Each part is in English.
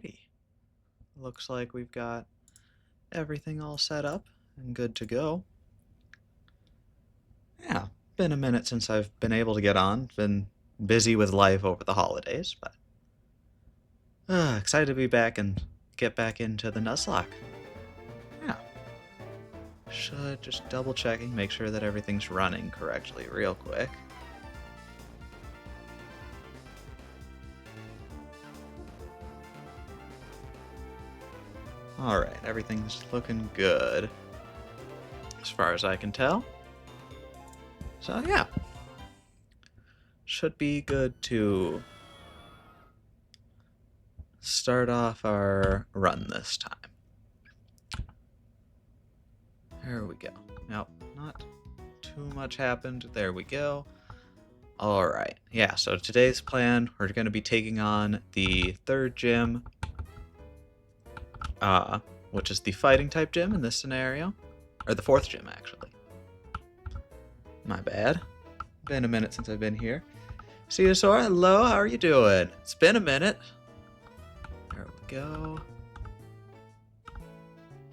Alrighty. Looks like we've got everything all set up and good to go. Yeah, been a minute since I've been able to get on. Been busy with life over the holidays, but excited to be back and get back into the Nuzlocke. Yeah. Should just double checking, make sure that everything's running correctly real quick. Alright, everything's looking good as far as I can tell. So yeah, should be good to start off our run this time. There we go. Nope, not too much happened. There we go. Alright, yeah, so today's plan, we're going to be taking on the third gym, which is the fighting type gym in this scenario. Or the fourth gym, actually. My bad. Been a minute since I've been here. Ceosaur, hello, how are you doing? It's been a minute. There we go.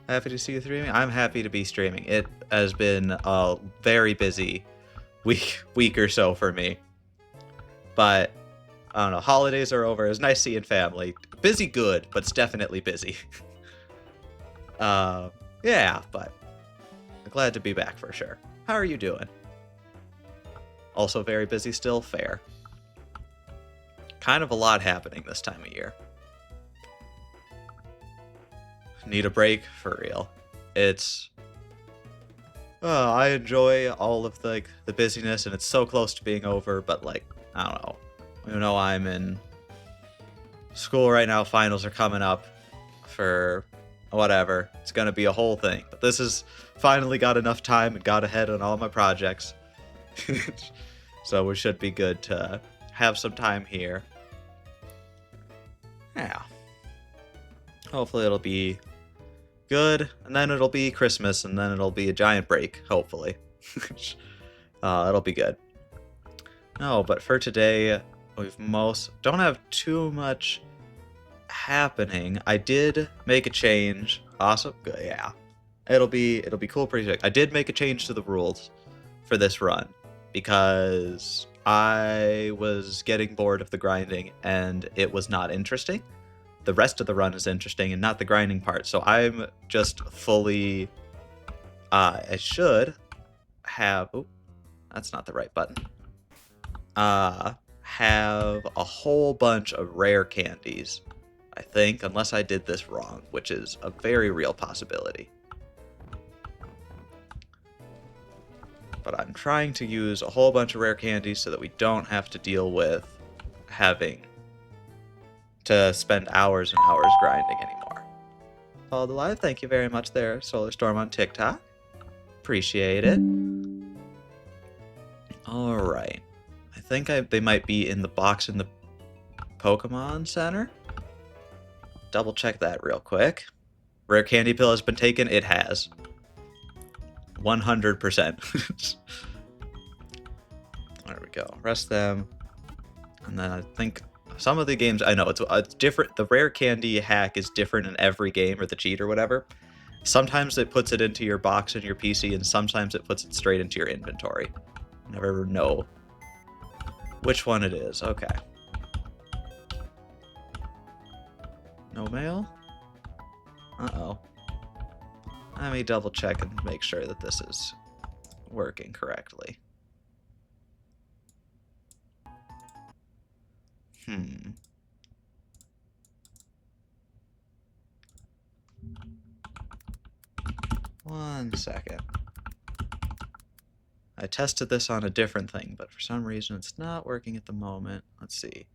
Happy to see you streaming. I'm happy to be streaming. It has been a very busy week or so for me. But I don't know, holidays are over. It's nice seeing family. Busy good, but it's definitely busy. Yeah, but glad to be back for sure. How are you doing? Also very busy still? Fair. Kind of a lot happening this time of year. Need a break? For real. It's... I enjoy all of the busyness, and it's so close to being over, but like, I don't know. You know, I'm in school right now, finals are coming up for whatever. It's gonna be a whole thing. But this has finally got enough time and got ahead on all my projects. So we should be good to have some time here. Yeah. Hopefully it'll be good, and then it'll be Christmas, and then it'll be a giant break, hopefully. It'll be good. No, but for today, don't have too much happening. I did make a change. Awesome. Good. Yeah. It'll be cool pretty quick. I did make a change to the rules for this run because I was getting bored of the grinding and it was not interesting. The rest of the run is interesting and not the grinding part. So I'm just fully I should have that's not the right button. Have a whole bunch of rare candies, I think, unless I did this wrong, which is a very real possibility. But I'm trying to use a whole bunch of rare candies so that we don't have to deal with having to spend hours and hours grinding anymore. Follow the live, thank you very much there, Solar Storm on TikTok. Appreciate it. Alright. I think they might be in the box in the Pokemon Center. Double check that real quick. Rare candy pill has been taken? It has. 100%. There we go. Rest them. And then I think some of the games, I know it's different. The rare candy hack is different in every game, or the cheat or whatever. Sometimes it puts it into your box in your PC, and sometimes it puts it straight into your inventory. I never know which one it is. Okay. No mail? Uh-oh. Let me double check and make sure that this is working correctly. One second. I tested this on a different thing, but for some reason it's not working at the moment. Let's see.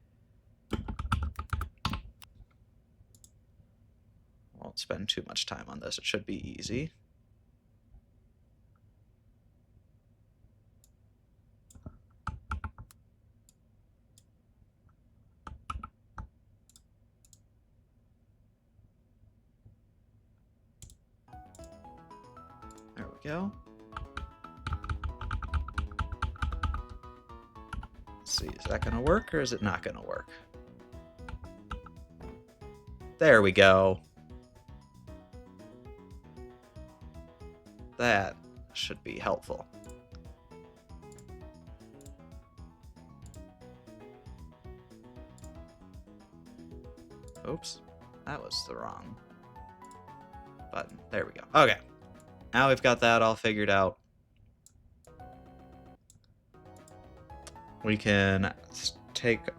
Won't spend too much time on this. It should be easy. There we go. Let's see, is that gonna work or is it not gonna work? There we go. That should be helpful. Oops, that was the wrong button. There we go. Okay, now we've got that all figured out. We can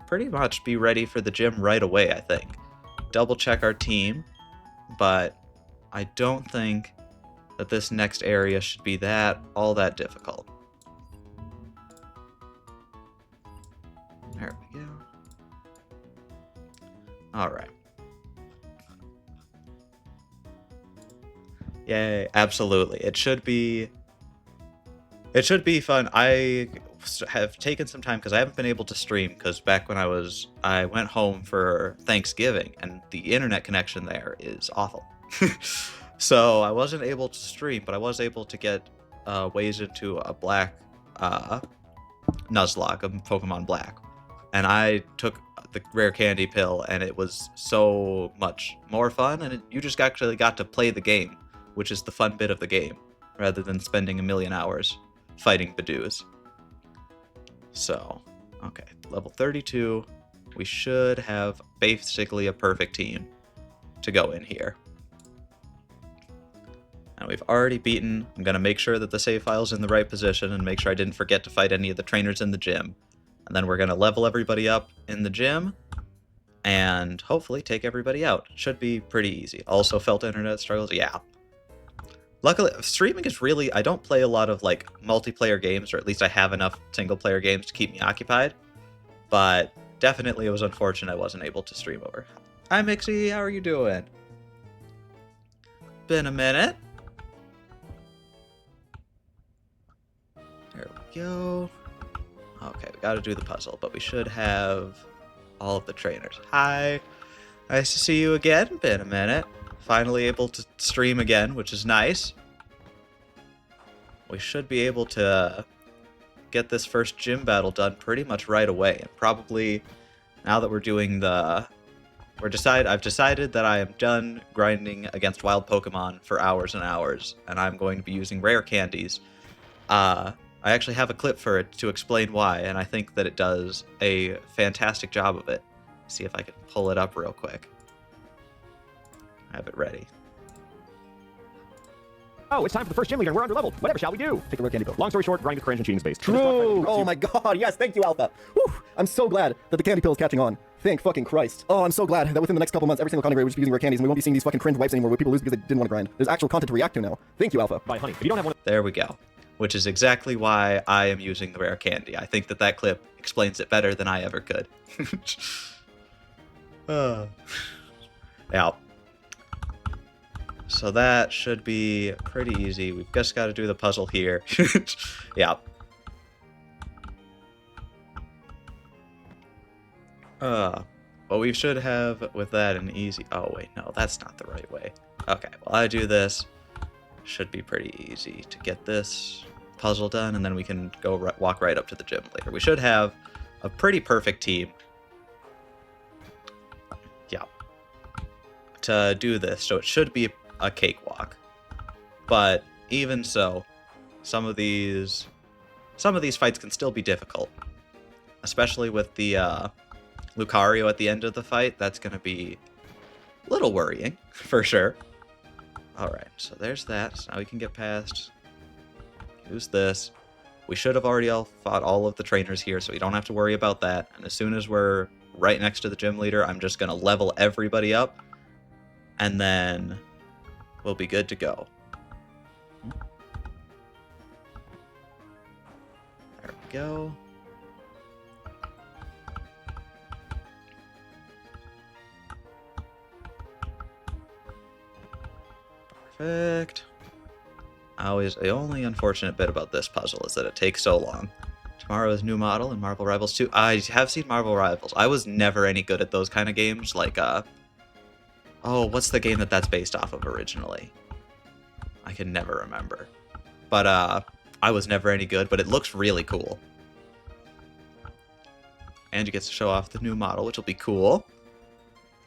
pretty much be ready for the gym right away, I think. Double check our team, but I don't think that this next area should be all that difficult. There we go. Alright. Yay, absolutely. It should be fun. I have taken some time because I haven't been able to stream because back when I went home for Thanksgiving and the internet connection there is awful. So I wasn't able to stream, but I was able to get ways into a black Nuzlocke of Pokemon Black. And I took the rare candy pill and it was so much more fun, and you just actually got to play the game, which is the fun bit of the game, rather than spending a million hours fighting Badoos. So, okay, level 32. We should have basically a perfect team to go in here. And we've already beaten. I'm going to make sure that the save file's in the right position and make sure I didn't forget to fight any of the trainers in the gym. And then we're going to level everybody up in the gym and hopefully take everybody out. Should be pretty easy. Also felt internet struggles? Yeah. Luckily, streaming is really... I don't play a lot of, like, multiplayer games, or at least I have enough single-player games to keep me occupied. But definitely it was unfortunate I wasn't able to stream over. Hi, Mixie. How are you doing? Been a minute. There we go. Okay, we gotta do the puzzle, but we should have all of the trainers. Hi. Nice to see you again. Been a minute. Finally able to stream again, which is nice. We should be able to get this first gym battle done pretty much right away. And probably, now that we're doing I've decided that I am done grinding against wild Pokemon for hours and hours, and I'm going to be using rare candies. I actually have a clip for it to explain why, and I think that it does a fantastic job of it. See if I can pull it up real quick. Have it ready. Oh, it's time for the first gym leader, and we're under leveled. Whatever shall we do? Take a rare candy pill. Long story short, grinding with cringe and cheating space. True! Oh my god, yes, thank you, Alpha. Whew, I'm so glad that the candy pill is catching on. Thank fucking Christ. Oh, I'm so glad that within the next couple months, every single content grade will just be using rare candies, and we won't be seeing these fucking cringe wipes anymore where people lose because they didn't want to grind. There's actual content to react to now. Thank you, Alpha. Bye, honey. If you don't have one... There we go. Which is exactly why I am using the rare candy. I think that clip explains it better than I ever could. Yeah. So that should be pretty easy. We've just got to do the puzzle here. Yeah. Well, we should have with that an easy... Oh, wait, no, that's not the right way. Okay, well, I do this. Should be pretty easy to get this puzzle done, and then we can go walk right up to the gym later. We should have a pretty perfect team. Yeah. To do this, so it should be a cakewalk. But even so, some of these fights can still be difficult, especially with the Lucario at the end of the fight. That's going to be a little worrying for sure. Alright, so there's that. So now we can get past. Use this. We should have already fought all of the trainers here, so we don't have to worry about that. And as soon as we're right next to the gym leader, I'm just going to level everybody up. And then we'll be good to go. There we go. Perfect. The only unfortunate bit about this puzzle is that it takes so long. Tomorrow is new model and Marvel Rivals 2. I have seen Marvel Rivals. I was never any good at those kind of games. Like, oh, what's the game that's based off of originally? I can never remember. But, I was never any good, but it looks really cool. And you get to show off the new model, which will be cool.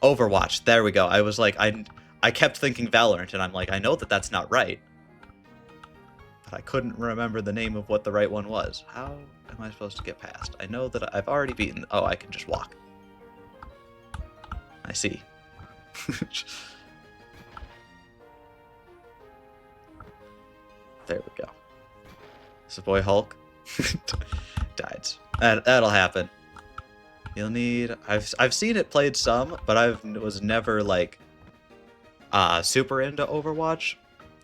Overwatch. There we go. I was like, I kept thinking Valorant, and I'm like, I know that that's not right. But I couldn't remember the name of what the right one was. How am I supposed to get past? I know that I've already beaten... Oh, I can just walk. I see. There we go. This is boy Hulk. Died. That'll happen. You'll need... I've seen it played some, but I was never, like, super into Overwatch.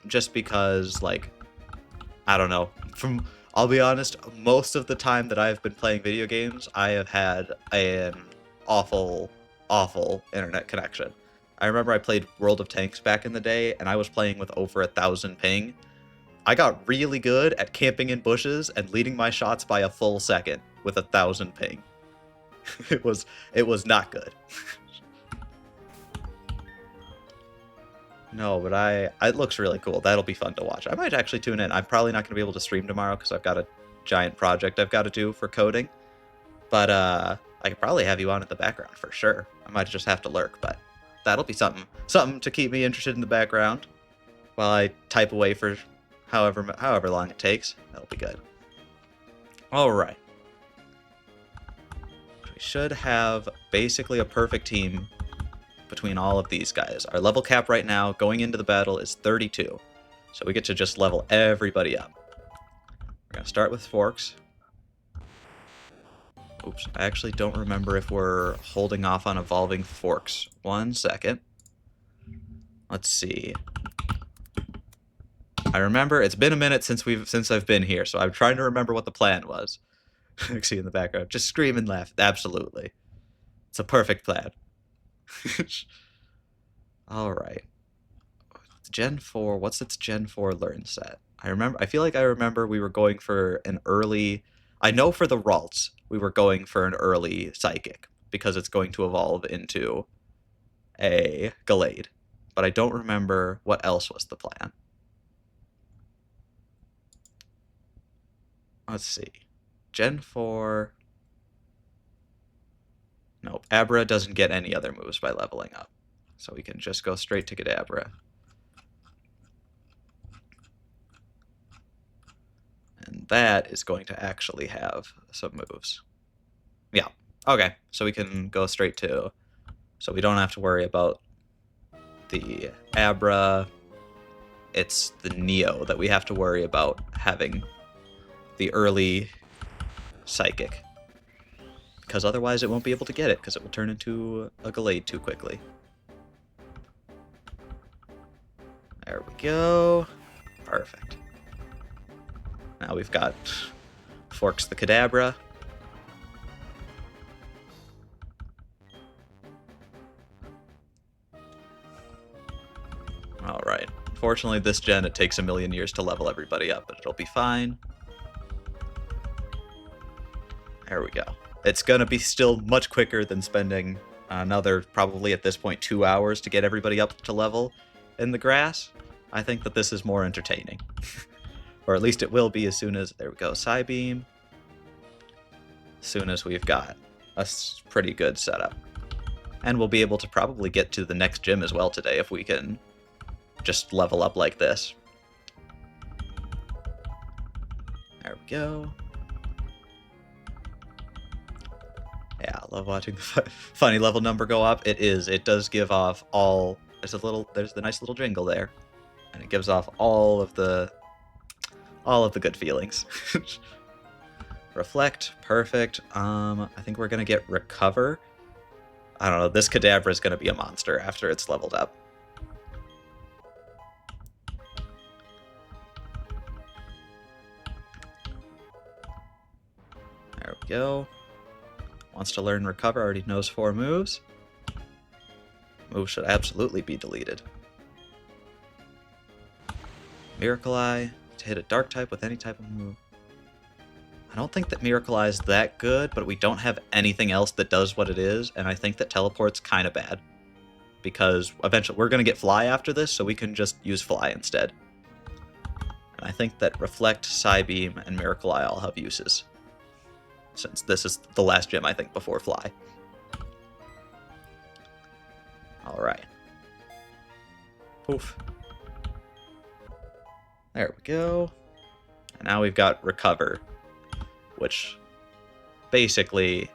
Just because, like, I don't know. I'll be honest, most of the time that I've been playing video games, I have had an awful, awful internet connection. I remember I played World of Tanks back in the day, and I was playing with over 1,000 ping. I got really good at camping in bushes and leading my shots by a full second with 1,000 ping. It was not good. No, but it looks really cool. That'll be fun to watch. I might actually tune in. I'm probably not going to be able to stream tomorrow because I've got a giant project I've got to do for coding. But I could probably have you on in the background for sure. I might just have to lurk, but that'll be something to keep me interested in the background while I type away for however long it takes. That'll be good. All right. We should have basically a perfect team between all of these guys. Our level cap right now going into the battle is 32. So we get to just level everybody up. We're going to start with Forks. Oops, I actually don't remember if we're holding off on evolving Forks. 1 second. Let's see. I remember it's been a minute since I've been here, so I'm trying to remember what the plan was. You see in the background, just scream and laugh. Absolutely, it's a perfect plan. All right, Gen 4. What's its Gen 4 learn set? I feel like I remember we were going for an early. I know for the Ralts we were going for an early Psychic because it's going to evolve into a Gallade, but I don't remember what else was the plan. Let's see. Gen 4... Nope. Abra doesn't get any other moves by leveling up. So we can just go straight to Kadabra. And that is going to actually have some moves. Yeah. Okay. So we can go straight to... So we don't have to worry about the Abra. It's the Neo that we have to worry about having the early Psychic. Because otherwise it won't be able to get it, because it will turn into a Gallade too quickly. There we go. Perfect. Now we've got Forks the Kadabra. Alright. Fortunately, this gen, it takes a million years to level everybody up, but it'll be fine. There we go. It's going to be still much quicker than spending another, probably at this point, 2 hours to get everybody up to level in the grass. I think that this is more entertaining. Or at least it will be as soon as... There we go, Psybeam. As soon as we've got a pretty good setup. And we'll be able to probably get to the next gym as well today if we can just level up like this. There we go. Yeah, I love watching the funny level number go up. It does give off all... There's the nice little jingle there. And it gives off all of the good feelings. Reflect, perfect. I think we're gonna get Recover. I don't know, this Kadabra is gonna be a monster after it's leveled up. There we go. Wants to learn Recover, already knows 4 moves. Move should absolutely be deleted. Miracle Eye, to hit a dark type with any type of move. I don't think that Miracle Eye is that good, but we don't have anything else that does what it is, and I think that Teleport's kind of bad. Because eventually we're going to get Fly after this, so we can just use Fly instead. And I think that Reflect, Psybeam, and Miracle Eye all have uses. Since this is the last gym, I think, before Fly. Alright. Poof. There we go. And now we've got Recover, which basically,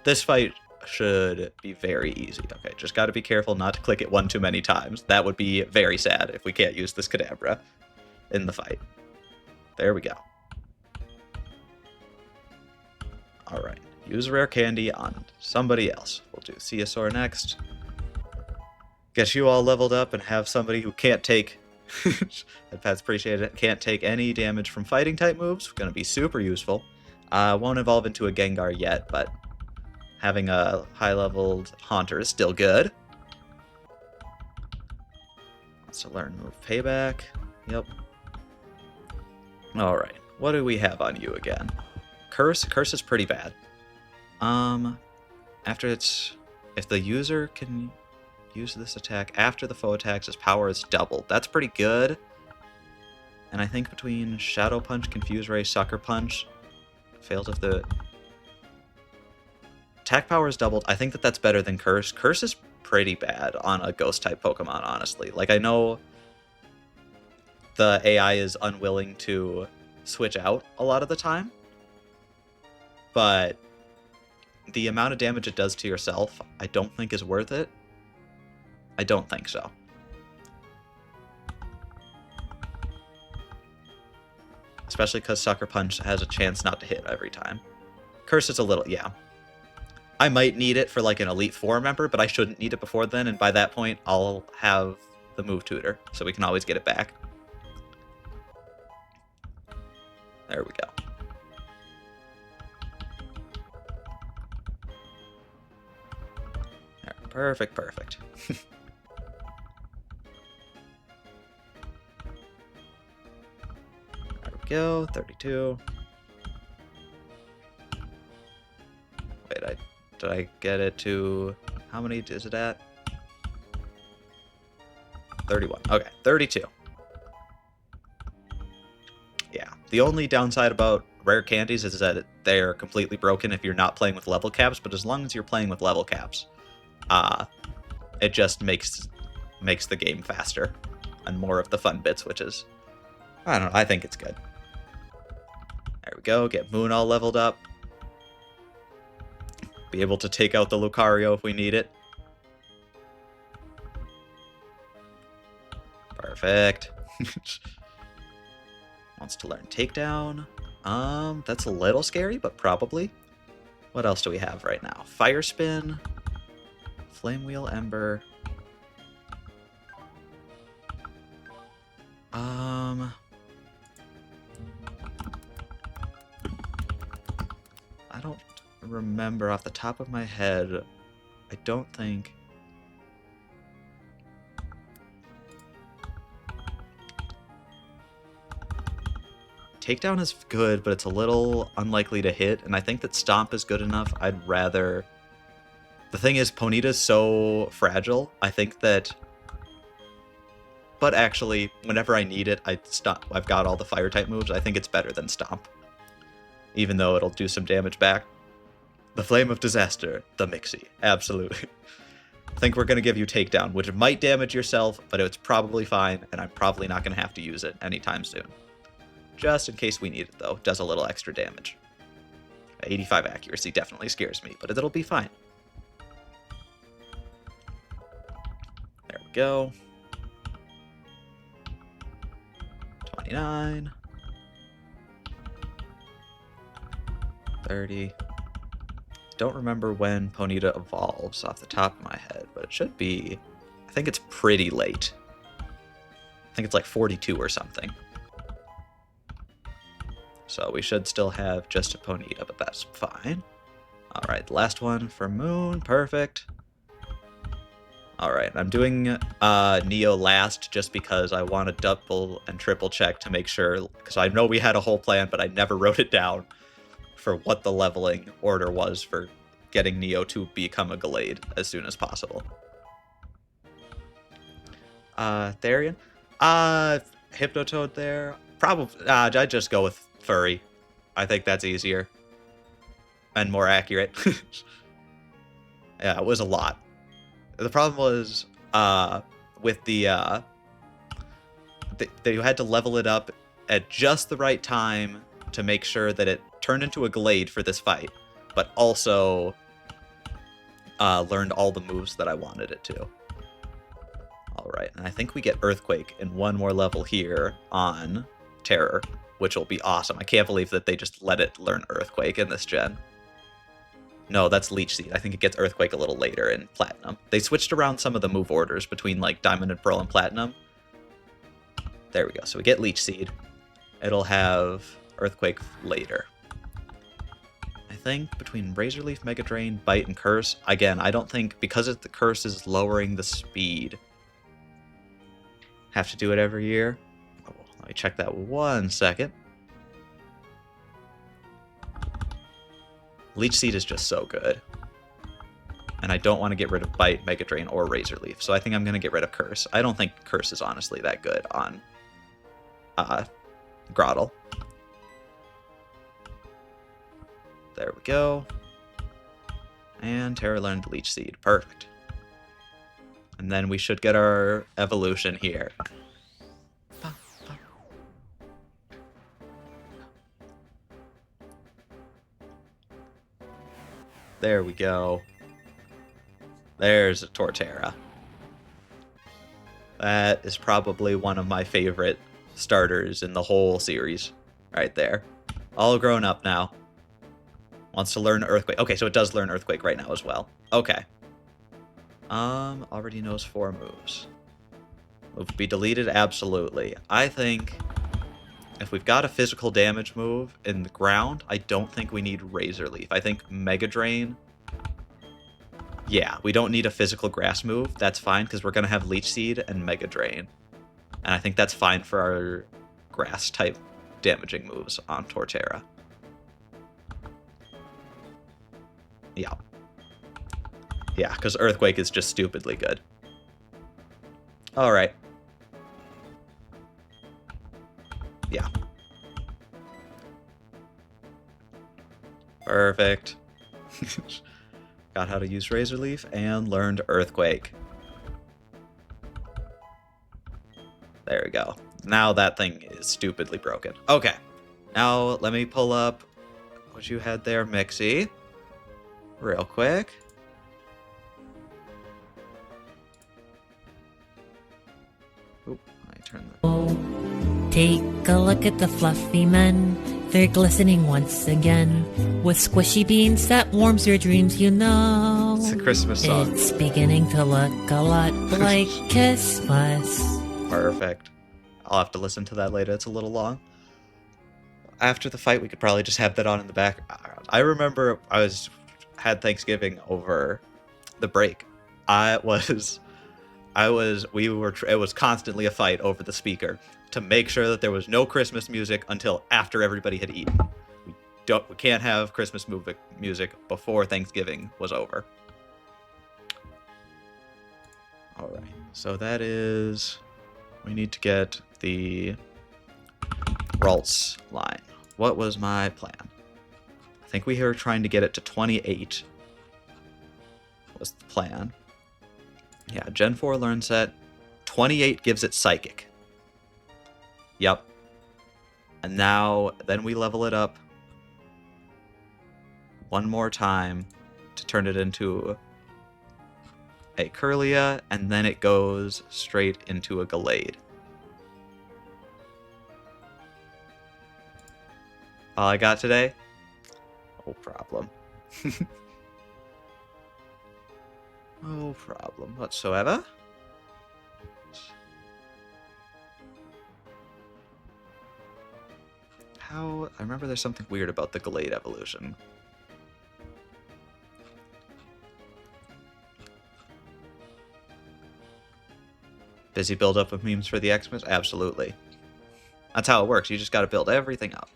this fight should be very easy. Okay, just got to be careful not to click it one too many times. That would be very sad if we can't use this Kadabra in the fight. There we go. Alright, use Rare Candy on somebody else. We'll do Theosaur next. Get you all leveled up and have somebody who can't take... Pets appreciate it. Can't take any damage from fighting type moves. Going to be super useful. Won't evolve into a Gengar yet, but having a high-leveled Haunter is still good. Wants to learn move Payback. Yep. Alright, what do we have on you again? Curse? Curse is pretty bad. After it's... If the user can use this attack after the foe attacks, his power is doubled. That's pretty good. And I think between Shadow Punch, Confuse Ray, Sucker Punch, fails if the attack power is doubled. I think that that's better than Curse. Curse is pretty bad on a Ghost-type Pokemon, honestly. Like, I know the AI is unwilling to switch out a lot of the time, but the amount of damage it does to yourself, I don't think is worth it. I don't think so. Especially because Sucker Punch has a chance not to hit every time. Curse is a little, yeah. I might need it for like an Elite Four member, but I shouldn't need it before then, and by that point, I'll have the move tutor, so we can always get it back. There we go. There, perfect, perfect. There we go, 32. Wait, did I get it to... How many is it at? 31. Okay, 32. Yeah, the only downside about rare candies is that they're completely broken if you're not playing with level caps, but as long as you're playing with level caps, it just makes the game faster and more of the fun bits, which is, I don't know, I think it's good. There we go, get Moon all leveled up. Be able to take out the Lucario if we need it. Perfect. Wants to learn Takedown. That's a little scary, but probably. What else do we have right now? Fire Spin, Flame Wheel, Ember. I don't remember off the top of my head. I don't think... Takedown is good, but it's a little unlikely to hit, and I think that Stomp is good enough. I'd rather... The thing is, Ponyta's so fragile, I think that... But actually, whenever I need it, I've got all the Fire-type moves. I think it's better than Stomp, even though it'll do some damage back. The Flame of Disaster, the Mixie, absolutely. I think we're going to give you Takedown, which might damage yourself, but it's probably fine, and I'm probably not going to have to use it anytime soon. Just in case we need it, though. Does a little extra damage. 85 accuracy definitely scares me, but it'll be fine. There we go. 29. 30. Don't remember when Ponyta evolves off the top of my head, but it should be... I think it's pretty late. I think it's like 42 or something. So we should still have just a Ponyta, but that's fine. Alright, last one for Moon. Perfect. Alright, I'm doing Neo last just because I want to double and triple check to make sure, because I know we had a whole plan, but I never wrote it down for what the leveling order was for getting Neo to become a Gallade as soon as possible. Therian? Hypnotoad there? Probably, I'd just go with Furry. I think that's easier. And more accurate. Yeah, it was a lot. The problem was, with the they had to level it up at just the right time to make sure that it turned into a Glade for this fight, but also learned all the moves that I wanted it to. Alright, and I think we get Earthquake in one more level here on Terror, which will be awesome. I can't believe that they just let it learn Earthquake in this gen. No, that's Leech Seed. I think it gets Earthquake a little later in Platinum. They switched around some of the move orders between, like, Diamond and Pearl and Platinum. There we go. So we get Leech Seed. It'll have Earthquake later. I think between Razor Leaf, Mega Drain, Bite, and Curse, again, I don't think, because the Curse is lowering the speed, have to do it every year. Oh, let me check that 1 second. Leech Seed is just so good. And I don't want to get rid of Bite, Mega Drain, or Razor Leaf, so I think I'm going to get rid of Curse. I don't think Curse is honestly that good on Grottle. There we go. And Terra learned Leech Seed. Perfect. And then we should get our evolution here. There we go. There's a Torterra. That is probably one of my favorite starters in the whole series. Right there. All grown up now. Wants to learn Earthquake. Okay, so it does learn Earthquake right now as well. Okay. Already knows 4 moves. Move be deleted? Absolutely. I think if we've got a physical damage move in the ground, I don't think we need Razor Leaf. I think Mega Drain. Yeah, we don't need a physical grass move. That's fine, because we're going to have Leech Seed and Mega Drain. And I think that's fine for our grass-type damaging moves on Torterra. Yeah. Yeah, because Earthquake is just stupidly good. Alright. Yeah. Perfect. Got how to use Razor Leaf and learned Earthquake. There we go. Now that thing is stupidly broken. Okay. Now let me pull up what you had there, Mixie. Real quick. Oop, I turn that. Take a look at the fluffy men. They're glistening once again with squishy beans that warms your dreams, you know. It's a Christmas song. It's beginning to look a lot like Christmas. Perfect. I'll have to listen to that later. It's a little long. After the fight, we could probably just have that on in the background. I remember had Thanksgiving over the break. It was constantly a fight over the speaker to make sure that there was no Christmas music until after everybody had eaten. We can't have Christmas music before Thanksgiving was over. All right. So that is, we need to get the Ralts line. What was my plan? I think we were trying to get it to 28 was the plan. Yeah, Gen 4 learn set. 28 gives it Psychic. Yep. And now, then we level it up one more time to turn it into a Curlia, and then it goes straight into a Gallade. All I got today? No problem. No problem whatsoever. I remember there's something weird about the Gallade evolution. Busy build up of memes for the Xmas? Absolutely. That's how it works. You just gotta build everything up.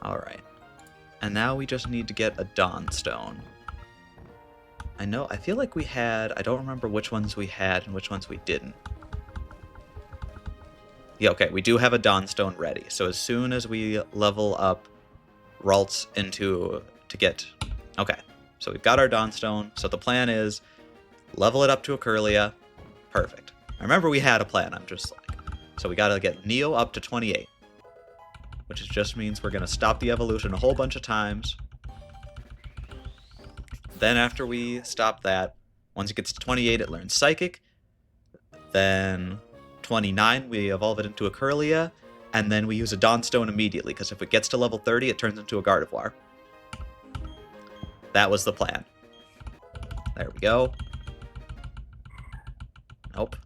Alright. And now we just need to get a Dawn Stone. I feel like we had, I don't remember which ones we had and which ones we didn't. Yeah, okay, we do have a Dawnstone ready. So as soon as we level up Ralts to get, okay, so we've got our Dawnstone. So the plan is level it up to a Curlia. Perfect. I remember we had a plan, I'm just like, so we gotta get Neo up to 28. Which just means we're gonna stop the evolution a whole bunch of times. Then after we stop that, once it gets to 28, it learns Psychic. Then 29, we evolve it into a Curlia. And then we use a Dawnstone immediately, because if it gets to level 30, it turns into a Gardevoir. That was the plan. There we go. Nope.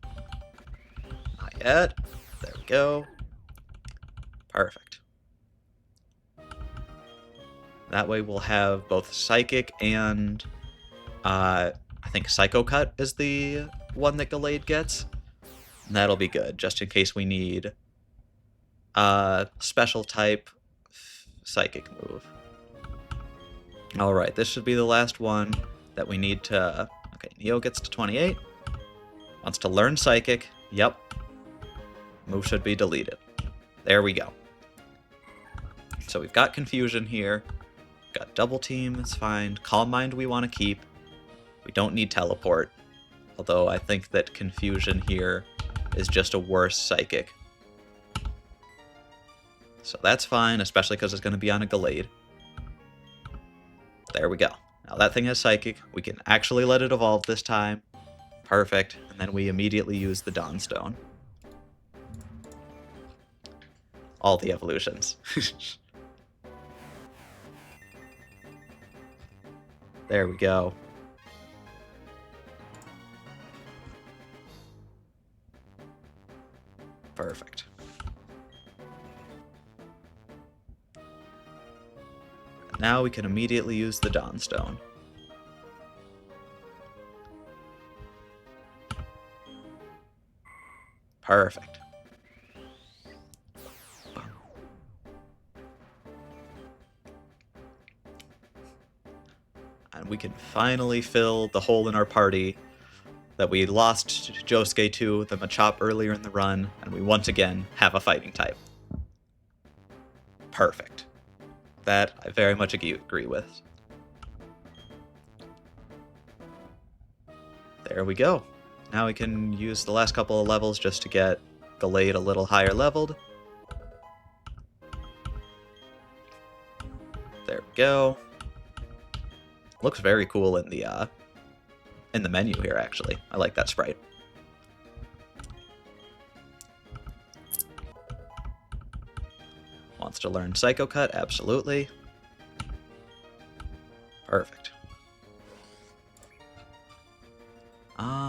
Not yet. There we go. Perfect. That way we'll have both Psychic and I think Psycho Cut is the one that Gallade gets. And that'll be good, just in case we need special type Psychic move. Alright, this should be the last one that we need to... Okay, Neo gets to 28. Wants to learn Psychic. Yep. Move should be deleted. There we go. So we've got Confusion here. Got Double Team, it's fine. Calm Mind we want to keep. We don't need Teleport. Although I think that Confusion here is just a worse Psychic. So that's fine, especially because it's going to be on a Gallade. There we go. Now that thing has Psychic. We can actually let it evolve this time. Perfect. And then we immediately use the Dawnstone. All the evolutions. There we go. Perfect. Now we can immediately use the Dawnstone. Perfect. And we can finally fill the hole in our party that we lost Josuke to the Machop earlier in the run, and we once again have a fighting type. Perfect. That I very much agree with. There we go. Now we can use the last couple of levels just to get Gallade a little higher leveled. There we go. Looks very cool in the menu here, actually. I like that sprite. Wants to learn Psycho Cut? Absolutely. Perfect.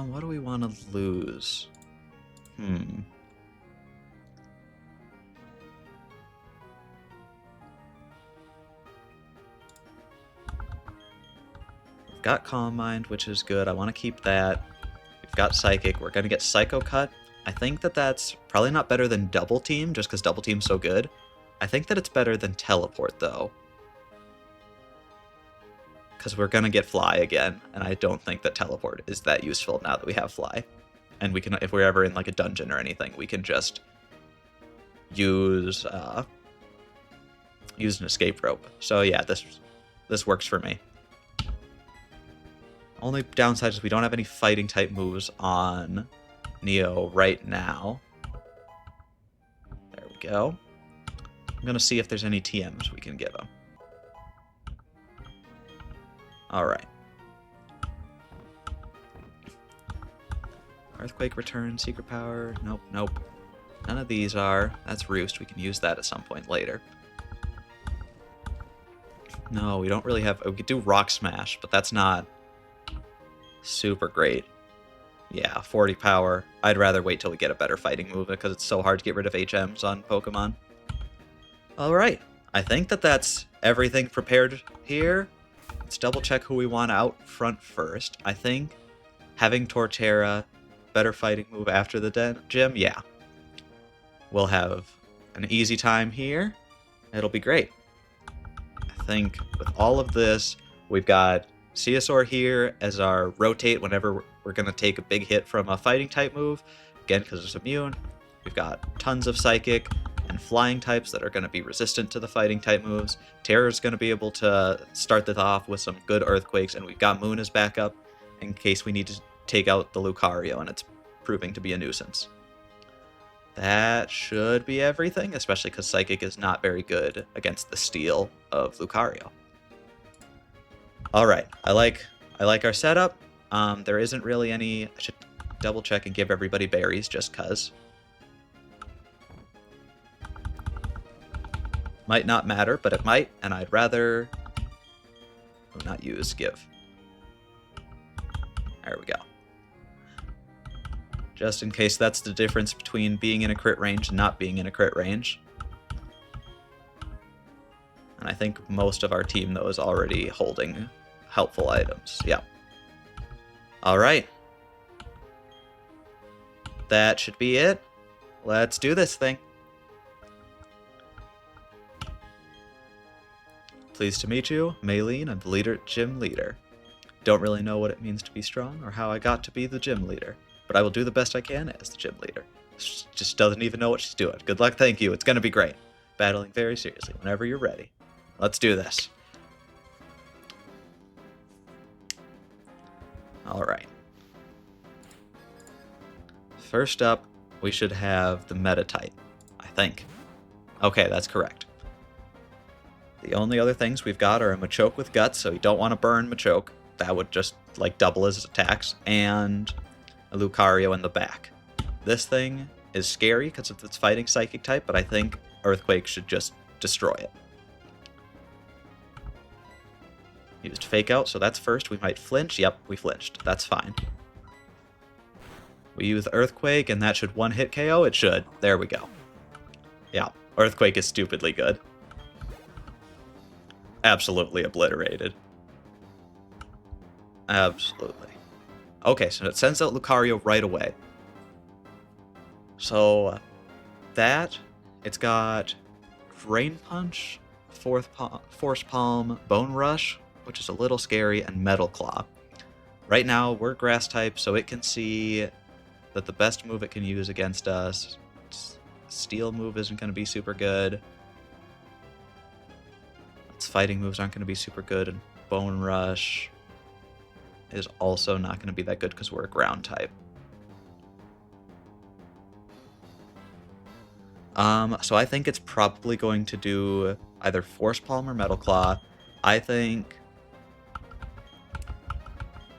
What do we want to lose? We've got Calm Mind, which is good. I want to keep that. We've got Psychic. We're going to get Psycho Cut. I think that that's probably not better than Double Team, just because Double Team's so good. I think that it's better than Teleport, though. Because we're going to get Fly again, and I don't think that Teleport is that useful now that we have Fly. And we can, if we're ever in like a dungeon or anything, we can just use an escape rope. So yeah, this works for me. Only downside is we don't have any fighting type moves on Neo right now. There we go. I'm going to see if there's any TMs we can give him. Alright. Earthquake return, Secret Power. Nope, nope. None of these are. That's Roost. We can use that at some point later. No, we don't really have... We could do Rock Smash, but that's not super great. Yeah, 40 power. I'd rather wait till we get a better fighting move because it's so hard to get rid of HMs on Pokemon. Alright. I think that that's everything prepared here. Let's double check who we want out front first. I think having Torterra, better fighting move after the gym, yeah. We'll have an easy time here. It'll be great. I think with all of this, we've got Ceosaur here as our rotate whenever we're going to take a big hit from a fighting type move. Again, because it's immune. We've got tons of psychic and flying types that are going to be resistant to the fighting type moves. Terror's going to be able to start this off with some good earthquakes, and we've got Moon as backup in case we need to take out the Lucario, and it's proving to be a nuisance. That should be everything, especially because Psychic is not very good against the steel of Lucario. Alright, I like our setup. There isn't really any... I should double check and give everybody berries just cuz. Might not matter, but it might, and I'd rather not use give. There we go. Just in case that's the difference between being in a crit range and not being in a crit range. And I think most of our team, though, is already holding helpful items. Yeah. Alright. That should be it. Let's do this thing. Pleased to meet you, Maylene. I'm the gym leader. Don't really know what it means to be strong or how I got to be the gym leader, but I will do the best I can as the gym leader. She just doesn't even know what she's doing. Good luck, thank you. It's gonna be great. Battling very seriously whenever you're ready. Let's do this. Alright. First up, we should have the meta type, I think. Okay, that's correct. The only other things we've got are a Machoke with Guts, so you don't want to burn Machoke. That would just, like, double his attacks. And a Lucario in the back. This thing is scary because of its fighting Psychic type, but I think Earthquake should just destroy it. Used Fake Out, so that's first. We might flinch. Yep, we flinched. That's fine. We use Earthquake, and that should one-hit KO? It should. There we go. Yeah, Earthquake is stupidly good. Absolutely obliterated. Absolutely. Okay, so it sends out Lucario right away. So, it's got Drain Punch, Force Palm, Bone Rush, which is a little scary, and Metal Claw. Right now, we're Grass type, so it can see that the best move it can use against us, Steel move isn't going to be super good. Its fighting moves aren't going to be super good, and Bone Rush is also not going to be that good because we're a ground type. So I think it's probably going to do either Force Palm or Metal Claw. I think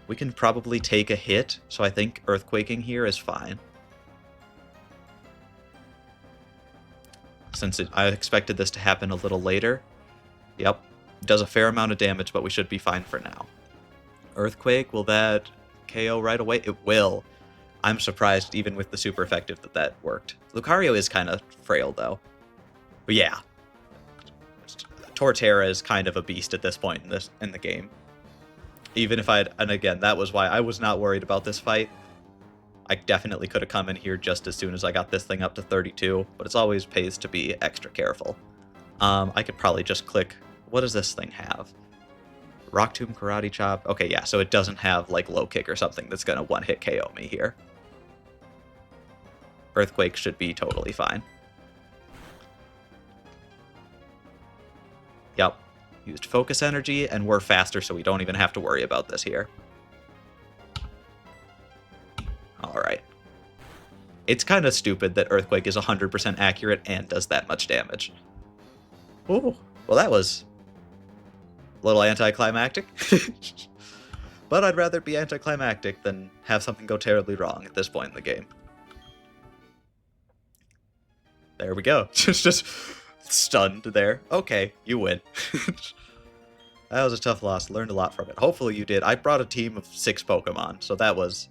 we can probably take a hit, so I think Earthquaking here is fine. Since I expected this to happen a little later. Yep, does a fair amount of damage, but we should be fine for now. Earthquake, will that KO right away? It will. I'm surprised, even with the super effective, that worked. Lucario is kind of frail, though. But yeah. Torterra is kind of a beast at this point in the game. Even if and again, that was why I was not worried about this fight. I definitely could have come in here just as soon as I got this thing up to 32, but it's always pays to be extra careful. I could probably just click, what does this thing have? Rock Tomb, Karate Chop. Okay, yeah, so it doesn't have, like, Low Kick or something that's going to one-hit KO me here. Earthquake should be totally fine. Yep. Used Focus Energy, and we're faster, so we don't even have to worry about this here. Alright. It's kind of stupid that Earthquake is 100% accurate and does that much damage. Ooh, well that was a little anticlimactic. But I'd rather be anticlimactic than have something go terribly wrong at this point in the game. There we go. just stunned there. Okay, you win. That was a tough loss. Learned a lot from it. Hopefully you did. I brought a team of 6 Pokemon, so that was...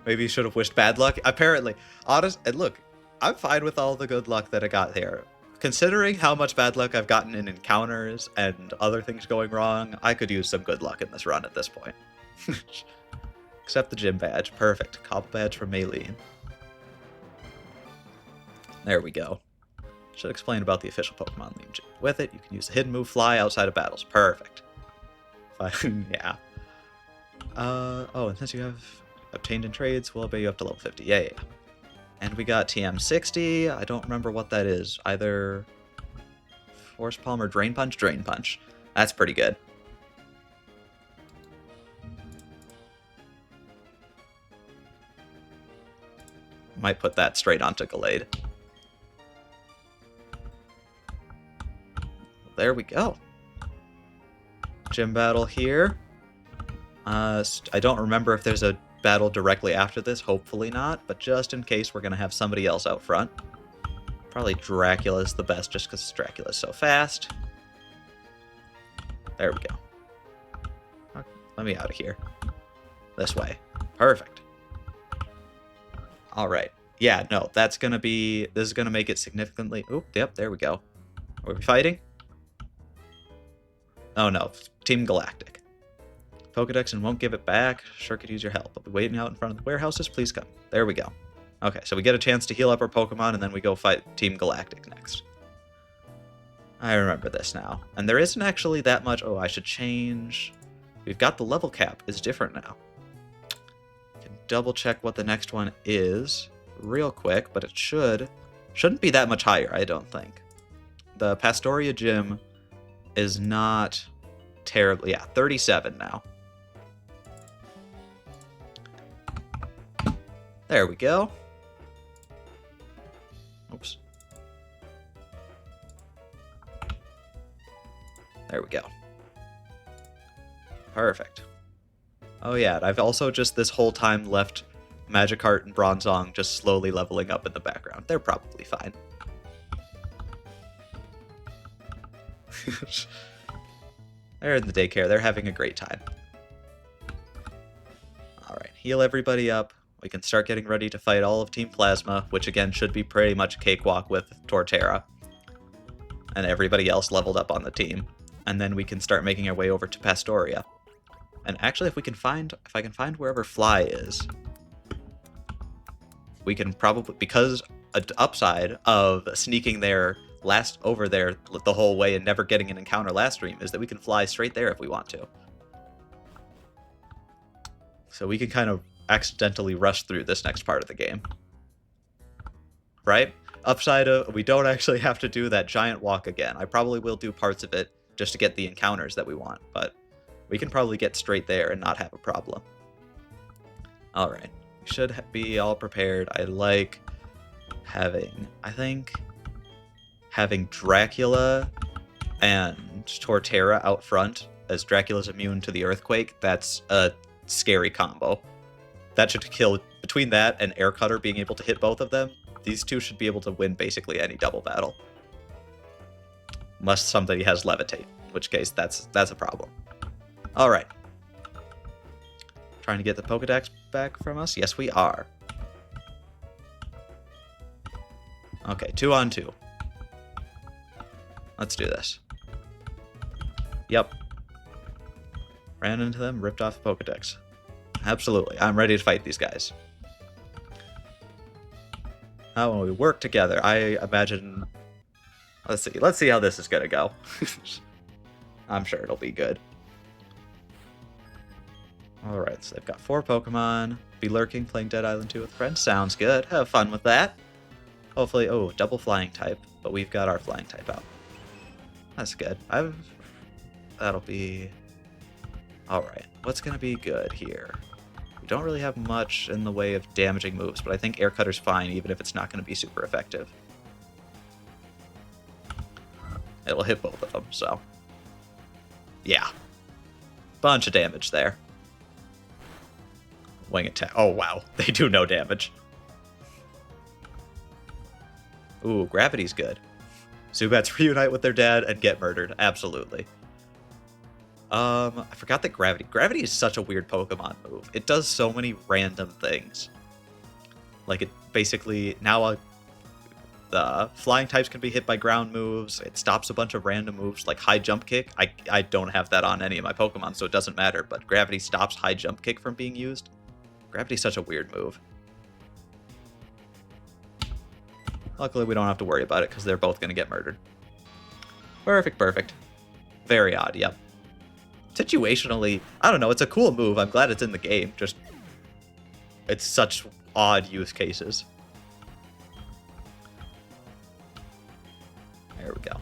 Maybe you should have wished bad luck. Apparently. And look, I'm fine with all the good luck that I got there. Considering how much bad luck I've gotten in encounters and other things going wrong, I could use some good luck in this run at this point. Except the gym badge. Perfect. Cobble badge from Maylene. There we go. Should explain about the official Pokemon League. With it, you can use the hidden move Fly outside of battles. Perfect. Yeah. Oh, and since you have obtained in trades, we'll obey you up to level 50. Yeah. And we got TM60. I don't remember what that is. Either Force Palm or Drain Punch? Drain Punch. That's pretty good. Might put that straight onto Gallade. There we go. Gym battle here. I don't remember if there's a battle directly after this. Hopefully not, but just in case, we're going to have somebody else out front. Probably Dracula's the best just because Dracula's so fast. There we go. Okay, let me out of here. This way. Perfect. Alright. Yeah, no, that's going to be... This is going to make it significantly... Oop, yep, there we go. Are we fighting? Oh no, Team Galactic. Pokedex and won't give it back. Sure could use your help. I'll be waiting out in front of the warehouses. Please come. There we go. Okay, so we get a chance to heal up our Pokemon, and then we go fight Team Galactic next. I remember this now. And there isn't actually that much... Oh, I should change... We've got the level cap. It's different now. Can double check what the next one is real quick, but it shouldn't be that much higher, I don't think. The Pastoria Gym is not terribly... Yeah, 37 now. There we go. Oops. There we go. Perfect. Oh yeah, and I've also just this whole time left Magikarp and Bronzong just slowly leveling up in the background. They're probably fine. They're in the daycare. They're having a great time. Alright, heal everybody up. We can start getting ready to fight all of Team Plasma, which again should be pretty much a cakewalk with Torterra. And everybody else leveled up on the team. And then we can start making our way over to Pastoria. And actually, if I can find wherever Fly is, we can probably, because an upside of sneaking there over there the whole way and never getting an encounter last stream is that we can fly straight there if we want to. So we can kind of accidentally rush through this next part of the game. Right? Upside of, we don't actually have to do that giant walk again. I probably will do parts of it just to get the encounters that we want, but we can probably get straight there and not have a problem. Alright, we should be all prepared. I like having, having Dracula and Torterra out front, as Dracula's immune to the earthquake. That's a scary combo. That should kill, between that and Air Cutter being able to hit both of them, these two should be able to win basically any double battle. Unless somebody has Levitate, in which case that's a problem. Alright. Trying to get the Pokedex back from us? Yes, we are. Okay, 2 on 2. Let's do this. Yep. Ran into them, ripped off the Pokedex. Absolutely. I'm ready to fight these guys. Now when we work together, I imagine... Let's see how this is gonna go. I'm sure it'll be good. Alright, so they've got 4 Pokemon. Be lurking, playing Dead Island 2 with friends. Sounds good. Have fun with that. Hopefully... Oh, double flying type. But we've got our flying type out. That's good. That'll be... Alright, what's gonna be good here? We don't really have much in the way of damaging moves, but I think Air Cutter's fine, even if it's not gonna be super effective. It'll hit both of them, so... Yeah. Bunch of damage there. Wing attack. Oh, wow. They do no damage. Ooh, Gravity's good. Zubats reunite with their dad and get murdered. Absolutely. I forgot that Gravity is such a weird Pokemon move. It does so many random things. Like, it basically... Now, the flying types can be hit by ground moves. It stops a bunch of random moves, like high jump kick. I don't have that on any of my Pokemon, so it doesn't matter, but Gravity stops high jump kick from being used. Gravity's such a weird move. Luckily, we don't have to worry about it, because they're both going to get murdered. Perfect, perfect. Very odd, yep. situationally, I don't know, it's a cool move. I'm glad it's in the game. Just, it's such odd use cases. There we go.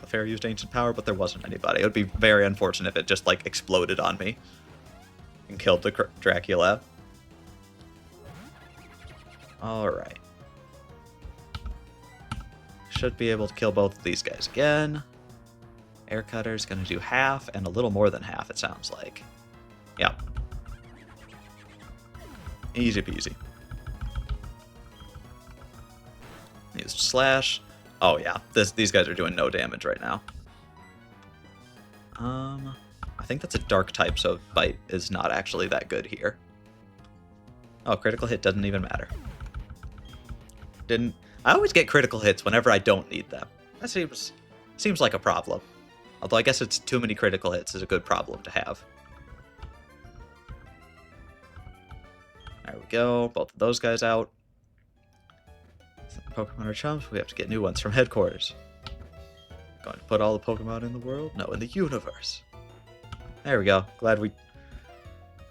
A fair used ancient power, but there wasn't anybody. It would be very unfortunate if it just, like, exploded on me and killed the Dracula. Alright. Should be able to kill both of these guys again. Air Cutter's gonna do half, and a little more than half, it sounds like. Yep. Easy peasy. Used Slash. Oh yeah, these guys are doing no damage right now. I think that's a dark type, so Bite is not actually that good here. Oh, critical hit doesn't even matter. I always get critical hits whenever I don't need them. That seems like a problem. Although I guess it's too many critical hits is a good problem to have. There we go, both of those guys out. Pokemon are chumps, we have to get new ones from headquarters. Going to put all the Pokemon in the world? No, in the universe. There we go. Glad we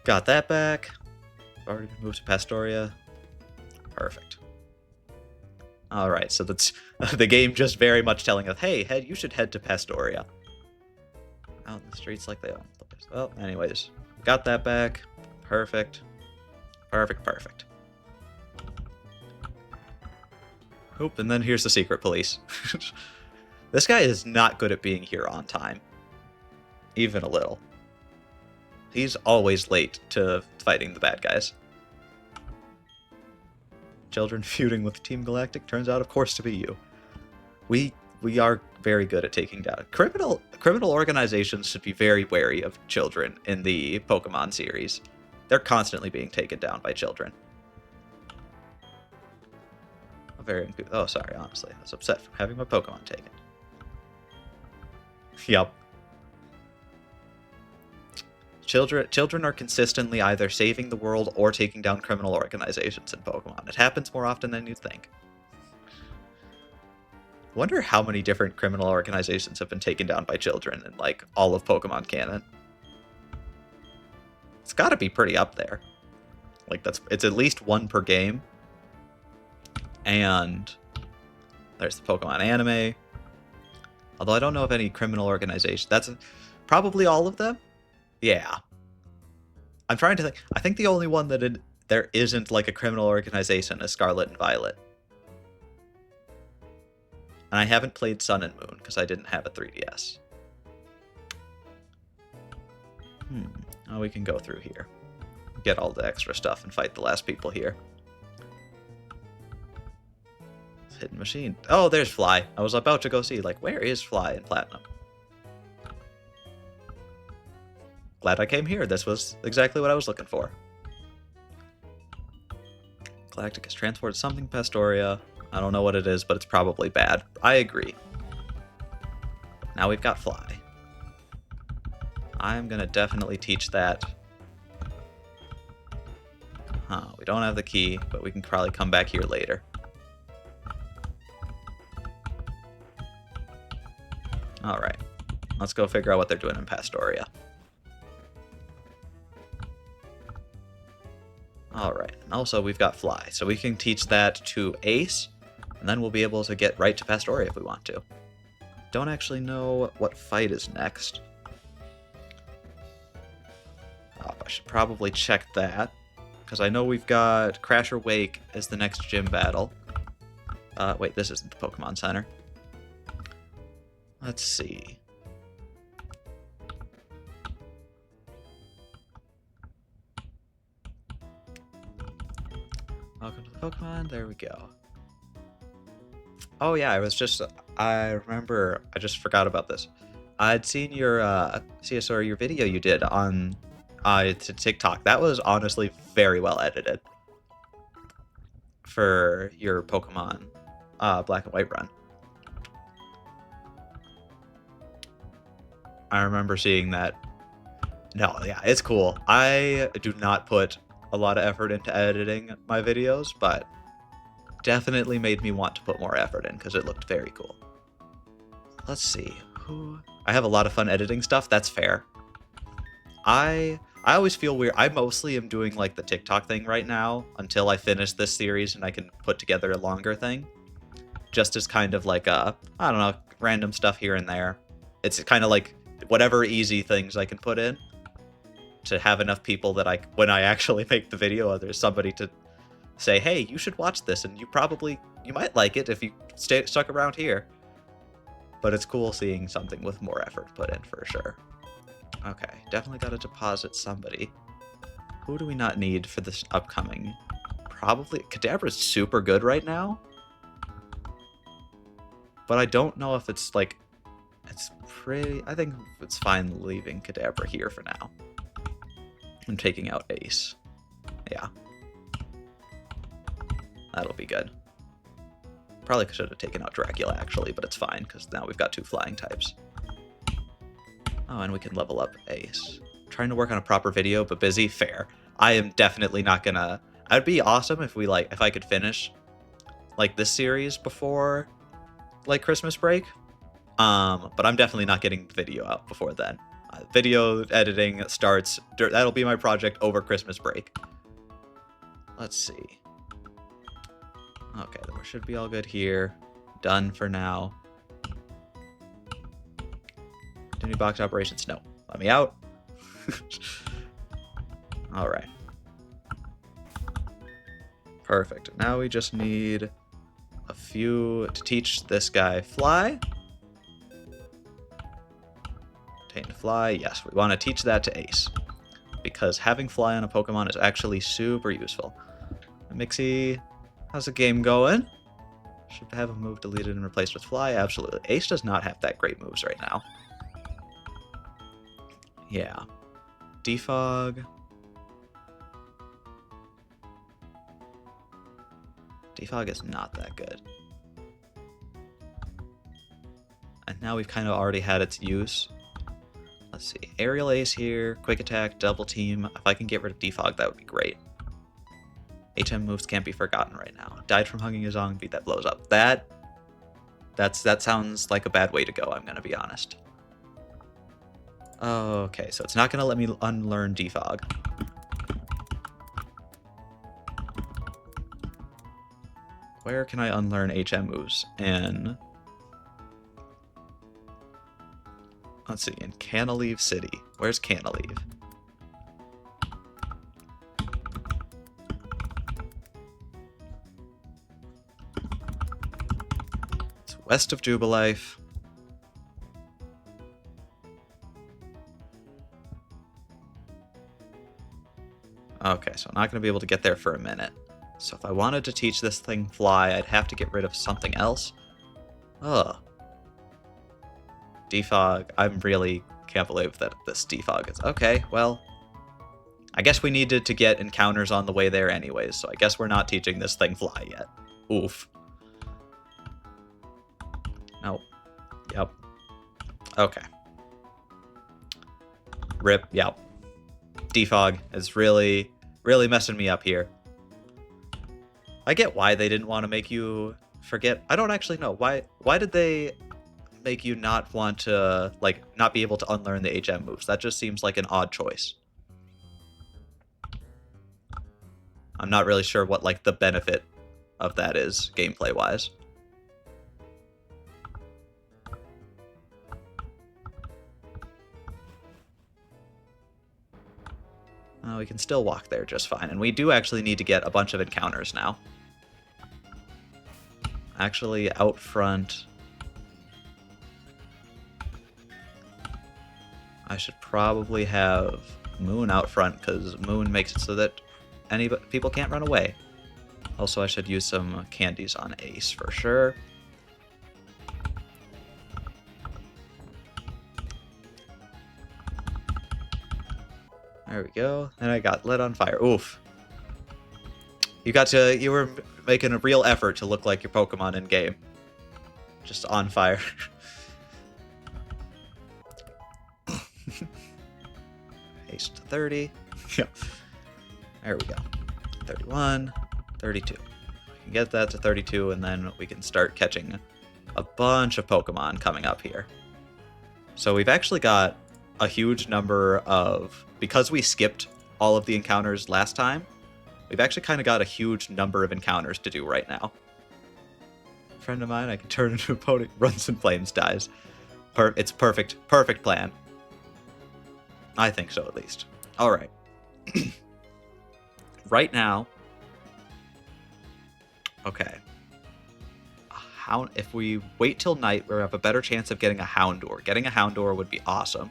got that back. Already been moved to Pastoria. Perfect. Alright, so that's the game just very much telling us, hey, you should head to Pastoria. Out in the streets like they own the place. Well, anyways, got that back. Perfect. Perfect. Oop, and then here's the secret police. This guy is not good at being here on time. Even a little. He's always late to fighting the bad guys. Children feuding with Team Galactic turns out, of course, to be you. We are very good at taking down criminal organizations. Should be very wary of children in the Pokemon series. They're constantly being taken down by children. Oh, sorry, honestly. I was upset from having my Pokemon taken. Yup. Children are consistently either saving the world or taking down criminal organizations in Pokemon. It happens more often than you'd think. I wonder how many different criminal organizations have been taken down by children in, like, all of Pokemon canon. It's gotta be pretty up there. Like, it's at least one per game. And there's the Pokemon anime. Although I don't know of any criminal organization. That's probably all of them? Yeah. I'm trying to think. I think the only one that there isn't like a criminal organization is Scarlet and Violet. And I haven't played Sun and Moon because I didn't have a 3DS. Oh, we can go through here. Get all the extra stuff and fight the last people here. Hidden machine. Oh, there's Fly. I was about to go see, like, where is Fly in Platinum? Glad I came here. This was exactly what I was looking for. Galactic has transported something Pastoria. I don't know what it is, but it's probably bad. I agree. Now we've got Fly. I'm gonna definitely teach that. We don't have the key, but we can probably come back here later. Alright, let's go figure out what they're doing in Pastoria. Alright, and also we've got Fly, so we can teach that to Ace, and then we'll be able to get right to Pastoria if we want to. Don't actually know what fight is next. I should probably check that, because I know we've got Crasher Wake as the next gym battle. Wait, this isn't the Pokemon Center. Let's see. Welcome to the Pokemon. There we go. Oh yeah, I remember, I just forgot about this. I'd seen your CSR, your video you did on to TikTok. That was honestly very well edited for your Pokemon Black and White run. I remember seeing that. No, yeah, it's cool. I do not put a lot of effort into editing my videos, but definitely made me want to put more effort in because it looked very cool. Let's see. I have a lot of fun editing stuff. That's fair. I always feel weird. I mostly am doing like the TikTok thing right now until I finish this series and I can put together a longer thing. Just as kind of like I don't know, random stuff here and there. It's kind of like whatever easy things I can put in to have enough people that when I actually make the video, there's somebody to say, hey, you should watch this, and you might like it if you stuck around here. But it's cool seeing something with more effort put in for sure. Okay, definitely got to deposit somebody. Who do we not need for this upcoming? Probably Kadabra's super good right now. But I don't know if it's like, it's pretty, I think it's fine leaving Kadabra here for now. And taking out Ace. Yeah. That'll be good. Probably should have taken out Dracula actually, but it's fine because now we've got 2 flying types. Oh, and we can level up Ace. Trying to work on a proper video, but busy. Fair. I am definitely not gonna. I'd be awesome if if I could finish like this series before like Christmas break. But I'm definitely not getting the video out before then. Video editing starts. That'll be my project over Christmas break. Let's see. Okay, we should be all good here. Done for now. Do any box operations? No. Let me out. All right. Perfect. Now we just need a few to teach this guy fly. Attain to fly. Yes, we want to teach that to Ace. Because having fly on a Pokemon is actually super useful. Mixie, how's the game going? Should have a move deleted and replaced with fly? Absolutely. Ace does not have that great moves right now. Yeah. Defog. Defog is not that good. And now we've kind of already had its use. Let's see. Aerial Ace here. Quick Attack. Double Team. If I can get rid of Defog, that would be great. HM moves can't be forgotten right now. Died from hugging a zombie that blows up. That sounds like a bad way to go, I'm gonna be honest. Okay, so it's not gonna let me unlearn Defog. Where can I unlearn HM moves? In... Let's see, in Canaleve City. Where's Canaleve? It's west of Jubilife. Okay, so I'm not going to be able to get there for a minute. So if I wanted to teach this thing fly, I'd have to get rid of something else. Ugh. Defog. I really can't believe that this defog is... Okay, well... I guess we needed to get encounters on the way there anyways, so I guess we're not teaching this thing fly yet. Oof. No. Yep. Okay. Rip. Yep. Defog is really messing me up here. I get why they didn't want to make you forget. I don't actually know. Why did they make you not want to, like, not be able to unlearn the HM moves? That just seems like an odd choice. I'm not really sure what, like, the benefit of that is, gameplay-wise. We can still walk there just fine, and we do actually need to get a bunch of encounters now. Actually, out front... I should probably have Moon out front, because Moon makes it so that people can't run away. Also, I should use some candies on Ace for sure. There we go. And I got lit on fire. Oof. You were making a real effort to look like your Pokemon in game. Just on fire. Ace to 30. Yep. There we go. 31, 32. We can get that to 32, and then we can start catching a bunch of Pokemon coming up here. So we've actually got a huge number of... Because we skipped all of the encounters last time, we've actually kind of got a huge number of encounters to do right now. Friend of mine, I can turn into a pony, runs in flames, dies. It's perfect. Perfect plan. I think so, at least. Alright. Right now... Okay. If we wait till night, we have a better chance of getting a Houndour. Getting a Houndour would be awesome.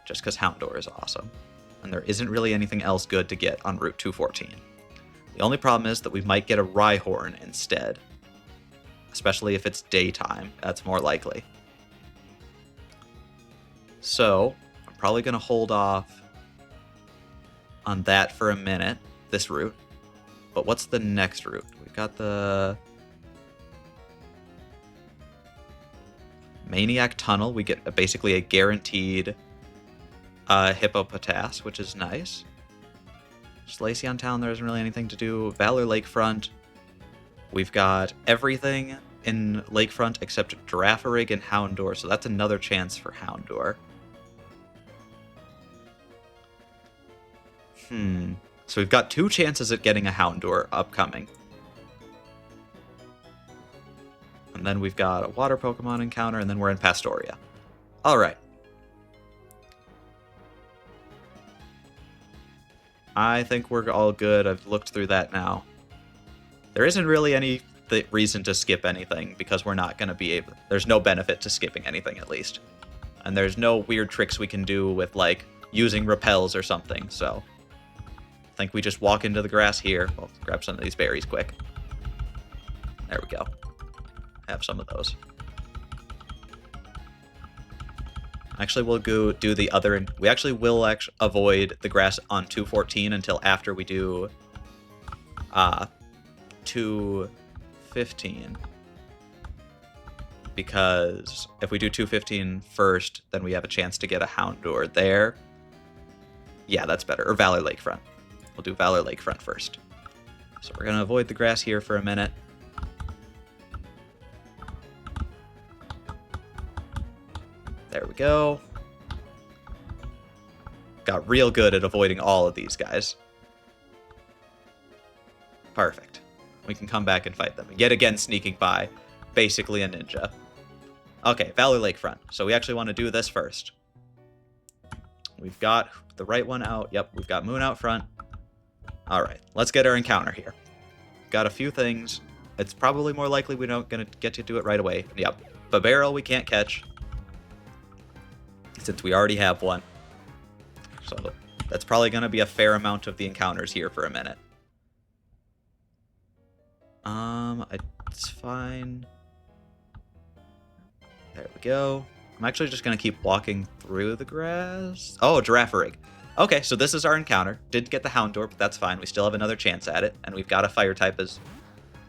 Just because Houndour is awesome. And there isn't really anything else good to get on Route 214. The only problem is that we might get a Rhyhorn instead. Especially if it's daytime. That's more likely. So, I'm probably going to hold off on that for a minute. This route. But what's the next route? We've got the... Maniac Tunnel. We get basically a guaranteed Hippopotas, which is nice. Slaceon Town, there isn't really anything to do. Valor Lakefront. We've got everything in Lakefront except Girafarig and Houndour, so that's another chance for Houndour. So we've got 2 chances at getting a Houndour upcoming. And then we've got a water Pokemon encounter, and then we're in Pastoria. Alright. I think we're all good. I've looked through that now. There isn't really any reason to skip anything, because we're not going to be able... There's no benefit to skipping anything, at least. And there's no weird tricks we can do with, like, using repels or something, so... I think we just walk into the grass here. Well, grab some of these berries quick. There we go. Have some of those. Actually, we'll go do the other... We actually will avoid the grass on 214 until after we do 215. Because if we do 215 first, then we have a chance to get a Houndour there. Yeah, that's better. Or Valor Lakefront. We'll do Valor Lakefront first. So we're going to avoid the grass here for a minute. There we go. Got real good at avoiding all of these guys. Perfect. We can come back and fight them. Yet again, sneaking by. Basically a ninja. Okay, Valor Lakefront. So we actually want to do this first. We've got the right one out. Yep, we've got Moon out front. Alright, let's get our encounter here. Got a few things. It's probably more likely we're not going to get to do it right away. Yep. Babero we can't catch, since we already have one. So that's probably going to be a fair amount of the encounters here for a minute. It's fine. There we go. I'm actually just going to keep walking through the grass. Oh, Girafarig. Okay, so this is our encounter. Didn't get the Houndour, but that's fine. We still have another chance at it. And we've got a fire type as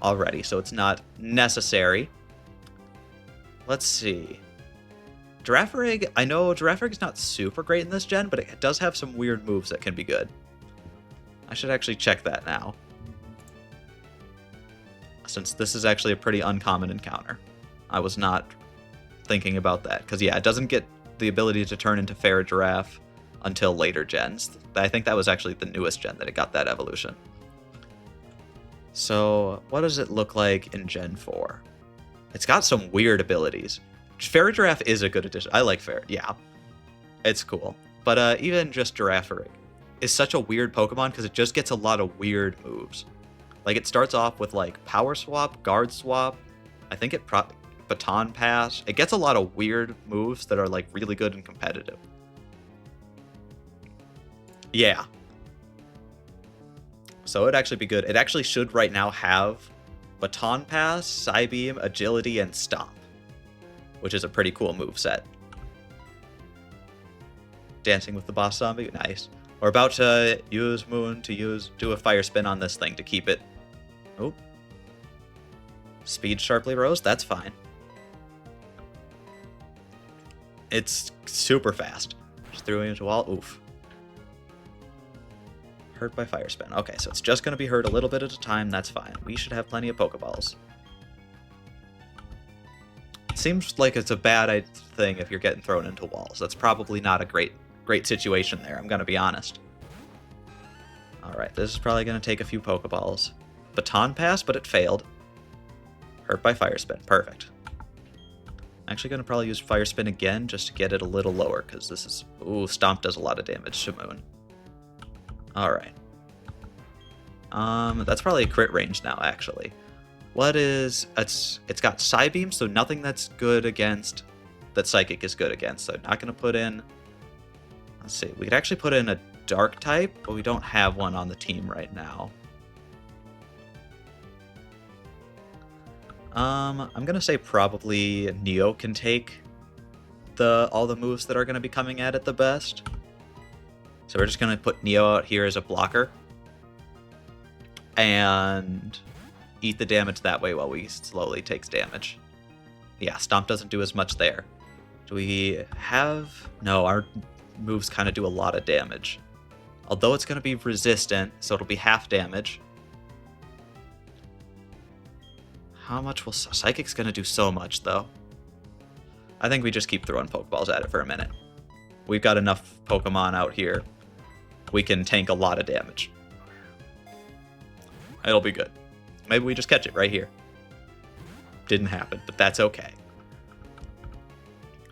already, so it's not necessary. Let's see. Girafarig, I know Girafarig's not super great in this gen, but it does have some weird moves that can be good. I should actually check that now, since this is actually a pretty uncommon encounter. I was not thinking about that, because yeah, it doesn't get the ability to turn into Farigiraf until later gens. I think that was actually the newest gen that it got that evolution. So, what does it look like in Gen 4? It's got some weird abilities. Farigiraf is a good addition. I like yeah. It's cool. But even just Girafarig is such a weird Pokemon because it just gets a lot of weird moves. Like, it starts off with, like, Power Swap, Guard Swap. I think it Baton Pass. It gets a lot of weird moves that are, like, really good and competitive. Yeah. So it'd actually be good. It actually should right now have Baton Pass, Psybeam, Agility, and Stomp, which is a pretty cool moveset. Dancing with the Boss Zombie, nice. We're about to use Moon to do a Fire Spin on this thing to keep it. Oh. Speed Sharply Rose, that's fine. It's super fast. Just threw it into a wall, oof. Hurt by Fire Spin. Okay, so it's just going to be hurt a little bit at a time. That's fine. We should have plenty of Pokeballs. seems like it's a bad thing if you're getting thrown into walls. That's probably not a great situation there, I'm going to be honest. Alright, this is probably going to take a few Pokeballs. Baton Pass, but it failed. Hurt by Fire Spin. Perfect. I'm actually going to probably use Fire Spin again just to get it a little lower, because this is... Ooh, Stomp does a lot of damage to Moon. Alright. That's probably a crit range now, actually. What is... It's got Psybeam, so nothing that's good against... That Psychic is good against, so not going to put in... Let's see, we could actually put in a Dark type, but we don't have one on the team right now. I'm going to say probably Neo can take all the moves that are going to be coming at it the best. So we're just going to put Neo out here as a blocker. And eat the damage that way while we slowly takes damage. Yeah, Stomp doesn't do as much there. Do we have... No, our moves kind of do a lot of damage. Although it's going to be resistant, so it'll be half damage. How much will... Psychic's going to do so much, though. I think we just keep throwing Pokeballs at it for a minute. We've got enough Pokemon out here. We can tank a lot of damage. It'll be good. Maybe we just catch it right here. Didn't happen, but that's okay.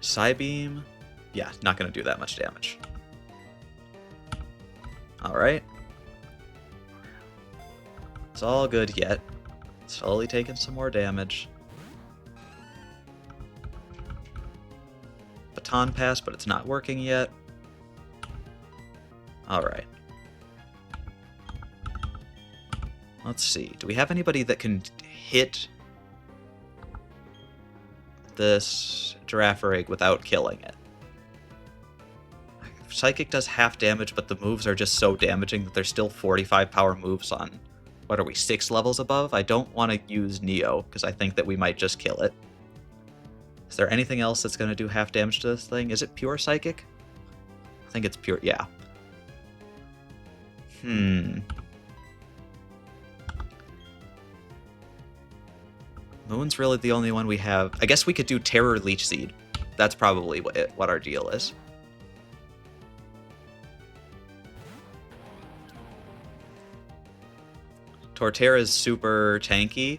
Psybeam... Yeah, not going to do that much damage. Alright. It's all good yet. Slowly taking some more damage. Baton Pass, but it's not working yet. Alright. Let's see. Do we have anybody that can hit this Girafarig without killing it? Psychic does half damage, but the moves are just so damaging that there's still 45 power moves on, what are we, 6 levels above? I don't want to use Neo, because I think that we might just kill it. Is there anything else that's going to do half damage to this thing? Is it pure Psychic? I think it's pure, yeah. Moon's really the only one we have. I guess we could do Terror Leech Seed. That's probably what our deal is. Torterra is super tanky,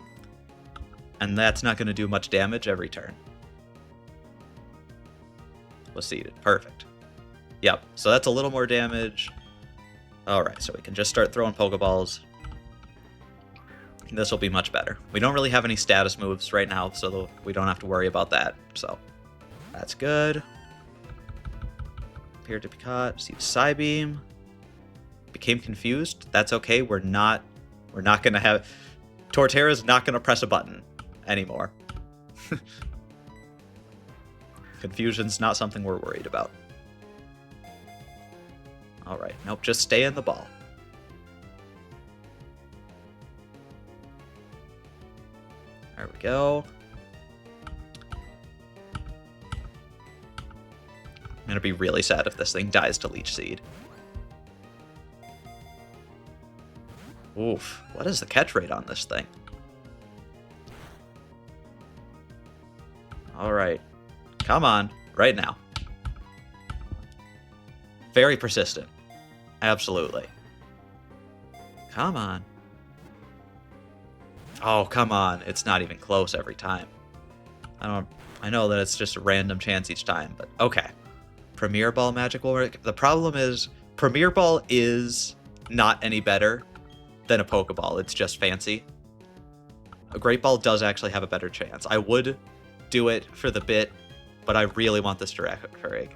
and that's not going to do much damage every turn. Was seeded. Perfect. Yep, so that's a little more damage. Alright, so we can just start throwing Pokeballs. This will be much better. We don't really have any status moves right now, so we don't have to worry about that. So, that's good. Appeared to be caught. See Psybeam. Became confused. That's okay. We're not going to have... Torterra's not going to press a button anymore. Confusion's not something we're worried about. Alright, nope, just stay in the ball. There we go. I'm going to be really sad if this thing dies to Leech Seed. Oof, what is the catch rate on this thing? Alright. Come on, right now. Very persistent. Absolutely. Come on. Oh, come on. It's not even close every time. I know that it's just a random chance each time, but okay. Premier Ball magic will work. The problem is, Premier Ball is not any better than a Pokeball. It's just fancy. A Great Ball does actually have a better chance. I would do it for the bit, but I really want this Girafarig.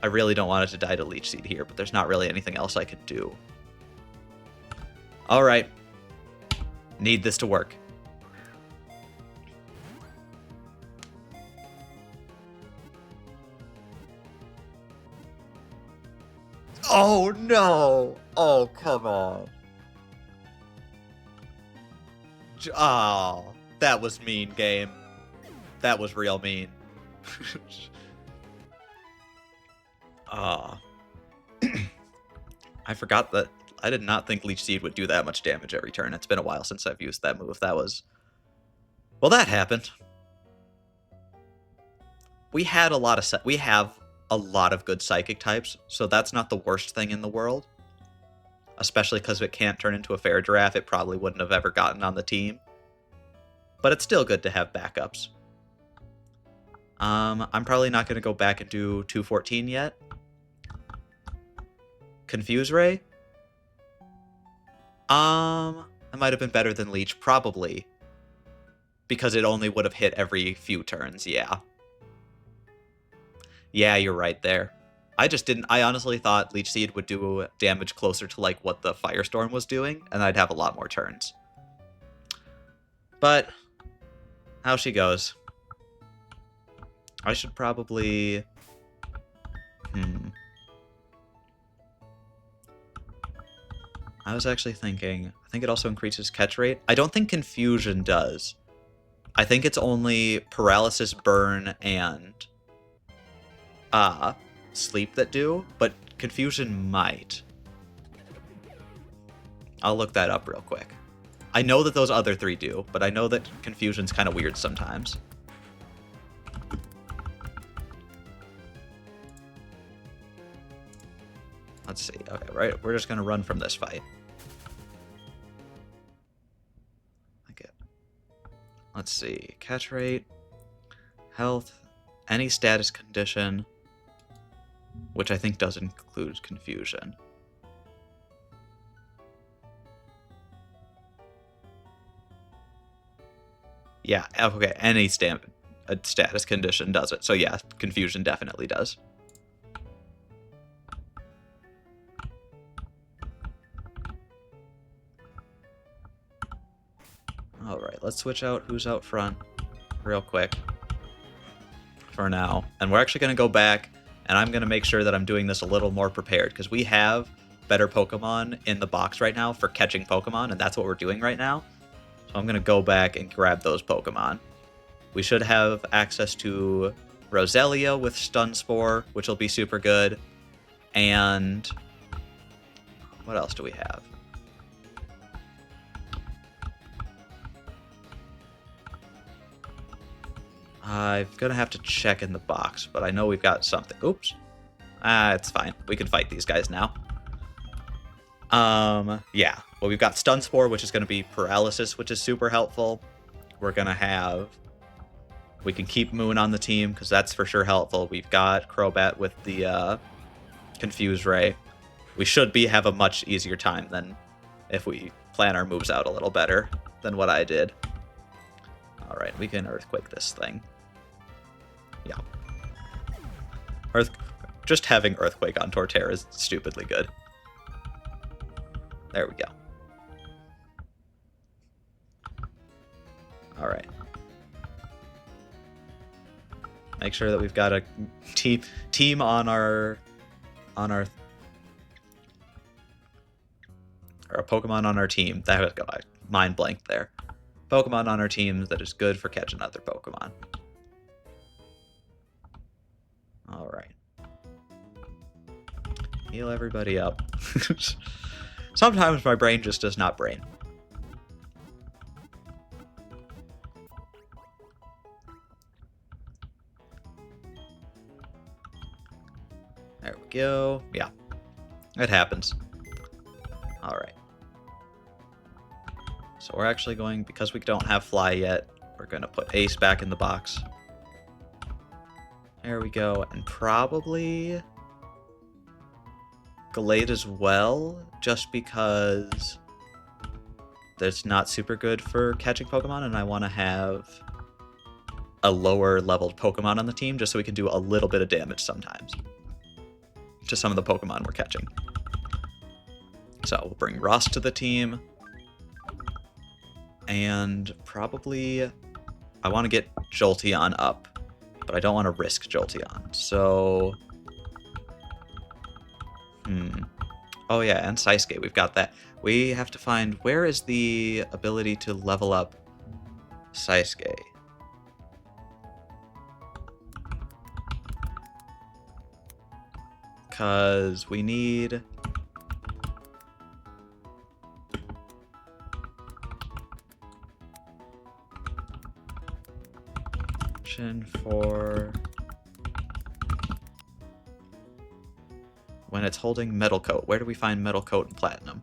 I really don't want it to die to Leech Seed here, but there's not really anything else I could do. Alright. Need this to work. Oh no! Oh, come on. Oh, that was mean, game. That was real mean. I forgot that I did not think Leech Seed would do that much damage every turn. It's been a while since I've used that move. That was... Well, that happened. We have a lot of good Psychic types, so that's not the worst thing in the world. Especially because it can't turn into a Fair Giraffe, it probably wouldn't have ever gotten on the team. But it's still good to have backups. I'm probably not going to go back and do 214 yet. Confuse Ray? It might have been better than Leech, probably. Because it only would have hit every few turns, yeah. Yeah, you're right there. I honestly thought Leech Seed would do damage closer to like what the Firestorm was doing, and I'd have a lot more turns. But, how she goes. I should probably... I was actually thinking, I think it also increases catch rate. I don't think Confusion does. I think it's only Paralysis, Burn, and Sleep that do, but Confusion might. I'll look that up real quick. I know that those other three do, but I know that Confusion's kind of weird sometimes. Let's see. Okay, right. We're just going to run from this fight. Okay. Let's see. Catch rate, health, any status condition, which I think does include Confusion. Yeah, okay, any status condition does it. So yeah, Confusion definitely does. Alright, let's switch out who's out front real quick for now. And we're actually going to go back, and I'm going to make sure that I'm doing this a little more prepared, because we have better Pokemon in the box right now for catching Pokemon, and that's what we're doing right now. So I'm going to go back and grab those Pokemon. We should have access to Roselia with Stun Spore, which will be super good. And what else do we have? I'm going to have to check in the box, but I know we've got something. Oops. It's fine. We can fight these guys now. Yeah. Well, we've got Stun Spore, which is going to be Paralysis, which is super helpful. We're going to have... We can keep Moon on the team, because that's for sure helpful. We've got Crobat with the Confuse Ray. We should have a much easier time than if we plan our moves out a little better than what I did. Alright, we can Earthquake this thing. Yeah. Just having Earthquake on Torterra is stupidly good. There we go. Alright. Make sure that we've got a team on our or a Pokemon on our team. That was mind blanked there. Pokemon on our team that is good for catching other Pokemon. Alright. Heal everybody up. Sometimes my brain just does not brain. There we go. Yeah. It happens. Alright. So we're actually going, because we don't have Fly yet, we're going to put Ace back in the box. There we go. And probably Gallade as well, just because that's not super good for catching Pokemon, and I want to have a lower leveled Pokemon on the team, just so we can do a little bit of damage sometimes to some of the Pokemon we're catching. So we'll bring Ross to the team. And probably I want to get Jolteon up, but I don't want to risk Jolteon. So, oh yeah, and Sasuke, we've got that. We have to find, where is the ability to level up Sasuke? Because we need Condition for when it's holding metal coat. Where do we find metal coat and platinum?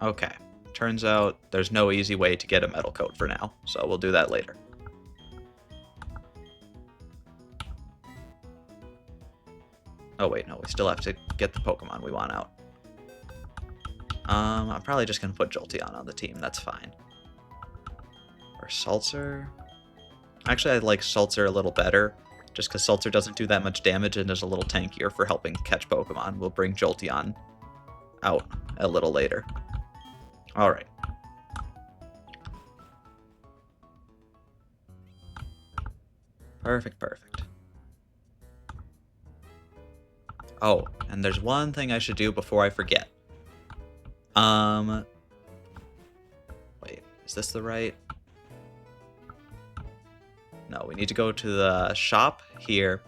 Okay. Turns out there's no easy way to get a metal coat for now, so we'll do that later. Oh wait, no, we still have to get the Pokemon we want out. I'm probably just gonna put Jolteon on the team, that's fine. Or Salzer. Actually, I like Salzer a little better, just because Salzer doesn't do that much damage and is a little tankier for helping catch Pokemon. We'll bring Jolteon out a little later. Alright. Perfect, perfect. Oh, and there's one thing I should do before I forget. Wait, is this the right? No, we need to go to the shop here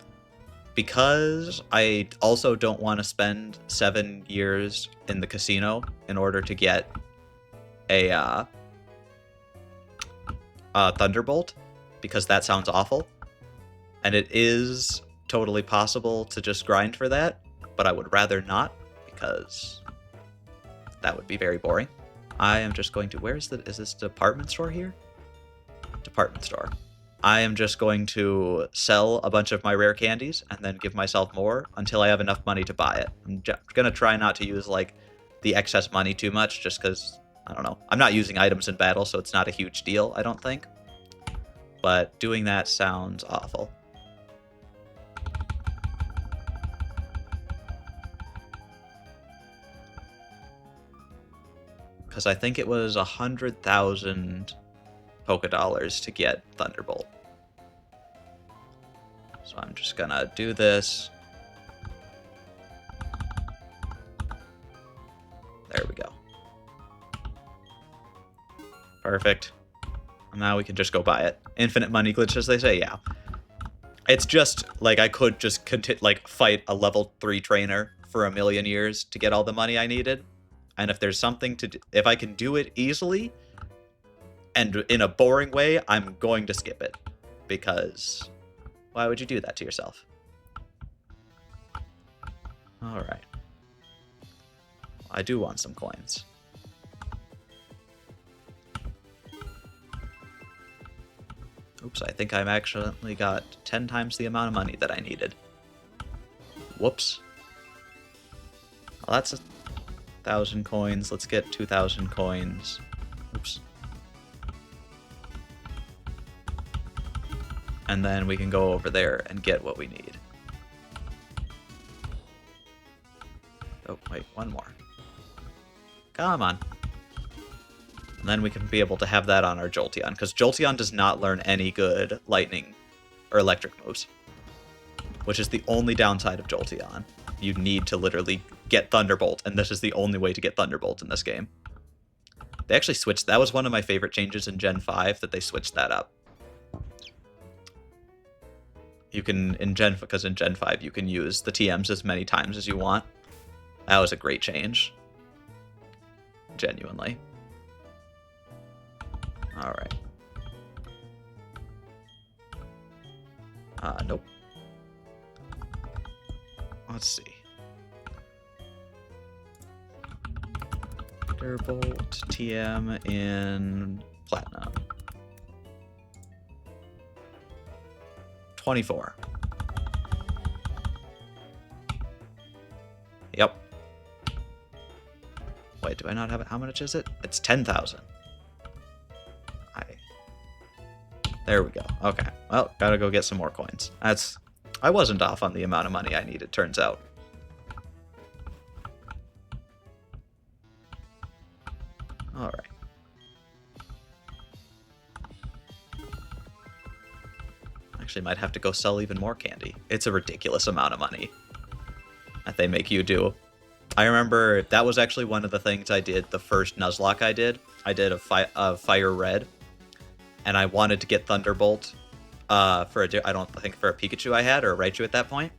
because I also don't want to spend 7 years in the casino in order to get a Thunderbolt, because that sounds awful. And it is totally possible to just grind for that, but I would rather not because that would be very boring. I am just going to, is this department store here? Department store. I am just going to sell a bunch of my rare candies and then give myself more until I have enough money to buy it. I'm going to try not to use like the excess money too much just because, I don't know. I'm not using items in battle, so it's not a huge deal, I don't think. But doing that sounds awful. Because I think it was 100,000 Poké Dollars to get Thunderbolt. So I'm just gonna do this. There we go. Perfect. And now we can just go buy it. Infinite money glitch, as they say, yeah. It's just, like, I could just fight a level 3 trainer for 1,000,000 years to get all the money I needed. And if there's something to do, if I can do it easily and in a boring way, I'm going to skip it. Because why would you do that to yourself? Alright. I do want some coins. Oops, I think I've actually got 10 times the amount of money that I needed. Whoops. Well, that's 1,000 coins. Let's get 2,000 coins. Oops. And then we can go over there and get what we need. Oh, wait, one more. Come on. And then we can be able to have that on our Jolteon, because Jolteon does not learn any good lightning or electric moves, which is the only downside of Jolteon. You need to literally get Thunderbolt, and this is the only way to get Thunderbolt in this game. They actually switched. That was one of my favorite changes in Gen 5, that they switched that up. You can, because in Gen 5 you can use the TMs as many times as you want. That was a great change. Genuinely. Alright. Nope. Let's see. Thunderbolt TM in Platinum. 24. Yep. Wait, do I not have it? How much is it? It's 10,000. There we go. Okay. Well, gotta go get some more coins. I wasn't off on the amount of money I needed, turns out. Alright. actually might have to go sell even more candy. It's a ridiculous amount of money that they make you do. I remember that was actually one of the things I did the first Nuzlocke I did. I did a Fire Red, and I wanted to get Thunderbolt for I don't think for a Pikachu I had, or a Raichu at that point.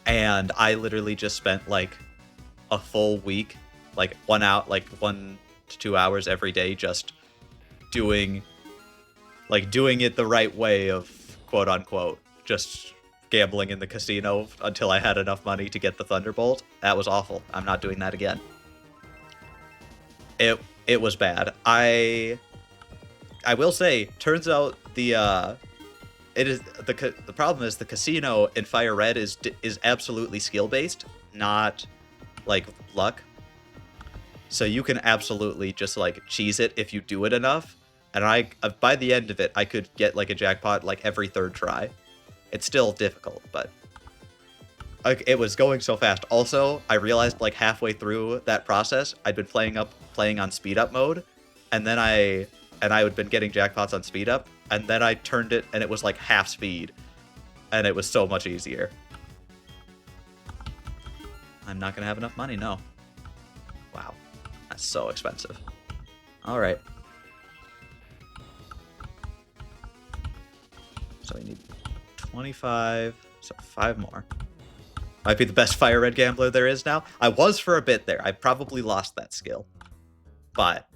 And I literally just spent like a full week, like 1 to 2 hours every day, just doing it the right way of quote unquote, just gambling in the casino until I had enough money to get the Thunderbolt. That was awful. I'm not doing that again. It was bad. I will say, turns out the problem is the casino in Fire Red is absolutely skill based, not like luck. So you can absolutely just like cheese it if you do it enough. And by the end of it, I could get like a jackpot like every third try. It's still difficult, but it was going so fast. Also, I realized like halfway through that process, I'd been playing on speed up mode, and then I had been getting jackpots on speed up, and then I turned it and it was like half speed, and it was so much easier. I'm not gonna have enough money, no. Wow, that's so expensive. All right. So we need 25, so 5 more. Might be the best Fire Red gambler there is now. I was for a bit there. I probably lost that skill. But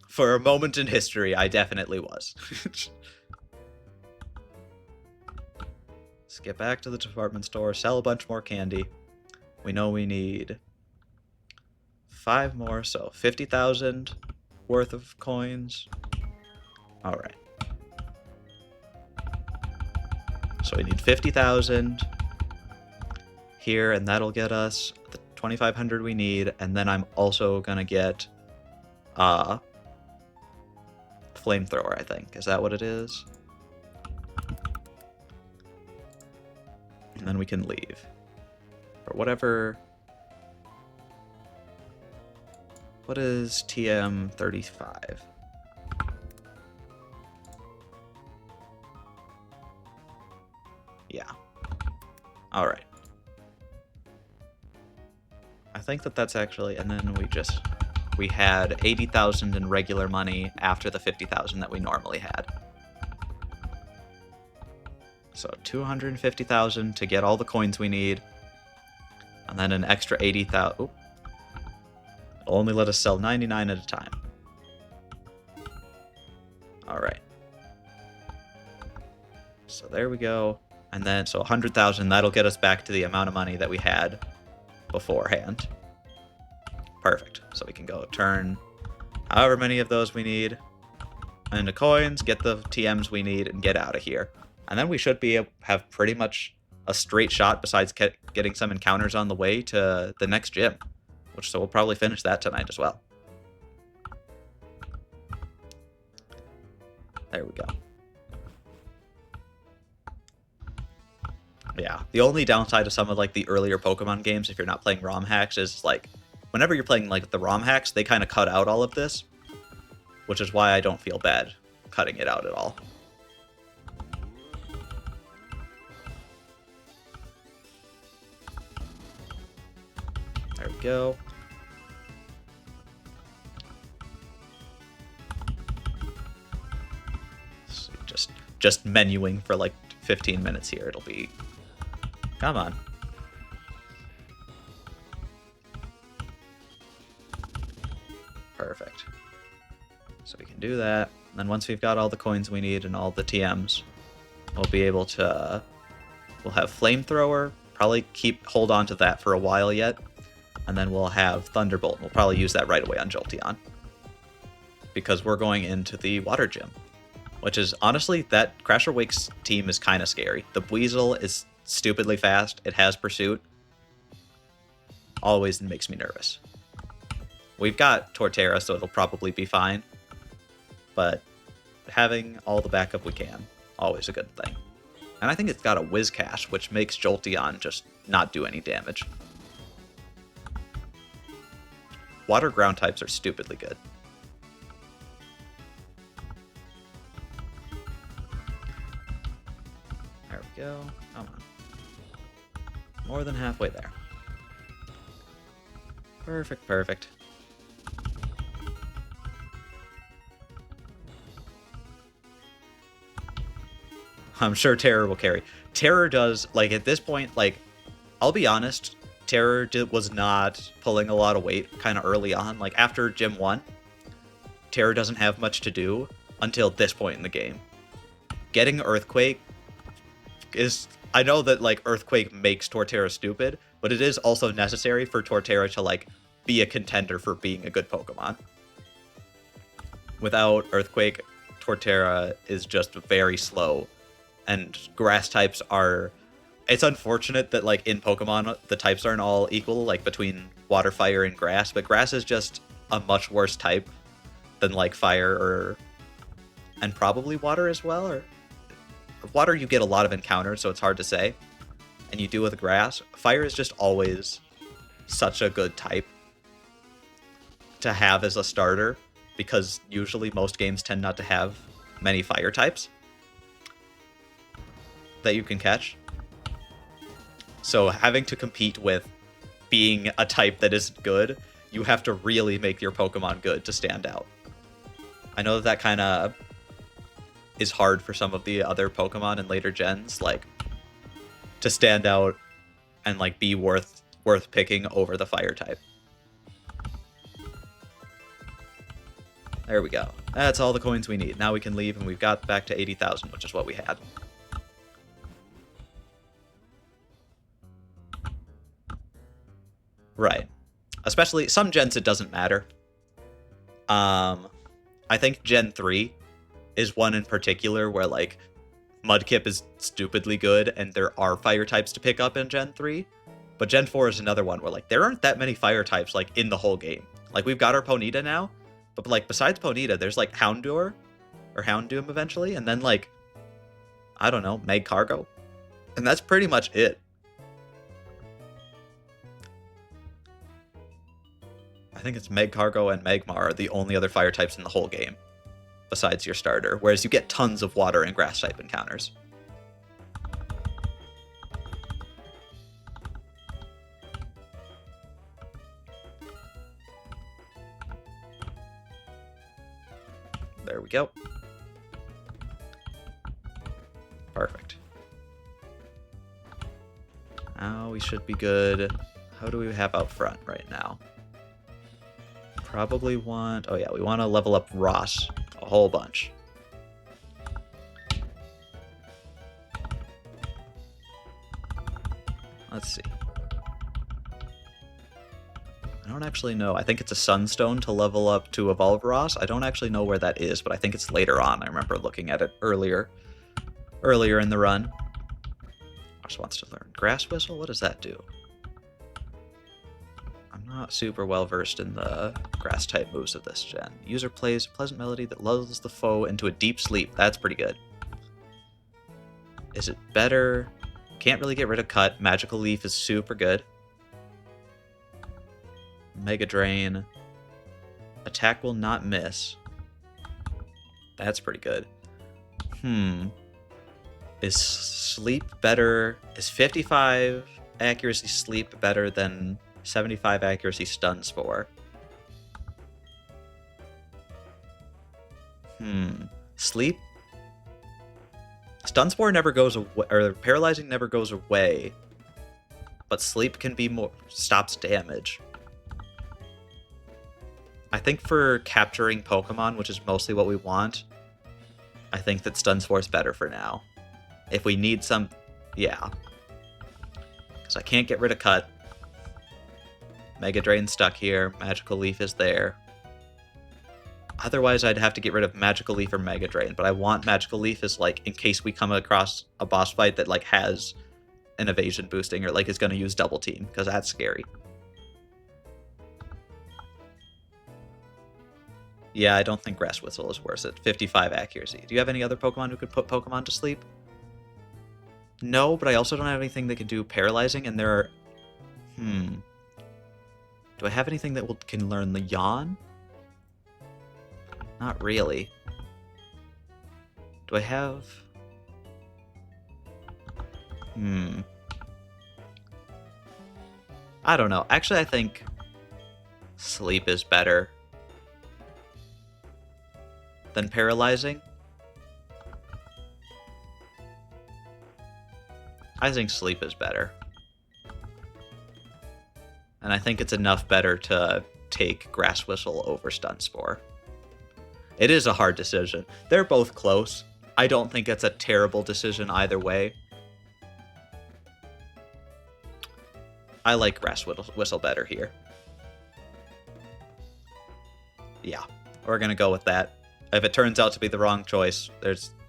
for a moment in history, I definitely was. Let's get back to the department store, sell a bunch more candy. We know we need 5 more, so 50,000 worth of coins. All right. So we need 50,000 here, and that'll get us the 2,500 we need, and then I'm also gonna get flamethrower, I think. Is that what it is? And then we can leave. Or whatever. What is TM35? Yeah. All right. I think that's actually, and then we had 80,000 in regular money after the 50,000 that we normally had. So 250,000 to get all the coins we need, and then an extra 80,000. It'll only let us sell 99 at a time. All right. So there we go. And then, so 100,000, that'll get us back to the amount of money that we had beforehand. Perfect. So we can go turn however many of those we need into coins, get the TMs we need, and get out of here. And then we should have pretty much a straight shot, besides getting some encounters on the way, to the next gym. So we'll probably finish that tonight as well. There we go. Yeah, the only downside of some of like the earlier Pokemon games, if you're not playing ROM hacks, is like whenever you're playing like the ROM hacks, they kind of cut out all of this, which is why I don't feel bad cutting it out at all. There we go. So just menuing for like 15 minutes here. It'll be... Come on. Perfect. So we can do that. And then once we've got all the coins we need and all the TMs, we'll be able to... We'll have Flamethrower. Probably hold on to that for a while yet. And then we'll have Thunderbolt. We'll probably use that right away on Jolteon, because we're going into the water gym. Which is, honestly, that Crasher Wake's team is kind of scary. The Weasel is stupidly fast. It has Pursuit. Always makes me nervous. We've got Torterra, so it'll probably be fine. But having all the backup we can, always a good thing. And I think it's got a Whiscash, which makes Jolteon just not do any damage. Water ground types are stupidly good. Come on. More than halfway there. Perfect, perfect. I'm sure Terror will carry. Terror does, like, at this point, like, I'll be honest, Terror was not pulling a lot of weight kind of early on. Like, after Gym 1, Terror doesn't have much to do until this point in the game. Getting Earthquake is... I know that, like, Earthquake makes Torterra stupid, but it is also necessary for Torterra to, like, be a contender for being a good Pokemon. Without Earthquake, Torterra is just very slow, and grass types are... It's unfortunate that, like, in Pokemon, the types aren't all equal, like, between water, fire, and grass, but grass is just a much worse type than, like, fire or... and probably water as well, or... Water, you get a lot of encounters, so it's hard to say. And you do with grass. Fire is just always such a good type to have as a starter, because usually most games tend not to have many fire types that you can catch. So having to compete with being a type that isn't good, you have to really make your Pokemon good to stand out. I know that kind of is hard for some of the other Pokemon in later gens, like, to stand out and, like, be worth picking over the fire type. There we go. That's all the coins we need. Now we can leave, and we've got back to 80,000, which is what we had. Right. Especially, some gens it doesn't matter. I think Gen 3 is one in particular where, like, Mudkip is stupidly good, and there are fire types to pick up in Gen 3. But Gen 4 is another one where, like, there aren't that many fire types, like, in the whole game. Like, we've got our Ponyta now, but, like, besides Ponyta, there's, like, Houndour, or Houndoom eventually, and then, like, I don't know, Magcargo. And that's pretty much it. I think it's Magcargo and Magmar are the only other fire types in the whole game, besides your starter, whereas you get tons of water and grass type encounters. There we go. Perfect. Now we should be good. How do we have out front right now? Probably want... Oh yeah, we want to level up Ross a whole bunch. Let's see. I don't actually know. I think it's a Sunstone to level up to Evolve Ross. I don't actually know where that is, but I think it's later on. I remember looking at it earlier in the run. Ross wants to learn Grass Whistle. What does that do? I'm not super well versed in the grass type moves of this gen. User plays a pleasant melody that lulls the foe into a deep sleep. That's pretty good. Is it better? Can't really get rid of Cut. Magical Leaf is super good. Mega Drain. Attack will not miss. That's pretty good. Is sleep better? Is 55 accuracy sleep better than 75 accuracy stun spore? Sleep? Stun spore never goes away, or paralyzing never goes away, but sleep can be more, stops damage. I think for capturing Pokemon, which is mostly what we want, I think that stun spore is better for now. If we need some, yeah. Because I can't get rid of Cut. Mega Drain stuck here. Magical Leaf is there. Otherwise, I'd have to get rid of Magical Leaf or Mega Drain, but I want Magical Leaf as, like, in case we come across a boss fight that, like, has an evasion boosting or, like, is going to use Double Team, because that's scary. Yeah, I don't think Grass Whistle is worth it. 55 accuracy. Do you have any other Pokemon who could put Pokemon to sleep? No, but I also don't have anything that can do paralyzing, and there are... Do I have anything that can learn the Yawn? Not really. Do I have... I don't know. Actually, I think sleep is better than paralyzing. I think sleep is better. And I think it's enough better to take Grass Whistle over Stun Spore. It is a hard decision. They're both close. I don't think it's a terrible decision either way. I like Grass Whistle better here. Yeah, we're gonna go with that. If it turns out to be the wrong choice,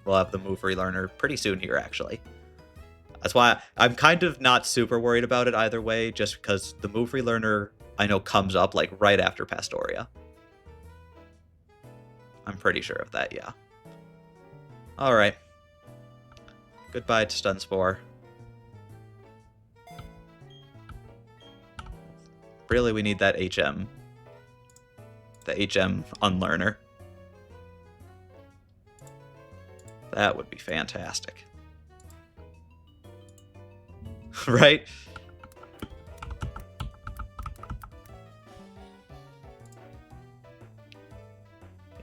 we'll have the move relearner pretty soon here, actually. That's why I'm kind of not super worried about it either way, just because the move relearner I know comes up like right after Pastoria. I'm pretty sure of that, yeah. Alright. Goodbye to Stun Spore. Really, we need that HM. The HM Unlearner. That would be fantastic. Right?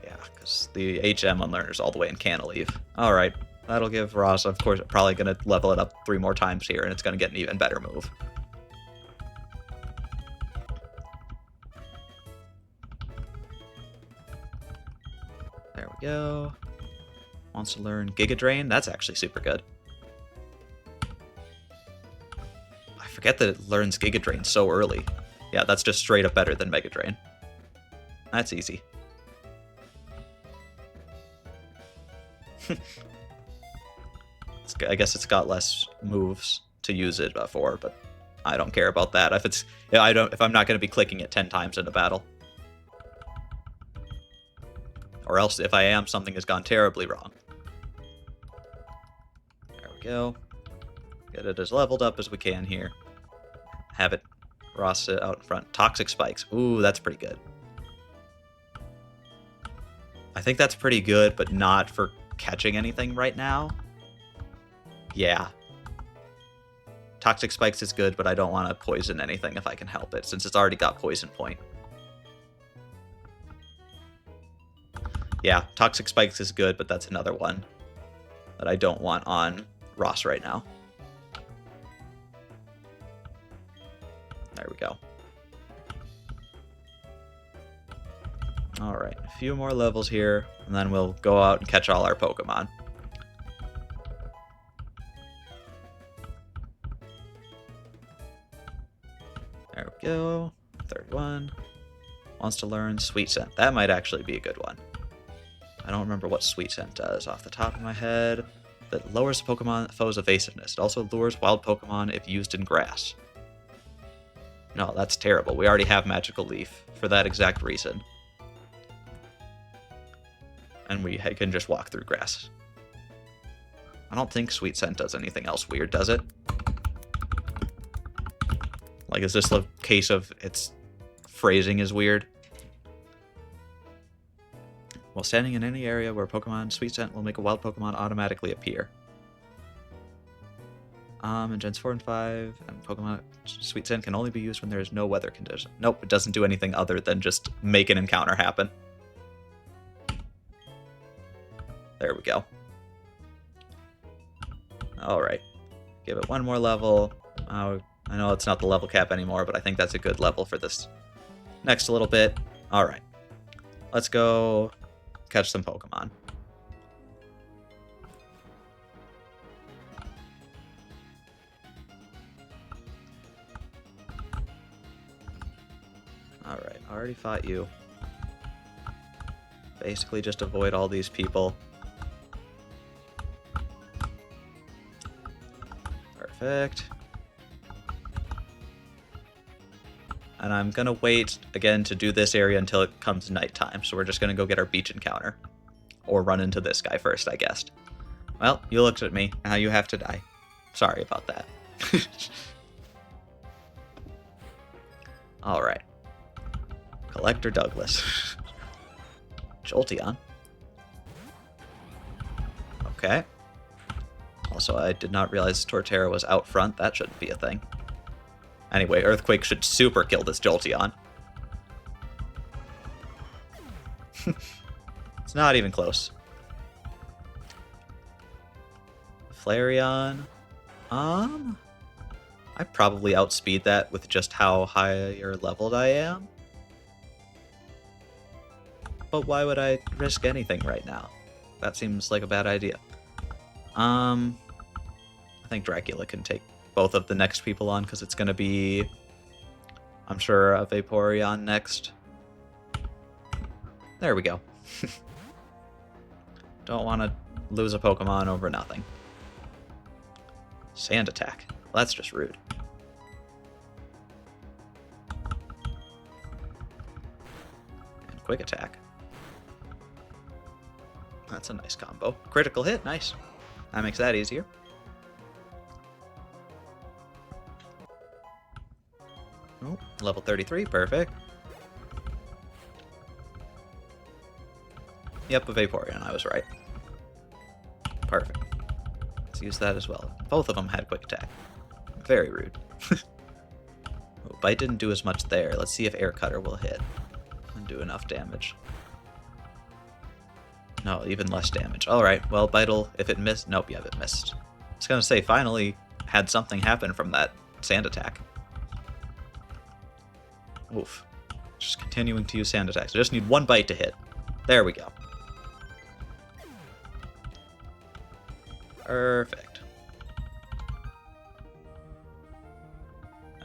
Yeah, because the HM Unlearner's all the way in Cantilever. Alright, that'll give Ross, of course, probably going to level it up 3 more times here, and it's going to get an even better move. There we go. Wants to learn Giga Drain. That's actually super good. I forget that it learns Giga Drain so early. Yeah, that's just straight up better than Mega Drain. That's easy. I guess it's got less moves to use it for, but I don't care about that. If I'm not going to be clicking it 10 times in a battle. Or else, if I am, something has gone terribly wrong. There we go. Get it as leveled up as we can here. Have it Ross it out in front. Toxic Spikes. Ooh, that's pretty good. I think that's pretty good, but not for catching anything right now. Yeah. Toxic Spikes is good, but I don't want to poison anything if I can help it, since it's already got Poison Point. Yeah, Toxic Spikes is good, but that's another one that I don't want on Ross right now. There we go. Alright, a few more levels here, and then we'll go out and catch all our Pokemon. There we go. Third one. Wants to learn Sweet Scent. That might actually be a good one. I don't remember what Sweet Scent does off the top of my head. That lowers the Pokemon foe's evasiveness. It also lures wild Pokemon if used in grass. No, that's terrible. We already have Magical Leaf for that exact reason. And we can just walk through grass. I don't think Sweet Scent does anything else weird, does it? Like, is this the case of its phrasing is weird? While standing in any area where Pokemon Sweet Scent will make a wild Pokemon automatically appear. In Gens 4 and 5, and Pokemon Sweet Scent can only be used when there is no weather condition. Nope, it doesn't do anything other than just make an encounter happen. There we go. Alright. Give it one more level. I know it's not the level cap anymore, but I think that's a good level for this next little bit. Alright. Let's go catch some Pokemon. Alright, already fought you. Basically just avoid all these people. Perfect. And I'm gonna wait again to do this area until it comes nighttime. So we're just gonna go get our beach encounter. Or run into this guy first, I guess. Well, you looked at me. Now you have to die. Sorry about that. Alright. Collector Douglas. Jolteon. Okay. Also, I did not realize Torterra was out front. That shouldn't be a thing. Anyway, Earthquake should super kill this Jolteon. It's not even close. Flareon. I probably outspeed that with just how higher leveled I am. But why would I risk anything right now? That seems like a bad idea. I think Dracula can take both of the next people on, because it's going to be, I'm sure, a Vaporeon next. There we go. Don't want to lose a Pokemon over nothing. Sand Attack. Well, that's just rude. And Quick Attack. That's a nice combo. Critical hit, nice. That makes that easier. Oh, level 33, perfect. Yep, a Vaporeon, I was right. Perfect. Let's use that as well. Both of them had Quick Attack. Very rude. Oh, Bite didn't do as much there. Let's see if Air Cutter will hit and do enough damage. No, even less damage. Alright, well, Bite'll, if it missed... Nope, yeah, it missed. I was gonna say, finally had something happen from that Sand Attack. Oof. Just continuing to use Sand Attacks. I just need one Bite to hit. There we go. Perfect.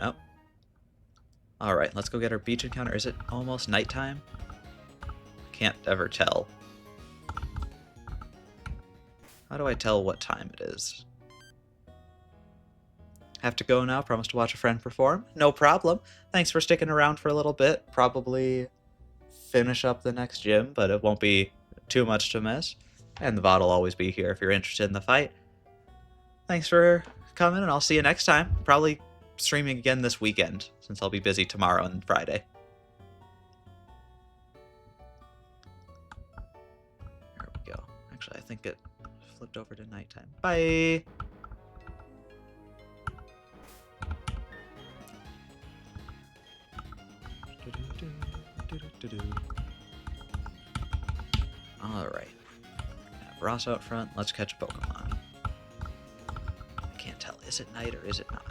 Oh. Alright, let's go get our beach encounter. Is it almost nighttime? Can't ever tell. How do I tell what time it is? Have to go now. Promise to watch a friend perform. No problem. Thanks for sticking around for a little bit. Probably finish up the next gym, but it won't be too much to miss. And the VOD will always be here if you're interested in the fight. Thanks for coming, and I'll see you next time. Probably streaming again this weekend, since I'll be busy tomorrow and Friday. There we go. Actually, I think it flipped over to nighttime. Bye! Alright. Ross out front. Let's catch a Pokemon. I can't tell. Is it night or is it not?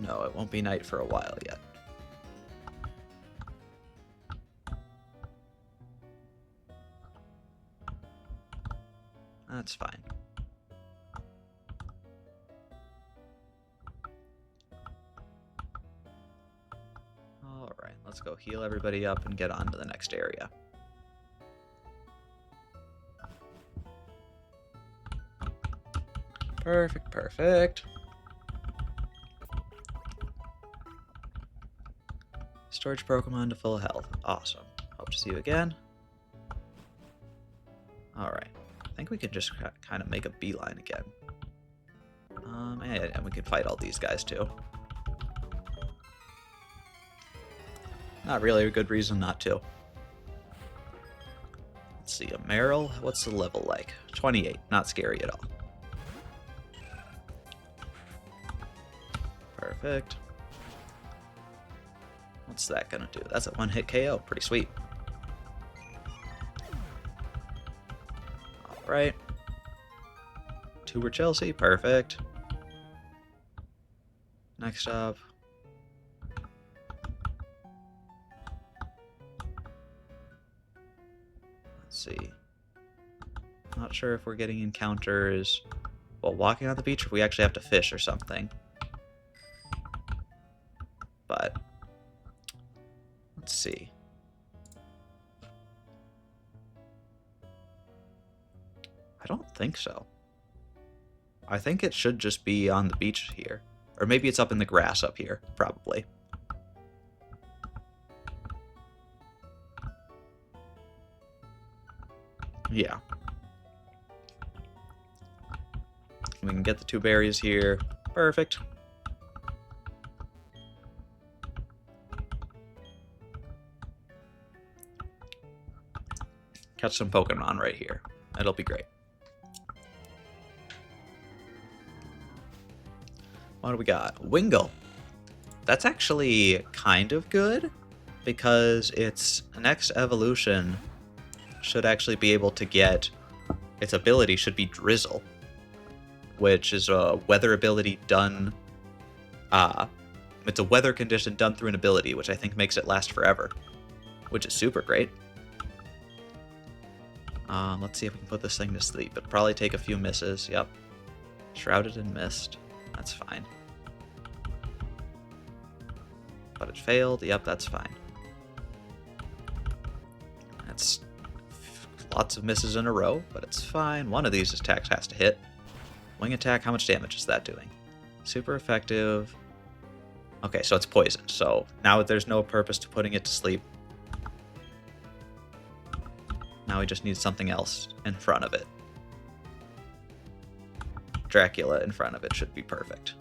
No, it won't be night for a while yet. That's fine. Alright, let's go heal everybody up and get on to the next area. Perfect, perfect. Storage Pokemon to full health. Awesome. Hope to see you again. Alright. I think we could just kind of make a beeline again. And we can fight all these guys too. Not really a good reason not to. Let's see, a Meryl. What's the level like? 28. Not scary at all. Perfect. What's that gonna do? That's a one-hit KO. Pretty sweet. Alright. Tuber Chelsea. Perfect. Next up. Let's see. Not sure if we're getting encounters while walking on the beach, or if we actually have to fish or something. But let's see. I don't think so. I think it should just be on the beach here. Or maybe it's up in the grass up here, probably. Yeah. We can get the 2 berries here. Perfect. Catch some Pokemon right here. It'll be great. What do we got? Wingull. That's actually kind of good, because its next evolution should actually be able to get... Its ability should be Drizzle, which is a weather ability done... it's a weather condition done through an ability, which I think makes it last forever, which is super great. Let's see if we can put this thing to sleep. It'll probably take a few misses. Yep. Shrouded in mist. That's fine. But it failed. Yep, that's fine. That's lots of misses in a row, but it's fine. One of these attacks has to hit. Wing attack, how much damage is that doing? Super effective. Okay, so it's poisoned. So now there's no purpose to putting it to sleep. Now we just need something else in front of it. Dracula in front of it should be perfect.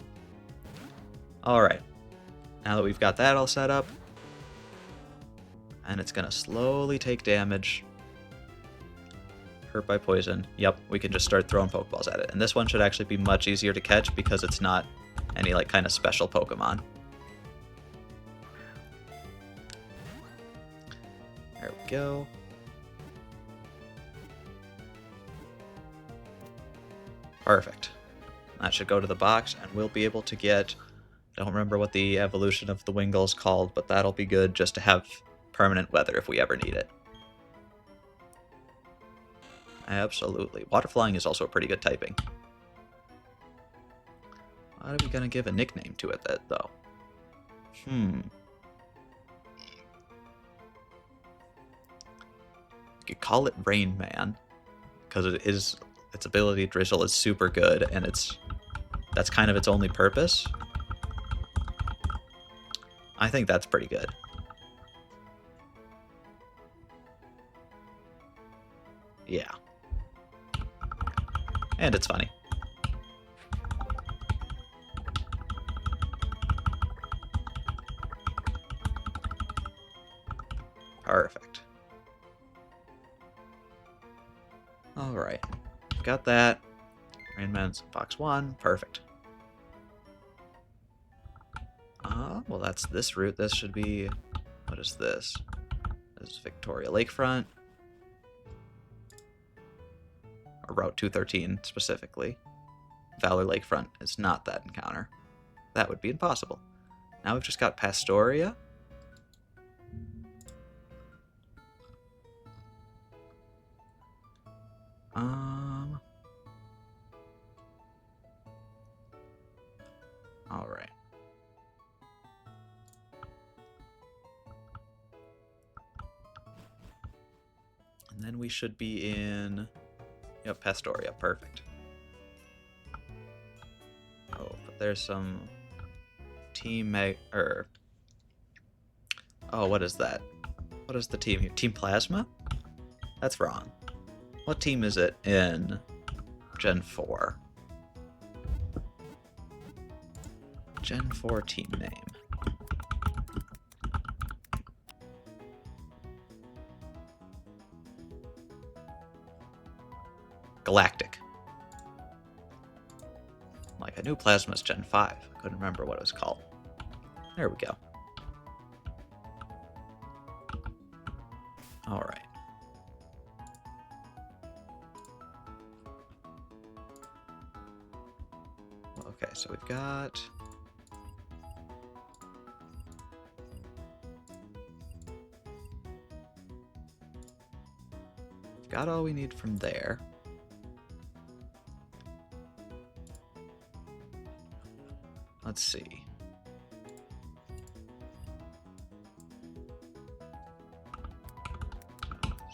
Alright. Now that we've got that all set up, and it's going to slowly take damage. Hurt by poison. Yep, we can just start throwing Pokeballs at it. And this one should actually be much easier to catch because it's not any like kind of special Pokemon. There we go. Perfect. That should go to the box, and we'll be able to get... I don't remember what the evolution of the Wingull is called, but that'll be good just to have permanent weather if we ever need it. Absolutely. Water flying is also a pretty good typing. What are we going to give a nickname to it, though? You could call it Rain Man, because its ability Drizzle is super good, and that's kind of its only purpose. I think that's pretty good. Yeah. And it's funny. Perfect. Alright. Got that. Rainman's box 1. Perfect. Well, that's this route. This should be... What is this? This is Victoria Lakefront. Or Route 213, specifically. Valor Lakefront is not that encounter. That would be impossible. Now we've just got Pastoria. Alright. And then we should be in... Yep, Pastoria. Perfect. Oh, but there's some... Oh, what is that? What is the team here? Team Plasma? That's wrong. What team is it in Gen 4? Gen 4 team name. Galactic. Like, I knew Plasma's Gen 5. I couldn't remember what it was called. There we go. Alright. Okay, so we've got... We've got all we need from there. Let's see.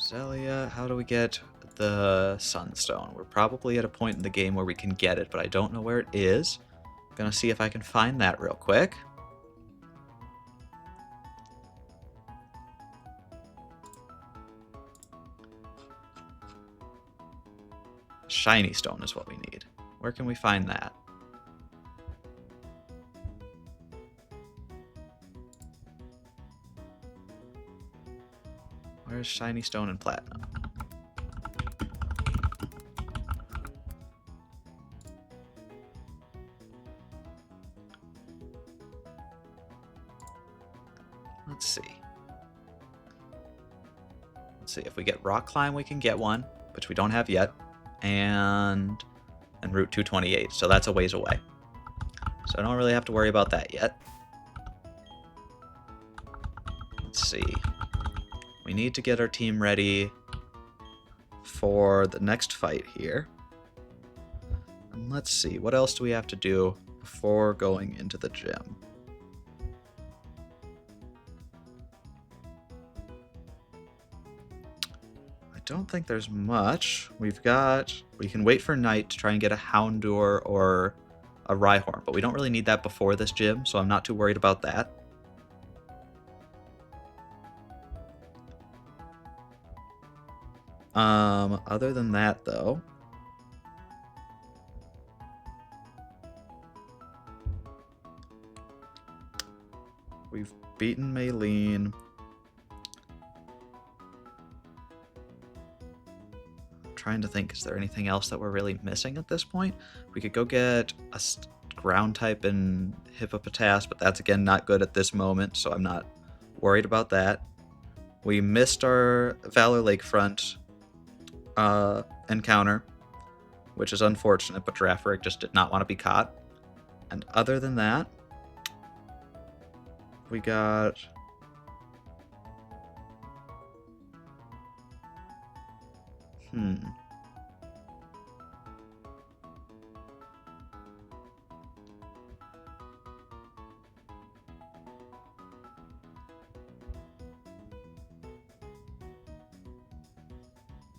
Zelia, how do we get the Sunstone? We're probably at a point in the game where we can get it, but I don't know where it is. I'm gonna see if I can find that real quick. Shiny stone is what we need. Where can we find that? Where's shiny stone and platinum? Let's see. Let's see, if we get rock climb, we can get one, which we don't have yet, and Route 228, so that's a ways away. So I don't really have to worry about that yet. Let's see. We need to get our team ready for the next fight here. And let's see, what else do we have to do before going into the gym? I don't think there's much. We can wait for night to try and get a Houndour or a Rhyhorn, but we don't really need that before this gym, so I'm not too worried about that. Other than that, though, we've beaten Maylene. I'm trying to think, is there anything else that we're really missing at this point? We could go get a ground type in Hippopotas, but that's again not good at this moment, so I'm not worried about that. We missed our Valor Lakefront encounter, which is unfortunate, but Giraffaric just did not want to be caught. And other than that, we got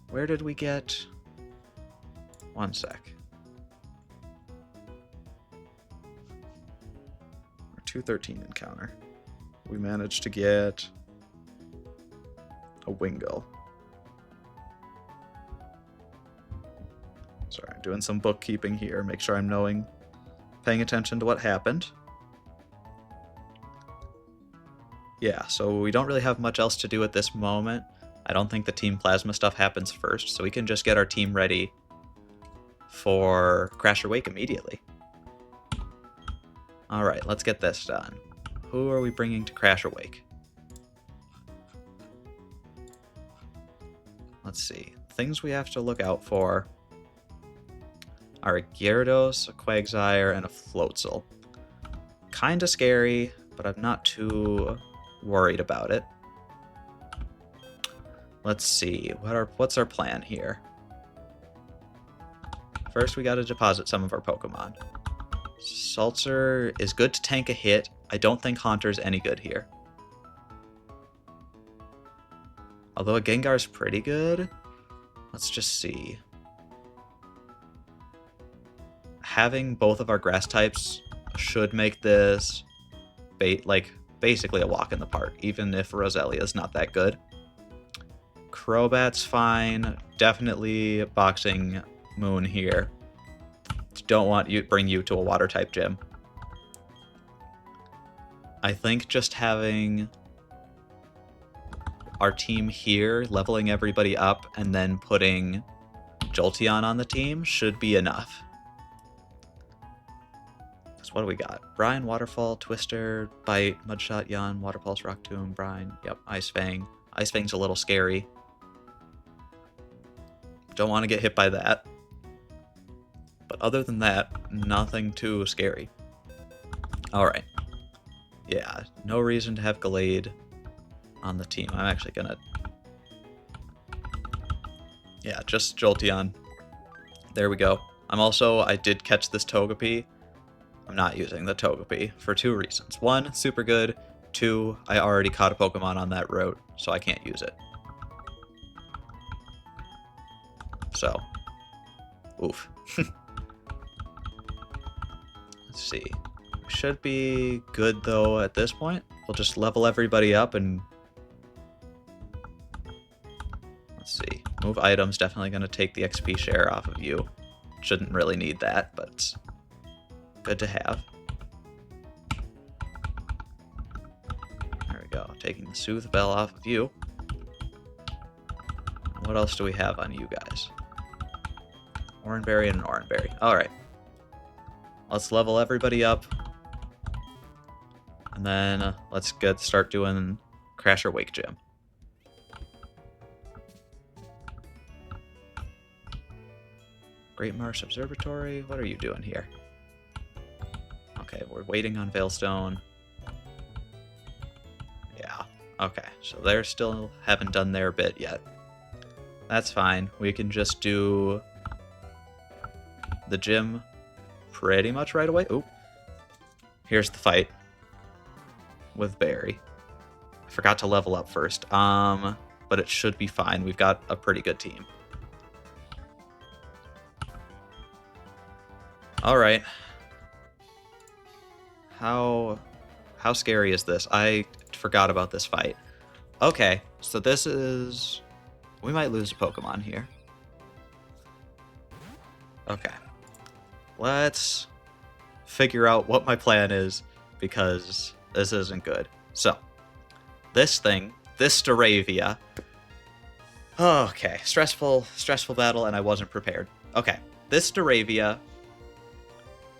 where did we get? One sec. Our 213 encounter. We managed to get a Wingull. Sorry, I'm doing some bookkeeping here. Make sure I'm paying attention to what happened. Yeah, so we don't really have much else to do at this moment. I don't think the Team Plasma stuff happens first, so we can just get our team ready for Crasher Wake immediately. Alright, let's get this done. Who are we bringing to Crasher Wake? Let's see. Things we have to look out for are a Gyarados, a Quagsire, and a Floatzel. Kinda scary, but I'm not too worried about it. Let's see, what's our plan here? First, we gotta deposit some of our Pokemon. Saltzer is good to tank a hit. I don't think Haunter's any good here. Although a Gengar's pretty good. Let's just see. Having both of our grass types should make this basically a walk in the park, even if Roselia's not that good. Crobat's fine. Definitely Boxing Moon here. Don't want you bring you to a water type gym. I think just having our team here, leveling everybody up, and then putting Jolteon on the team should be enough. So what do we got? Brine, Waterfall, Twister, Bite, Mudshot, Yawn, Water Pulse, Rock Tomb, Brine. Yep, Ice Fang. Ice Fang's a little scary. Don't want to get hit by that. But other than that, nothing too scary. Alright. Yeah, no reason to have Gallade on the team. I'm actually gonna... Yeah, just Jolteon. There we go. I did catch this Togepi. I'm not using the Togepi for two reasons. One, super good. Two, I already caught a Pokemon on that route, so I can't use it. So, oof. Let's see. We should be good, though, at this point. We'll just level everybody up and... Let's see. Move items, definitely going to take the XP share off of you. Shouldn't really need that, but it's good to have. There we go. Taking the Soothe Bell off of you. What else do we have on you guys? Oranberry and an Oranberry. Alright. Let's level everybody up. And then let's start doing Crasher Wake Gym. Great Marsh Observatory. What are you doing here? Okay, we're waiting on Veilstone. Yeah. Okay, so they're still haven't done their bit yet. That's fine. We can just do the gym pretty much right away. Oop. Here's the fight with Barry. I forgot to level up first. But it should be fine. We've got a pretty good team. All right. How scary is this? I forgot about this fight. Okay, so this is... We might lose a Pokemon here. Okay. Let's figure out what my plan is, because this isn't good. So, this thing, this Staravia... Okay, stressful battle, and I wasn't prepared. Okay, this Staravia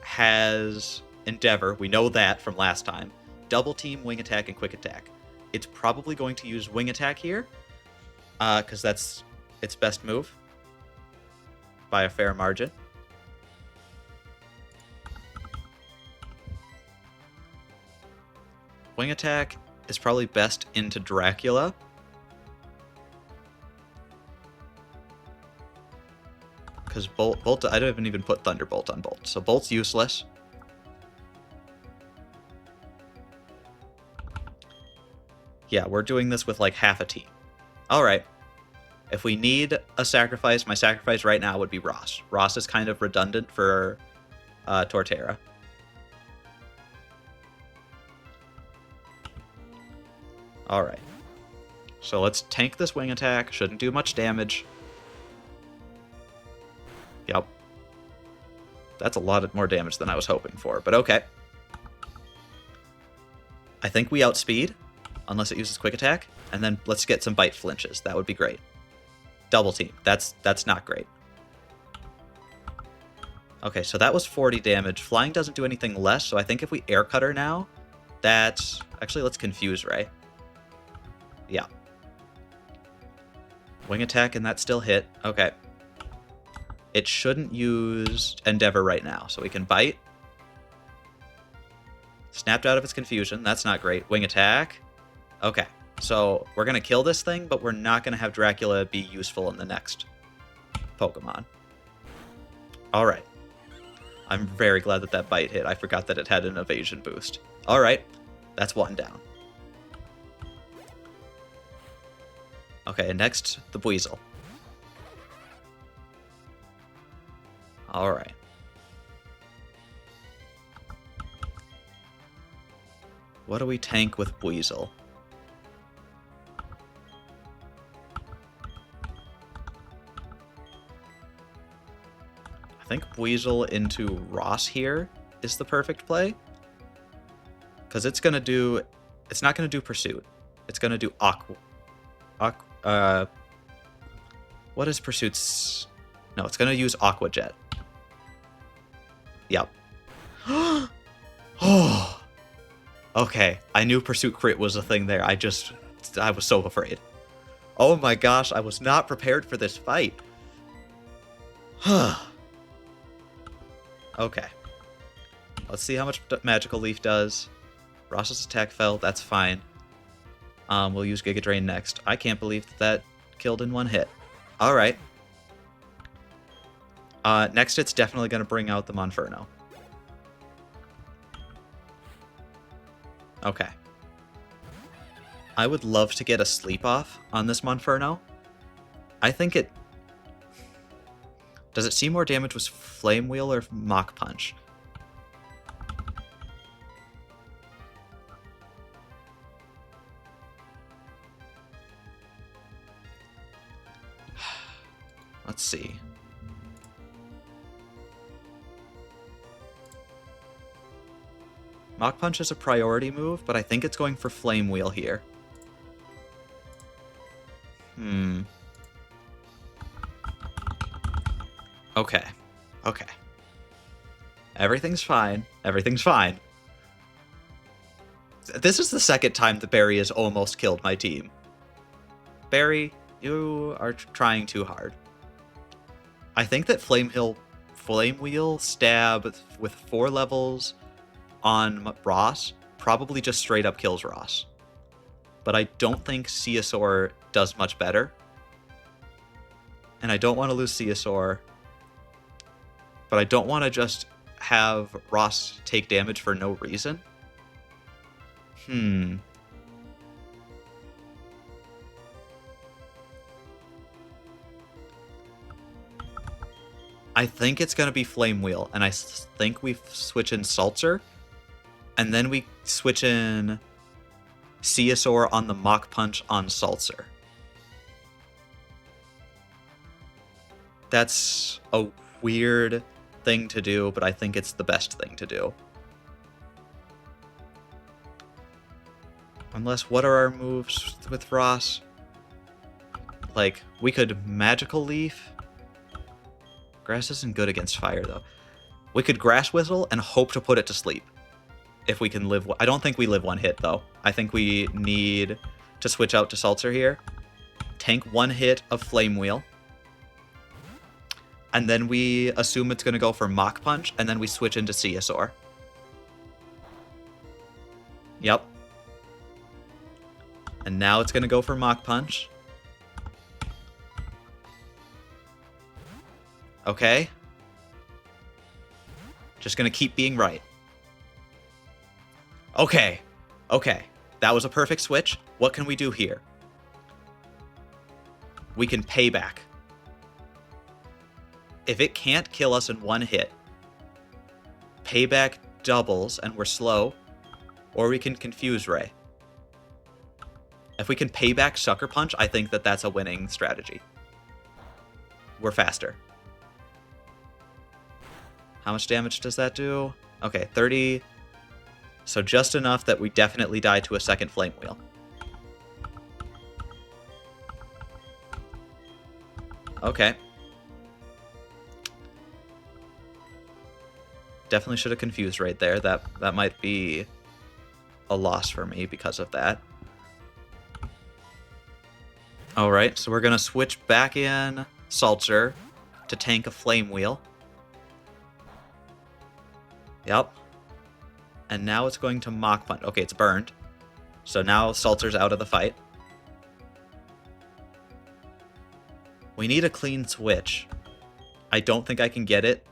has Endeavor. We know that from last time. Double Team, Wing Attack, and Quick Attack. It's probably going to use Wing Attack here, because that's its best move by a fair margin. Wing Attack is probably best into Dracula. Because Bolt, I haven't even put Thunderbolt on Bolt, so Bolt's useless. Yeah, we're doing this with like half a team. Alright. If we need a sacrifice, my sacrifice right now would be Ross. Ross is kind of redundant for Torterra. Alright. So let's tank this Wing Attack. Shouldn't do much damage. Yep. That's a lot more damage than I was hoping for, but okay. I think we outspeed, unless it uses Quick Attack, and then let's get some Bite flinches. That would be great. Double Team. That's not great. Okay, so that was 40 damage. Flying doesn't do anything less, so I think if we Air Cutter now, that's... Actually, let's Confuse Ray. Yeah. Wing Attack, and that still hit. Okay. It shouldn't use Endeavor right now, so we can Bite. Snapped out of its confusion. That's not great. Wing Attack. Okay, so we're going to kill this thing, but we're not going to have Dracula be useful in the next Pokemon. Alright. I'm very glad that that Bite hit. I forgot that it had an evasion boost. Alright, that's one down. Okay, next, the Buizel. Alright. What do we tank with Buizel? I think Buizel into Ross here is the perfect play. Because it's going to do... It's not going to do Pursuit. It's going to do what is Pursuit's... No, it's going to use Aqua Jet. Yep. Oh! Okay, I knew Pursuit Crit was a thing there. I was so afraid. Oh my gosh, I was not prepared for this fight. Okay. Let's see how much Magical Leaf does. Ross's attack fell, that's fine. We'll use Giga Drain next. I can't believe that killed in one hit. Alright. Next it's definitely going to bring out the Monferno. Okay. I would love to get a Sleep Off on this Monferno. I think it... Does it see more damage with Flame Wheel or Mach Punch? Let's see. Mach Punch is a priority move, but I think it's going for Flame Wheel here. Okay. Okay. Everything's fine. Everything's fine. This is the second time that Barry has almost killed my team. Barry, you are trying too hard. I think that Flame Wheel stab with 4 levels on Ross probably just straight up kills Ross. But I don't think Ceosaur does much better. And I don't want to lose Ceosaur. But I don't want to just have Ross take damage for no reason. I think it's going to be Flame Wheel, and I think we switch in Salzer, and then we switch in Ceosaur on the Mach Punch on Salzer. That's a weird thing to do, but I think it's the best thing to do. Unless, what are our moves with Ross? Like, we could Magical Leaf. Grass isn't good against fire, though. We could Grass Whistle and hope to put it to sleep. If we can live... I don't think we live 1 hit, though. I think we need to switch out to Salzer here. Tank 1 hit of Flame Wheel. And then we assume it's going to go for Mach Punch, and then we switch into Ceosaur. Yep. And now it's going to go for Mach Punch. Okay. Just going to keep being right. Okay. Okay. That was a perfect switch. What can we do here? We can Payback. If it can't kill us in 1 hit, Payback doubles and we're slow, or we can Confuse Ray. If we can Payback Sucker Punch, I think that that's a winning strategy. We're faster. How much damage does that do? Okay, 30. So just enough that we definitely die to a second Flame Wheel. Okay. Definitely should have confused right there. That might be a loss for me because of that. Alright, so we're going to switch back in Salzer to tank a Flame Wheel. Yep. And now it's going to Mach Punch. Okay, it's burned. So now Salzer's out of the fight. We need a clean switch. I don't think I can get it.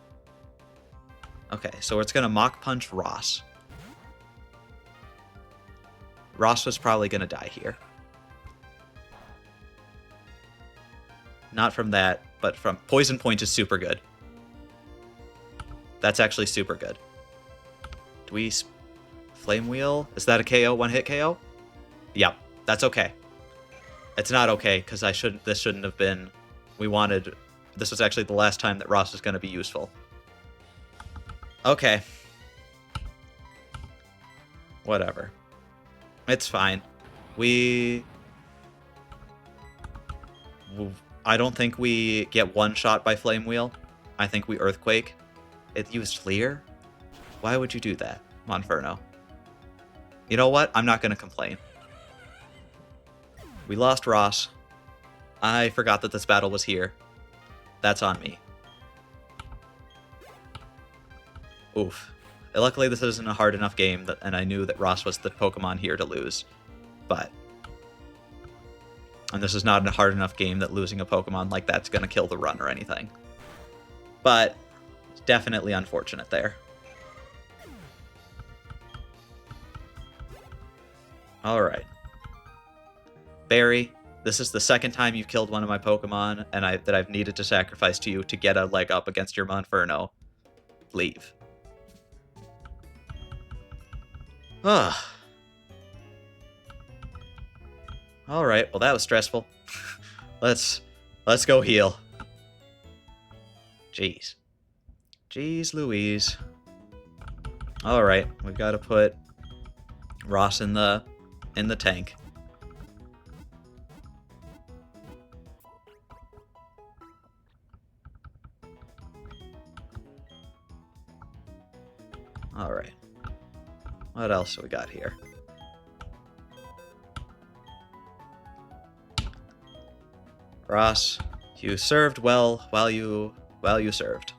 Okay, so it's going to Mach Punch Ross. Ross was probably going to die here. Not from that, but from... Poison Point is super good. That's actually super good. Do we... Flame Wheel? Is that a KO? 1-hit KO? Yep, that's okay. It's not okay, because this shouldn't have been... We wanted... This was actually the last time that Ross was going to be useful. Okay. Whatever. It's fine. I don't think we get one-shot by Flame Wheel. I think we Earthquake. It used Leer? Why would you do that, Monferno? You know what? I'm not going to complain. We lost Ross. I forgot that this battle was here. That's on me. Oof. Luckily, this isn't a hard enough game, and I knew that Ross was the Pokemon here to lose. But... And this is not a hard enough game that losing a Pokemon like that's going to kill the run or anything. But, it's definitely unfortunate there. Alright. Barry, this is the second time you've killed one of my Pokemon, and that I've needed to sacrifice to you to get a leg up against your Monferno. Leave. Ugh. Alright, well that was stressful. Let's go heal. Jeez. Jeez Louise. Alright, we've got to put Ross in the tank. Alright. What else do we got here? Ross, you served well while you served.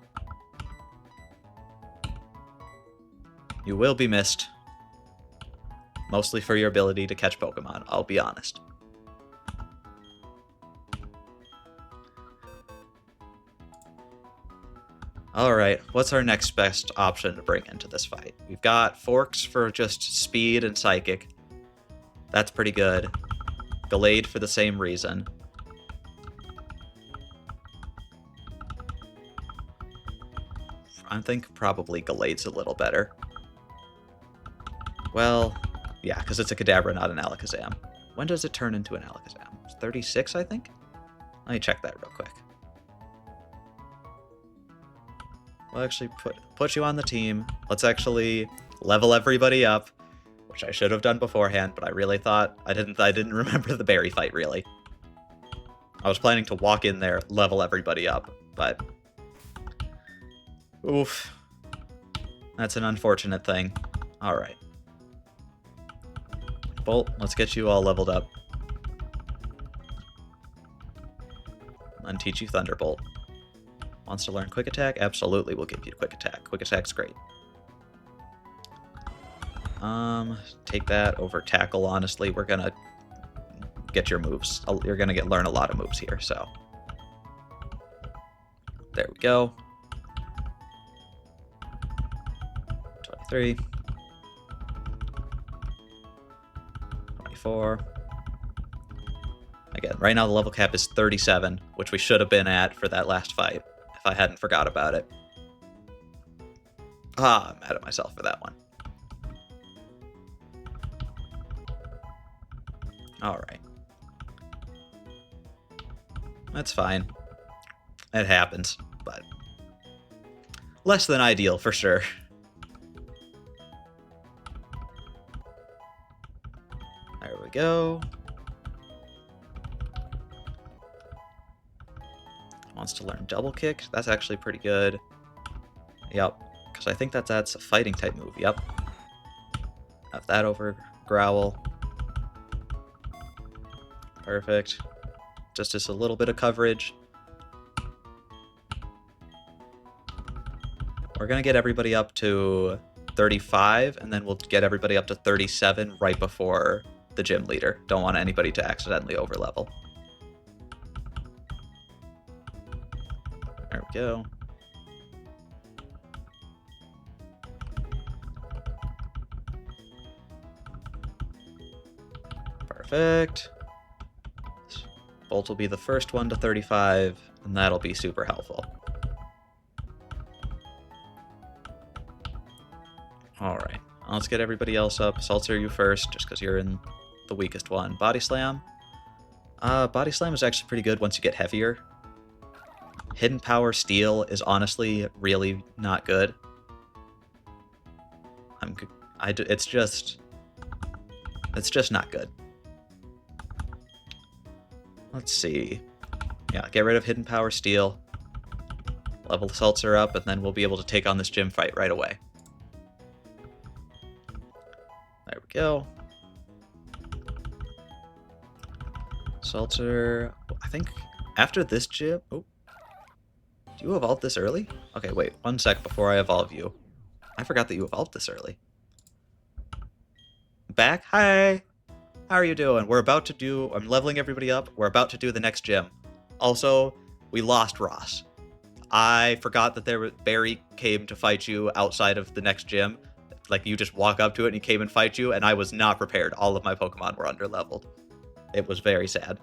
You will be missed. Mostly for your ability to catch Pokemon, I'll be honest. Alright, what's our next best option to bring into this fight? We've got Forks for just speed and psychic. That's pretty good. Gallade for the same reason. I think probably Gallade's a little better. Well, yeah, because it's a Kadabra, not an Alakazam. When does it turn into an Alakazam? It's 36, I think? Let me check that real quick. We'll actually put you on the team. Let's actually level everybody up, which I should have done beforehand, but I really thought I didn't remember the berry fight really. I was planning to walk in there, level everybody up, but oof. That's an unfortunate thing. Alright. Bolt, let's get you all leveled up. And teach you Thunderbolt. Wants to learn Quick Attack? Absolutely, we'll give you Quick Attack. Quick Attack's great. Take that over Tackle, honestly. We're gonna get your moves. You're gonna learn a lot of moves here, so. There we go. 23. 24. Again, right now the level cap is 37, which we should have been at for that last fight, if I hadn't forgot about it. Ah, I'm mad at myself for that one. Alright. That's fine. It happens, but less than ideal for sure. There we go. Wants to learn Double Kick. That's actually pretty good. Yep, because I think that's a fighting type move. Yep. Have that over Growl. Perfect. Just a little bit of coverage. We're going to get everybody up to 35, and then we'll get everybody up to 37 right before the gym leader. Don't want anybody to accidentally overlevel. There we go. Perfect. Bolt will be the first one to 35, and that'll be super helpful. Alright, let's get everybody else up. Seltzer, you first, just because you're in the weakest one. Body Slam. Body Slam is actually pretty good once you get heavier. Hidden Power Steel is honestly really not good. It's just not good. Let's see. Yeah, get rid of Hidden Power Steel. Level Seltzer up, and then we'll be able to take on this gym fight right away. There we go. Seltzer, I think after this gym... Oh. Do you evolve this early? Okay, wait, 1 sec before I evolve you. I forgot that you evolved this early. Back? Hi! How are you doing? I'm leveling everybody up. We're about to do the next gym. Also, we lost Ross. I forgot that Barry came to fight you outside of the next gym. Like, you just walk up to it and he came and fight you, and I was not prepared. All of my Pokemon were underleveled. It was very sad.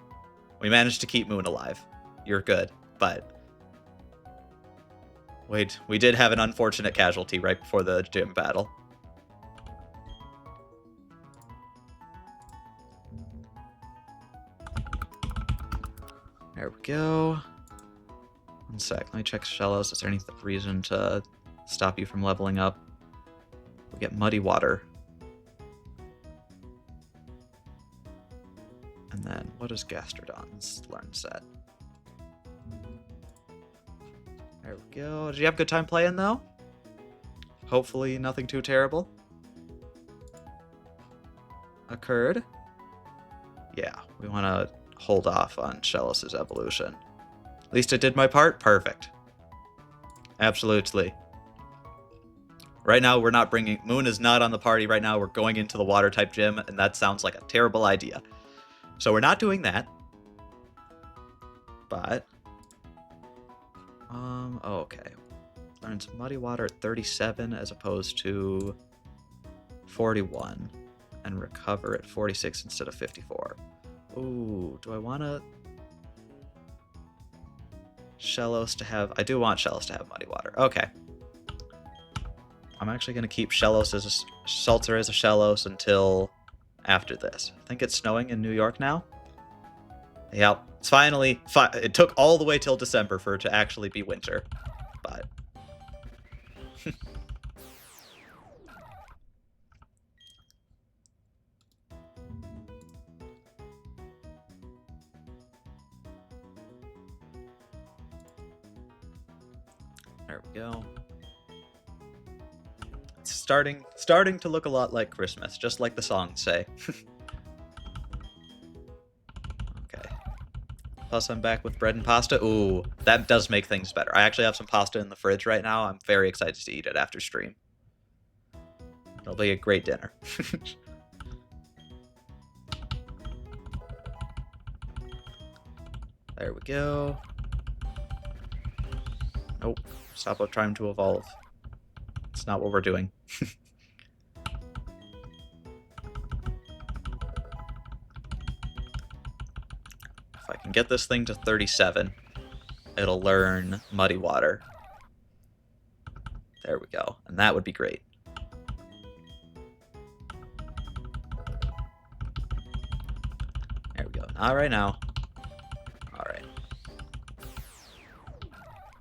We managed to keep Moon alive. You're good, but... Wait, we did have an unfortunate casualty right before the gym battle. There we go. One sec. Let me check Shellos. Is there any reason to stop you from leveling up? We get Muddy Water. And then, what is Gastrodon's learn set? There we go. Did you have a good time playing, though? Hopefully nothing too terrible occurred. Yeah, we want to hold off on Shellos' evolution. At least I did my part. Perfect. Absolutely. Right now, we're not bringing... Moon is not on the party right now. We're going into the water-type gym, and that sounds like a terrible idea. So we're not doing that. But... oh, okay. Learns Muddy Water at 37 as opposed to 41. And Recover at 46 instead of 54. Ooh, do I want to... Shellos to have... I do want Shellos to have Muddy Water. Okay. I'm actually going to keep Shellos as a... Salter as a Shellos until after this. I think it's snowing in New York now. Yep. It's finally... It took all the way till December for it to actually be winter. But... There we go. It's starting to look a lot like Christmas, just like the songs say. Okay. Plus I'm back with bread and pasta. Ooh, that does make things better. I actually have some pasta in the fridge right now. I'm very excited to eat it after stream. It'll be a great dinner. There we go. Nope. Stop trying to evolve. It's not what we're doing. If I can get this thing to 37, it'll learn Muddy Water. There we go. And that would be great. There we go. Not right now. Alright.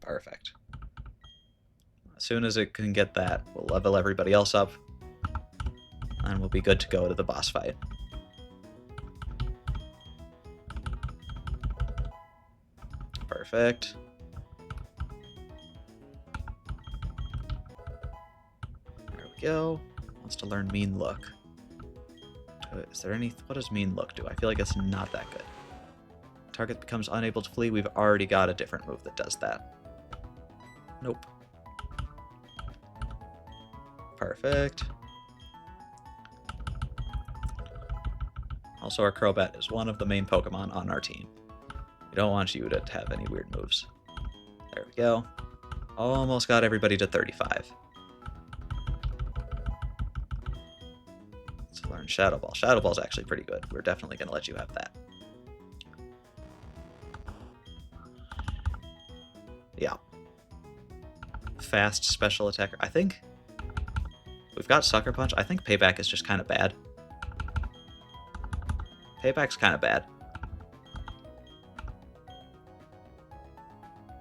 Perfect. As soon as it can get that, we'll level everybody else up. And we'll be good to go to the boss fight. Perfect. There we go. Wants to learn Mean Look. Is there any... What does Mean Look do? I feel like it's not that good. Target becomes unable to flee. We've already got a different move that does that. Nope. Perfect. Also, our Crobat is one of the main Pokemon on our team. We don't want you to have any weird moves. There we go. Almost got everybody to 35. Let's learn Shadow Ball. Shadow Ball's actually pretty good. We're definitely going to let you have that. Yeah. Fast special attacker. I think we've got Sucker Punch. I think Payback is just kind of bad. Payback's kind of bad.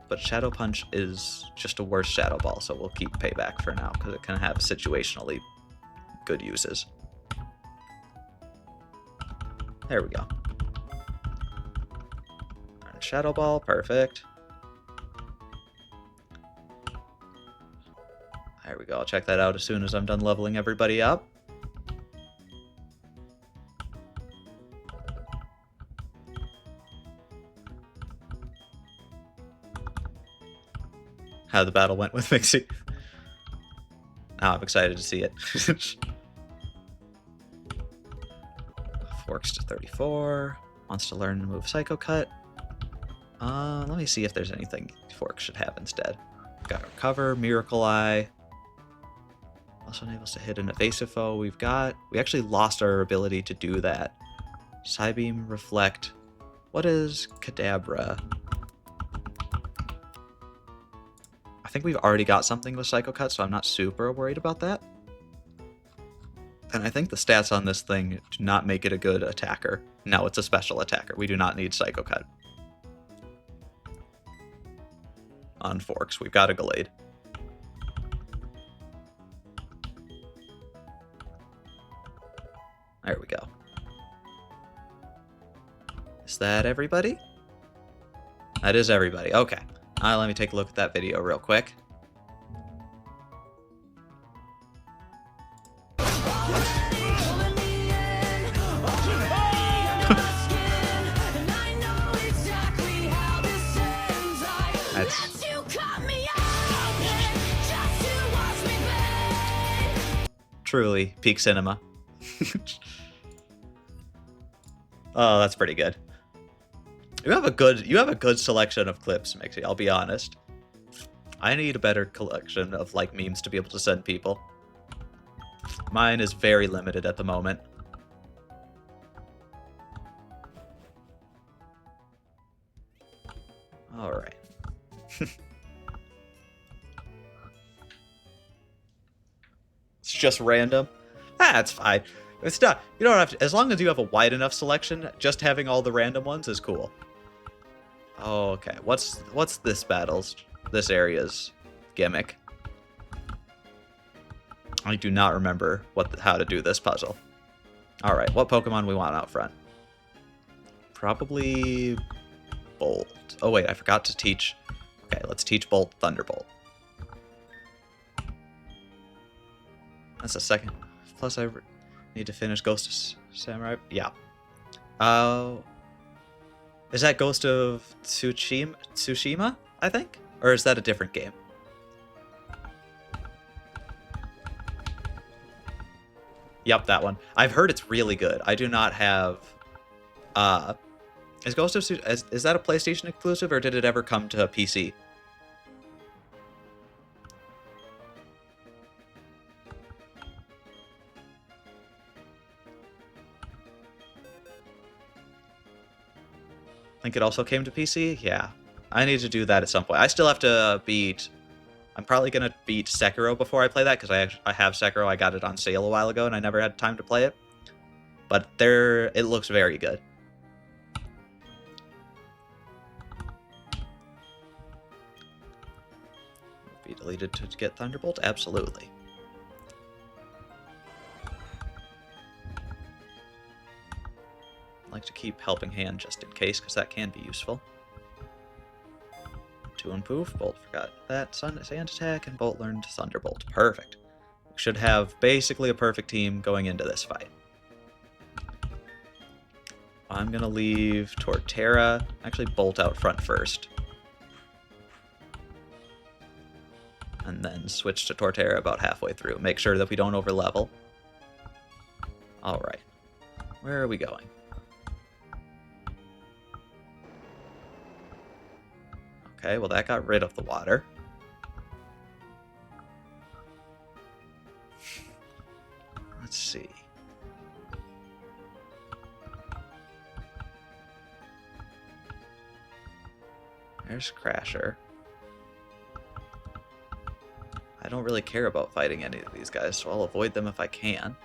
But Shadow Punch is just a worse Shadow Ball, so we'll keep Payback for now, because it can have situationally good uses. There we go. And Shadow Ball, perfect. There we go, I'll check that out as soon as I'm done leveling everybody up. How the battle went with Mixie. Now I'm excited to see it. Forks to 34. Wants to learn to move Psycho Cut. Let me see if there's anything Forks should have instead. Got Recover, Miracle Eye. Also enables to hit an evasive foe. We actually lost our ability to do that. Psybeam, Reflect. What is Kadabra? I think we've already got something with Psycho Cut, so I'm not super worried about that. And I think the stats on this thing do not make it a good attacker. No, it's a special attacker. We do not need Psycho Cut. on Forks. We've got a Gallade. There we go. Is that everybody? That is everybody. Okay. Let me take a look at that video real quick. That's truly peak cinema. Oh, that's pretty good. You have a good selection of clips, Mixie, I'll be honest. I need a better collection of like memes to be able to send people. Mine is very limited at the moment. All right. It's just random. That's fine. It's not. You don't have to. As long as you have a wide enough selection, just having all the random ones is cool. Okay. What's this area's gimmick? I do not remember how to do this puzzle. All right. What Pokemon we want out front? Probably Bolt. Oh wait, I forgot to teach. Okay, let's teach Bolt Thunderbolt. That's a second. Plus, I need to finish Ghost of Samurai. Yeah. Is that Ghost of Tsushima? I think, or is that a different game? Yep, that one. I've heard it's really good. I do not have. Is Ghost of is that a PlayStation exclusive, or did it ever come to PC? I think it also came to PC? Yeah. I need to do that at some point. I still have to beat... I'm probably going to beat Sekiro before I play that, because I have Sekiro. I got it on sale a while ago, and I never had time to play it. But it looks very good. Be deleted to get Thunderbolt? Absolutely. Like to keep Helping Hand just in case, because that can be useful. 2 and Poof, Bolt forgot that, Sand Attack, and Bolt learned Thunderbolt. Perfect. We should have basically a perfect team going into this fight. I'm going to leave Torterra, actually Bolt out front first. And then switch to Torterra about halfway through. Make sure that we don't overlevel. Alright. Where are we going? Okay, well that got rid of the water. Let's see. There's Crasher. I don't really care about fighting any of these guys, so I'll avoid them if I can.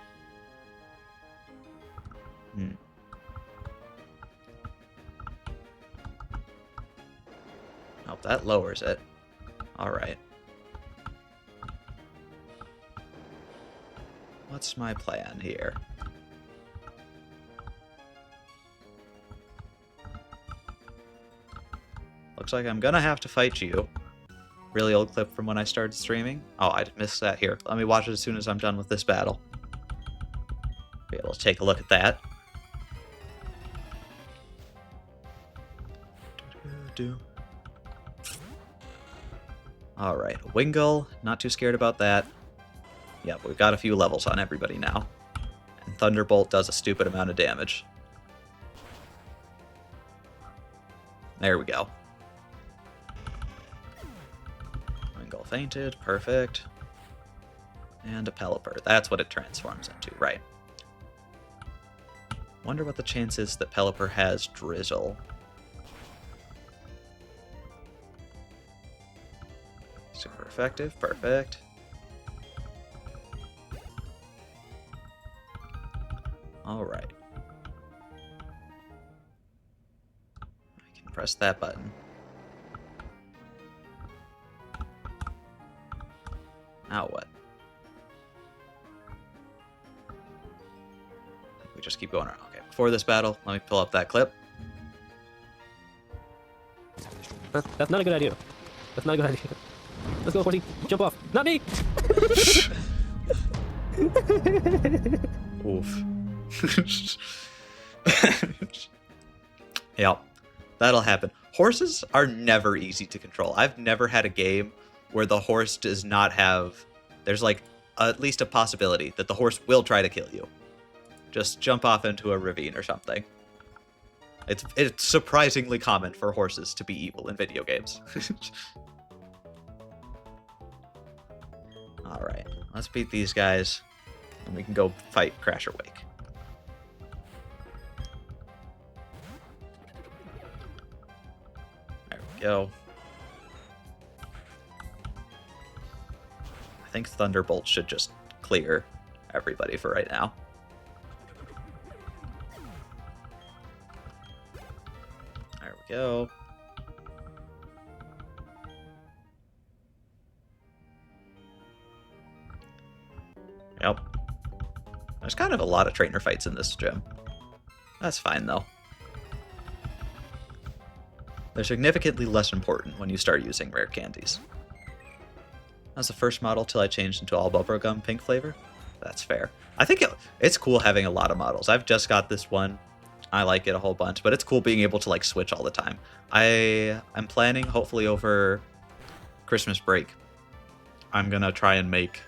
Nope, that lowers it. Alright. What's my plan here? Looks like I'm gonna have to fight you. Really old clip from when I started streaming. Oh, I missed that here. Let me watch it as soon as I'm done with this battle. Be able to take a look at that. Alright, Wingull, not too scared about that. Yep, we've got a few levels on everybody now. And Thunderbolt does a stupid amount of damage. There we go. Wingull fainted, perfect. And a Pelipper, that's what it transforms into, right. Wonder what the chance is that Pelipper has Drizzle. Super effective, perfect. Alright. I can press that button. Now what? We just keep going around. Okay, before this battle, let me pull up that clip. That's not a good idea. That's not a good idea. Let's go, Horsey. Jump off. Not me! Oof. Yep, that'll happen. Horses are never easy to control. I've never had a game where the horse does not have... There's like at least a possibility that the horse will try to kill you. Just jump off into a ravine or something. It's surprisingly common for horses to be evil in video games. Alright, let's beat these guys, and we can go fight Crasher Wake. There we go. I think Thunderbolt should just clear everybody for right now. There we go. Yep. There's kind of a lot of trainer fights in this gym. That's fine, though. They're significantly less important when you start using rare candies. That's the first model till I changed into all bubblegum pink flavor. That's fair. I think it's cool having a lot of models. I've just got this one. I like it a whole bunch, but it's cool being able to like switch all the time. I'm planning, hopefully over Christmas break, I'm gonna try and make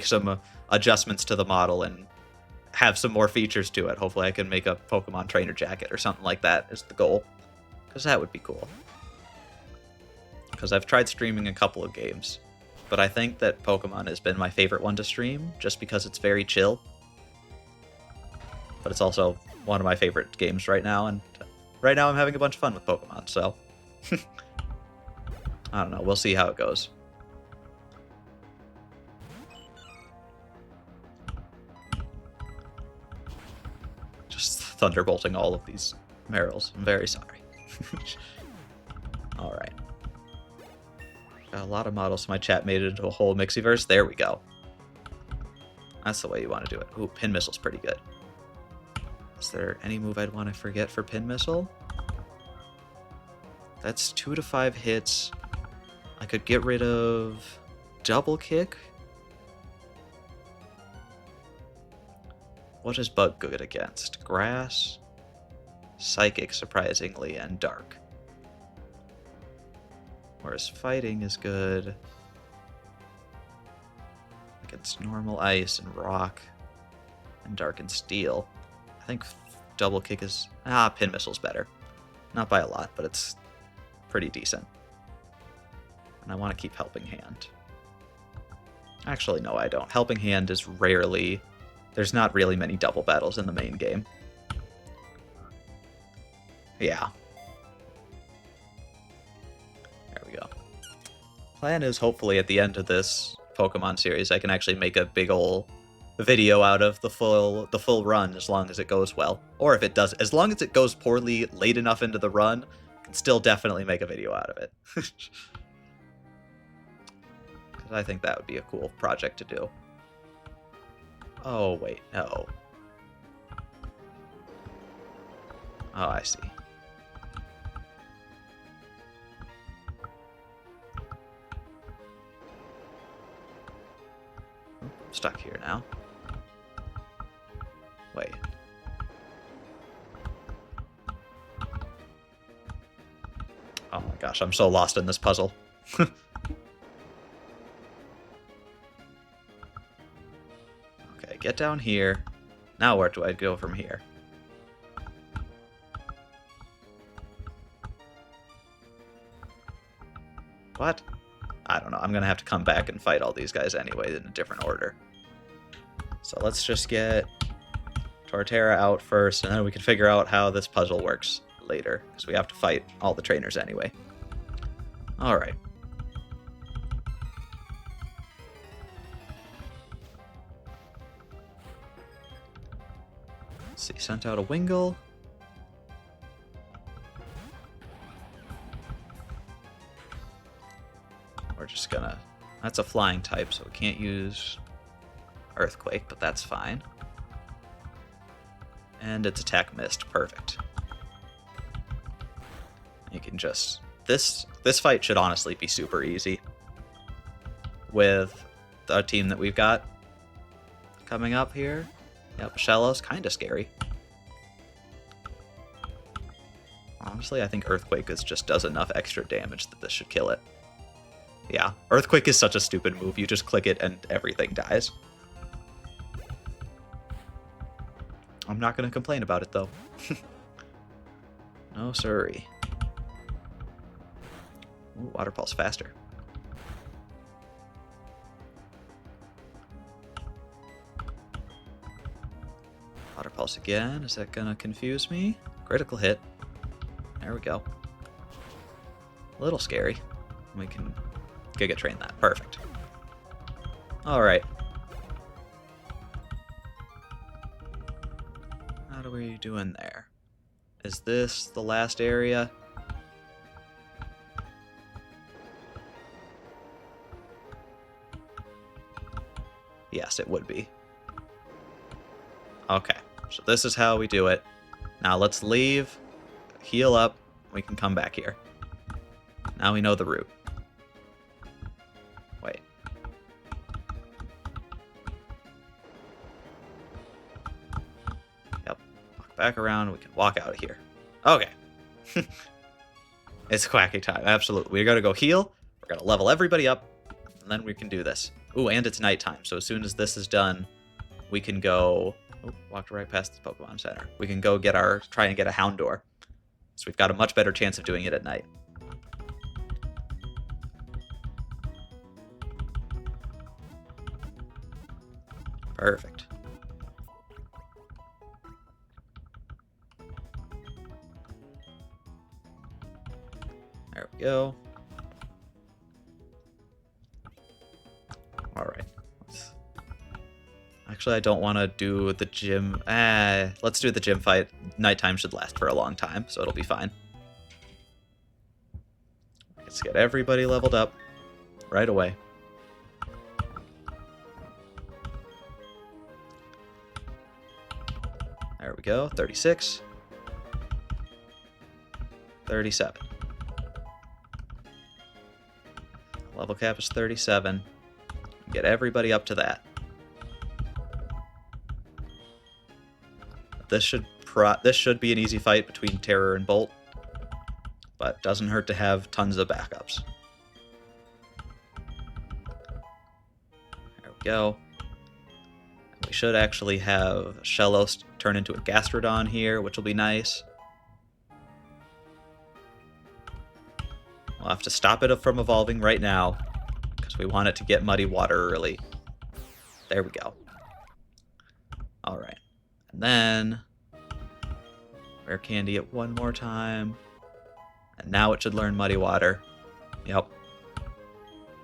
some adjustments to the model and have some more features to it. Hopefully I can make a Pokemon trainer jacket or something like that is the goal, because that would be cool. Because I've tried streaming a couple of games, but I think that Pokemon has been my favorite one to stream just because it's very chill. But it's also one of my favorite games right now, and right now I'm having a bunch of fun with Pokemon, so I don't know, we'll see how it goes. Just thunderbolting all of these Merrills. I'm very sorry. Alright. Got a lot of models. My chat made it into a whole Mixiverse. There we go. That's the way you want to do it. Ooh, Pin Missile's pretty good. Is there any move I'd want to forget for Pin Missile? That's 2 to 5 hits. I could get rid of Double Kick. What is Bug good against? Grass, Psychic, surprisingly, and Dark. Whereas Fighting is good against normal Ice and Rock and Dark and Steel. I think Double Kick is... Pin Missile's better. Not by a lot, but it's pretty decent. And I want to keep Helping Hand. Actually, no, I don't. Helping Hand is rarely... There's not really many double battles in the main game. Yeah. There we go. Plan is hopefully at the end of this Pokemon series I can actually make a big ol' video out of the full run as long as it goes well. Or if it does, as long as it goes poorly late enough into the run, I can still definitely make a video out of it. Because I think that would be a cool project to do. Oh, wait, no. Oh, I see. I'm stuck here now. Wait. Oh my gosh, I'm so lost in this puzzle. Okay, get down here. Now where do I go from here? What? I don't know. I'm gonna have to come back and fight all these guys anyway in a different order. So let's just get Torterra out first, and then we can figure out how this puzzle works later, because we have to fight all the trainers anyway. Alright. Let's see, sent out a Wingull. We're just gonna... That's a flying type, so we can't use Earthquake, but that's fine. And its attack missed. Perfect. You can just... This fight should honestly be super easy. With the team that we've got coming up here. Yep, Shellow's kind of scary. Honestly, I think Earthquake just does enough extra damage that this should kill it. Yeah, Earthquake is such a stupid move. You just click it and everything dies. I'm not going to complain about it, though. No siree. Ooh, Water Pulse faster. Water Pulse again. Is that going to confuse me? Critical hit. There we go. A little scary. We can Giga Train that. Perfect. Alright. How are we doing there? Is this the last area? Yes, it would be. Okay, so this is how we do it. Now let's leave, heal up, we can come back here. Now we know the route. Wait. Yep, walk back around, we can walk out of here. Okay. It's quacking time, absolutely. We're gonna go heal, we're gonna level everybody up, and then we can do this. Ooh, and it's nighttime, so as soon as this is done, we can go... Oh, walked right past the Pokemon Center. We can go try and get a Houndour. So we've got a much better chance of doing it at night. Perfect. There we go. Alright. Actually, I don't want to do the gym. Let's do the gym fight. Nighttime should last for a long time, so it'll be fine. Let's get everybody leveled up right away. There we go. 36. 37. Level cap is 37. Get everybody up to that. This should be an easy fight between Terror and Bolt, but doesn't hurt to have tons of backups. There we go. We should actually have Shellos turn into a Gastrodon here, which will be nice. We'll have to stop it from evolving right now, because we want it to get Muddy Water early. There we go. Alright. And then... Rare Candy it one more time. And now it should learn Muddy Water. Yep.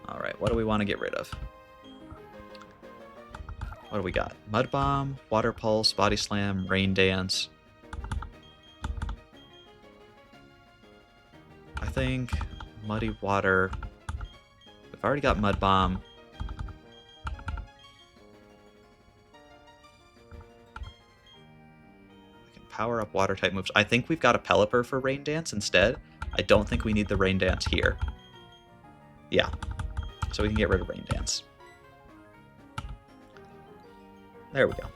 Alright, what do we want to get rid of? What do we got? Mud Bomb, Water Pulse, Body Slam, Rain Dance. I think Muddy Water... We've already got Mud Bomb. We can power up water type moves. I think we've got a Pelipper for Rain Dance instead. I don't think we need the Rain Dance here. Yeah. So we can get rid of Rain Dance. There we go.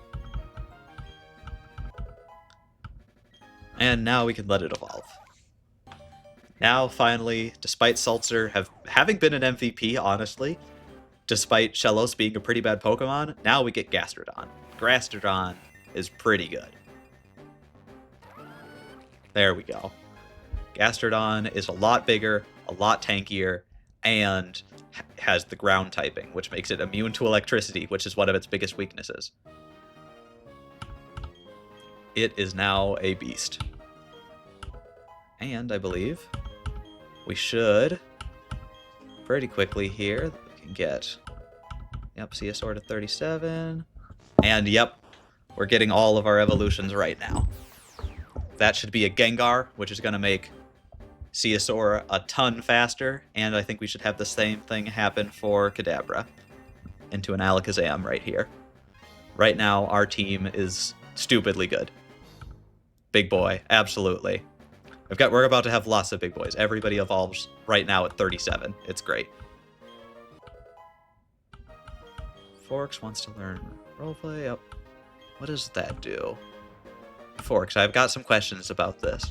And now we can let it evolve. Now, finally, despite Seltzer having been an MVP, honestly, despite Shellos being a pretty bad Pokemon, now we get Gastrodon. Gastrodon is pretty good. There we go. Gastrodon is a lot bigger, a lot tankier, and has the ground typing, which makes it immune to electricity, which is one of its biggest weaknesses. It is now a beast. And I believe we should pretty quickly here, we can get, yep, Venusaur to 37. And yep, we're getting all of our evolutions right now. That should be a Gengar, which is going to make Ceosaur a ton faster, and I think we should have the same thing happen for Kadabra into an Alakazam right here. Right now, our team is stupidly good. Big boy, absolutely. We're about to have lots of big boys. Everybody evolves right now at 37. It's great. Forks wants to learn roleplay. Yep. What does that do? Forks, I've got some questions about this.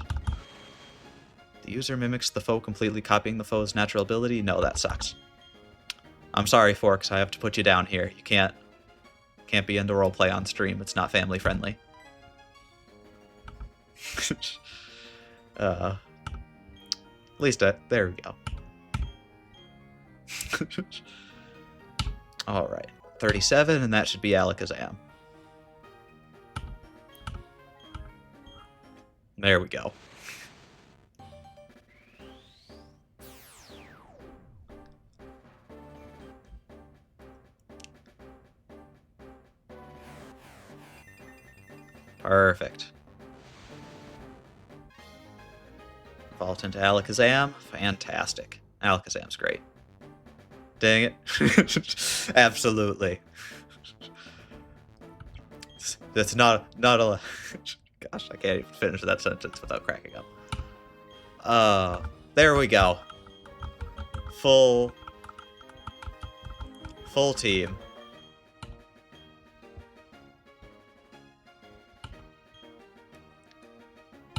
The user mimics the foe, completely copying the foe's natural ability? No, that sucks. I'm sorry, Forks, I have to put you down here. You can't be into roleplay on stream. It's not family friendly. At least there we go. All right, 37, and that should be Alakazam. There we go. Perfect. Vault into Alakazam. Fantastic. Alakazam's great. Dang it. Absolutely. That's not a... Gosh, I can't even finish that sentence without cracking up. There we go. Full team.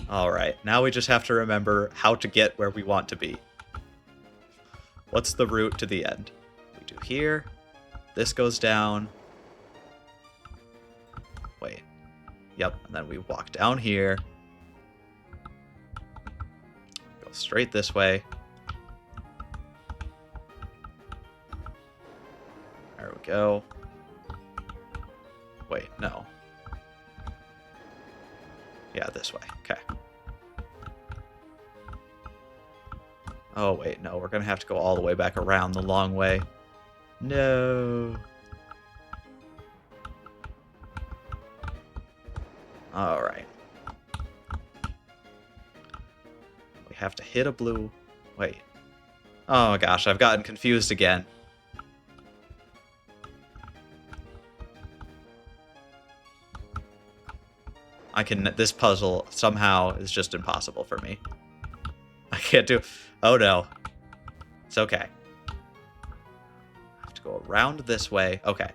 Alright, now we just have to remember how to get where we want to be. What's the route to the end? We do here. This goes down. Wait. Yep, and then we walk down here. Go straight this way. There we go. Wait, no. Yeah, this way. Okay. Oh, wait, no. We're going to have to go all the way back around the long way. No. Alright. We have to hit a blue... Wait. Oh, gosh. I've gotten confused again. This puzzle somehow is just impossible for me. I can't do... Oh, no. It's okay. I have to go around this way. Okay.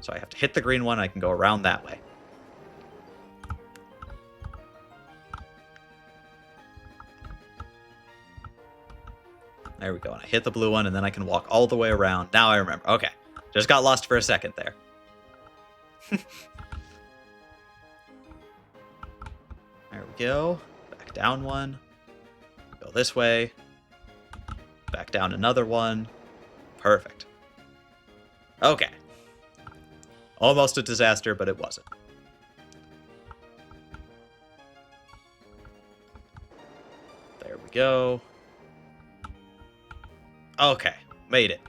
So I have to hit the green one. I can go around that way. There we go. And I hit the blue one, and then I can walk all the way around. Now I remember. Okay. Just got lost for a second there. There we go. Back down one. Go this way. Back down another one. Perfect. Okay. Almost a disaster, but it wasn't. There we go. Okay. Made it.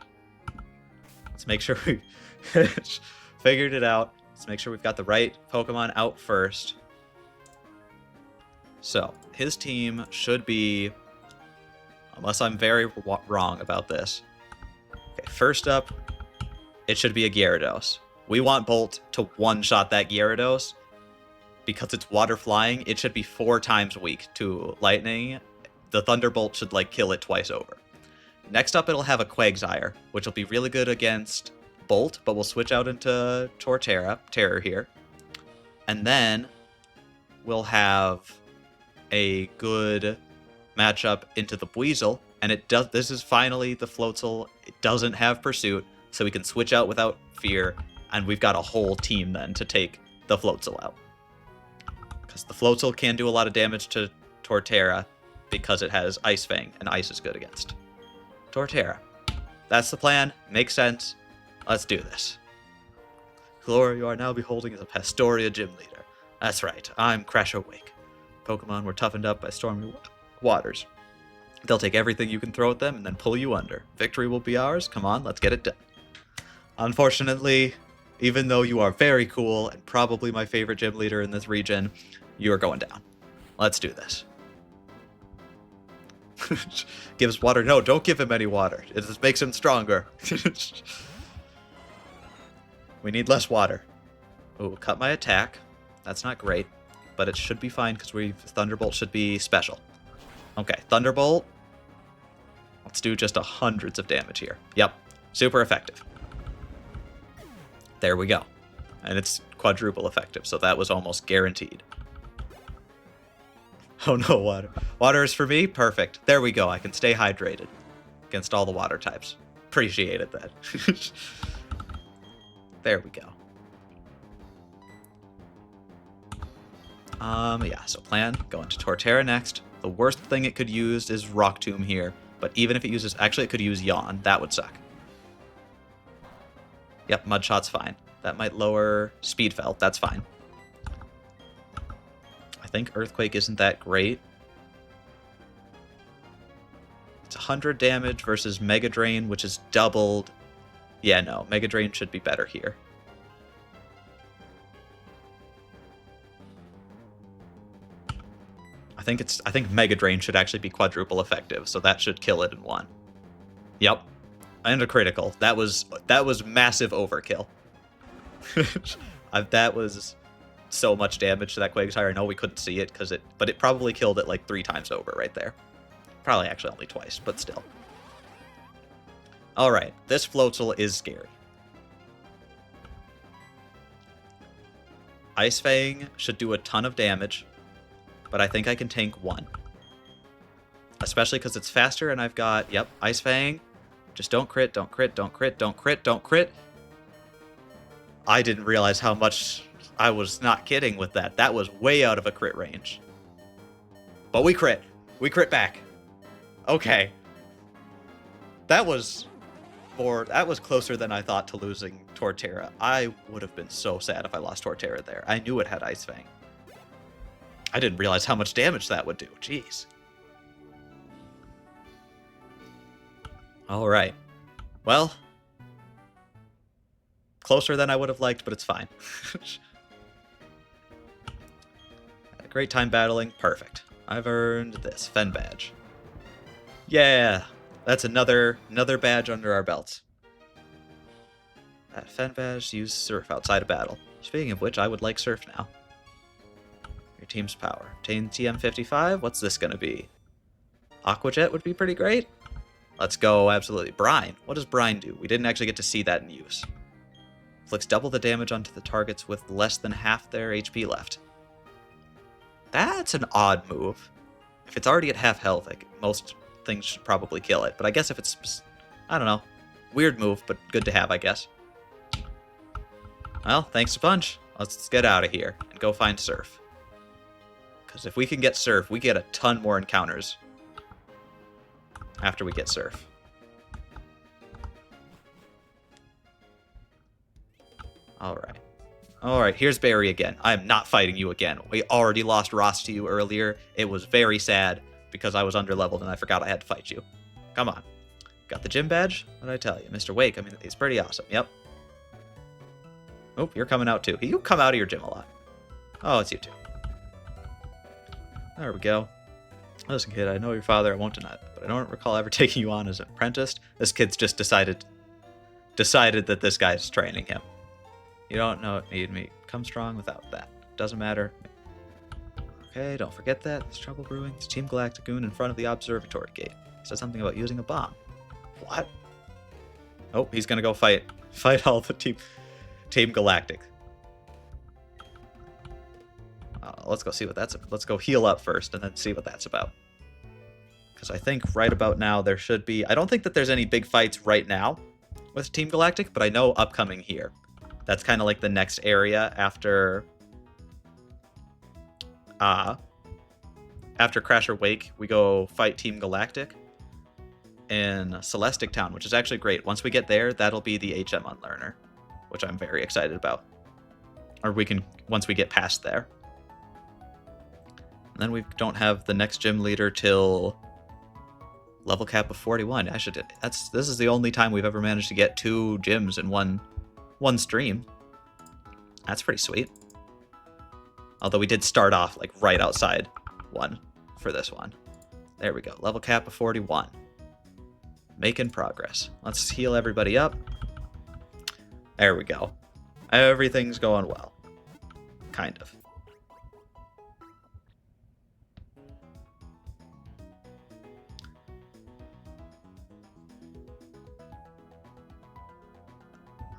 Let's make sure we figured it out. Let's make sure we've got the right Pokemon out first. So, his team should be, unless I'm very wrong about this. Okay, first up, it should be a Gyarados. We want Bolt to one-shot that Gyarados. Because it's water flying, it should be 4 times weak to lightning. The Thunderbolt should, kill it twice over. Next up, it'll have a Quagsire, which will be really good against Bolt, but we'll switch out into Terror here. And then we'll have a good matchup into the Buizel, and this is finally the Floatzel. It doesn't have Pursuit, so we can switch out without fear, and we've got a whole team then to take the Floatzel out. Because the Floatzel can do a lot of damage to Torterra because it has Ice Fang, and Ice is good against Torterra. That's the plan. Makes sense. Let's do this. Gloria, you are now beholding as a Pastoria gym leader. That's right, I'm Crasher Wake. Pokemon were toughened up by stormy waters. They'll take everything you can throw at them and then pull you under. Victory will be ours. Come on, let's get it done. Unfortunately, even though you are very cool and probably my favorite gym leader in this region, you are going down. Let's do this. Gives water. No, don't give him any water. It just makes him stronger. We need less water. Ooh, cut my attack. That's not great, but it should be fine because Thunderbolt should be special. Okay, Thunderbolt. Let's do just hundreds of damage here. Yep, super effective. There we go. And it's quadruple effective, so that was almost guaranteed. Oh no, water. Water is for me? Perfect. There we go. I can stay hydrated against all the water types. Appreciated that. There we go. Yeah, so plan, go into Torterra next. The worst thing it could use is Rock Tomb here, but even if it uses, actually it could use Yawn. That would suck. Yep, Mud Shot's fine. That might lower Speed Felt. That's fine. I think Earthquake isn't that great. It's 100 damage versus Mega Drain, which is doubled. Yeah, no, Mega Drain should be better here. I think Mega Drain should actually be quadruple effective, so that should kill it in one. Yep. And a critical. That was massive overkill. That was so much damage to that Quagsire. I know we couldn't see it but it probably killed it like 3 times over right there. Probably actually only twice, but still. All right, this Floatzel is scary. Ice Fang should do a ton of damage, but I think I can tank 1. Especially because it's faster and I've got, yep, Ice Fang. Just don't crit, don't crit, don't crit, don't crit, don't crit. I didn't realize how much I was not kidding with that. That was way out of a crit range. But we crit. We crit back. Okay. That was closer than I thought to losing Torterra. I would have been so sad if I lost Torterra there. I knew it had Ice Fang. I didn't realize how much damage that would do. Jeez. All right. Well, closer than I would have liked, but it's fine. Had a great time battling. Perfect. I've earned this Fen badge. Yeah, that's another badge under our belts. That Fen badge, use Surf outside of battle. Speaking of which, I would like Surf now. Your team's power. Obtain TM55. What's this going to be? Aqua Jet would be pretty great. Let's go, absolutely. Brine. What does Brine do? We didn't actually get to see that in use. Inflicts double the damage onto the targets with less than half their HP left. That's an odd move. If it's already at half health, like, most things should probably kill it. But I guess if it's, I don't know. Weird move, but good to have, I guess. Well, thanks a bunch. Let's get out of here and go find Surf. Because if we can get Surf, we get a ton more encounters after we get Surf. Alright. Alright, here's Barry again. I am not fighting you again. We already lost Ross to you earlier. It was very sad because I was underleveled and I forgot I had to fight you. Come on. Got the gym badge? What did I tell you? Mr. Wake, I mean, he's pretty awesome. Yep. Oh, you're coming out too. You come out of your gym a lot. Oh, it's you too. There we go. Listen, kid, I know your father, I won't deny it, but I don't recall ever taking you on as an apprentice. This kid's just decided that this guy's training him. You don't need me. Come strong without that. Doesn't matter. Okay, don't forget that. There's trouble brewing. It's Team Galacticoon in front of the observatory gate. He said something about using a bomb. What? Oh, he's gonna go fight all the Team Galactic. Let's go see what that's about. Let's go heal up first and then see what that's about. Because I think right about now there should be... I don't think that there's any big fights right now with Team Galactic, but I know upcoming here. That's kind of like the next area after... after Crasher Wake, we go fight Team Galactic in Celestic Town, which is actually great. Once we get there, that'll be the HM Unlearner, which I'm very excited about. Or once we get past there. And then we don't have the next gym leader till level cap of 41. This is the only time we've ever managed to get 2 gyms in one stream. That's pretty sweet. Although we did start off like right outside one for this one. There we go. Level cap of 41. Making progress. Let's heal everybody up. There we go. Everything's going well. Kind of.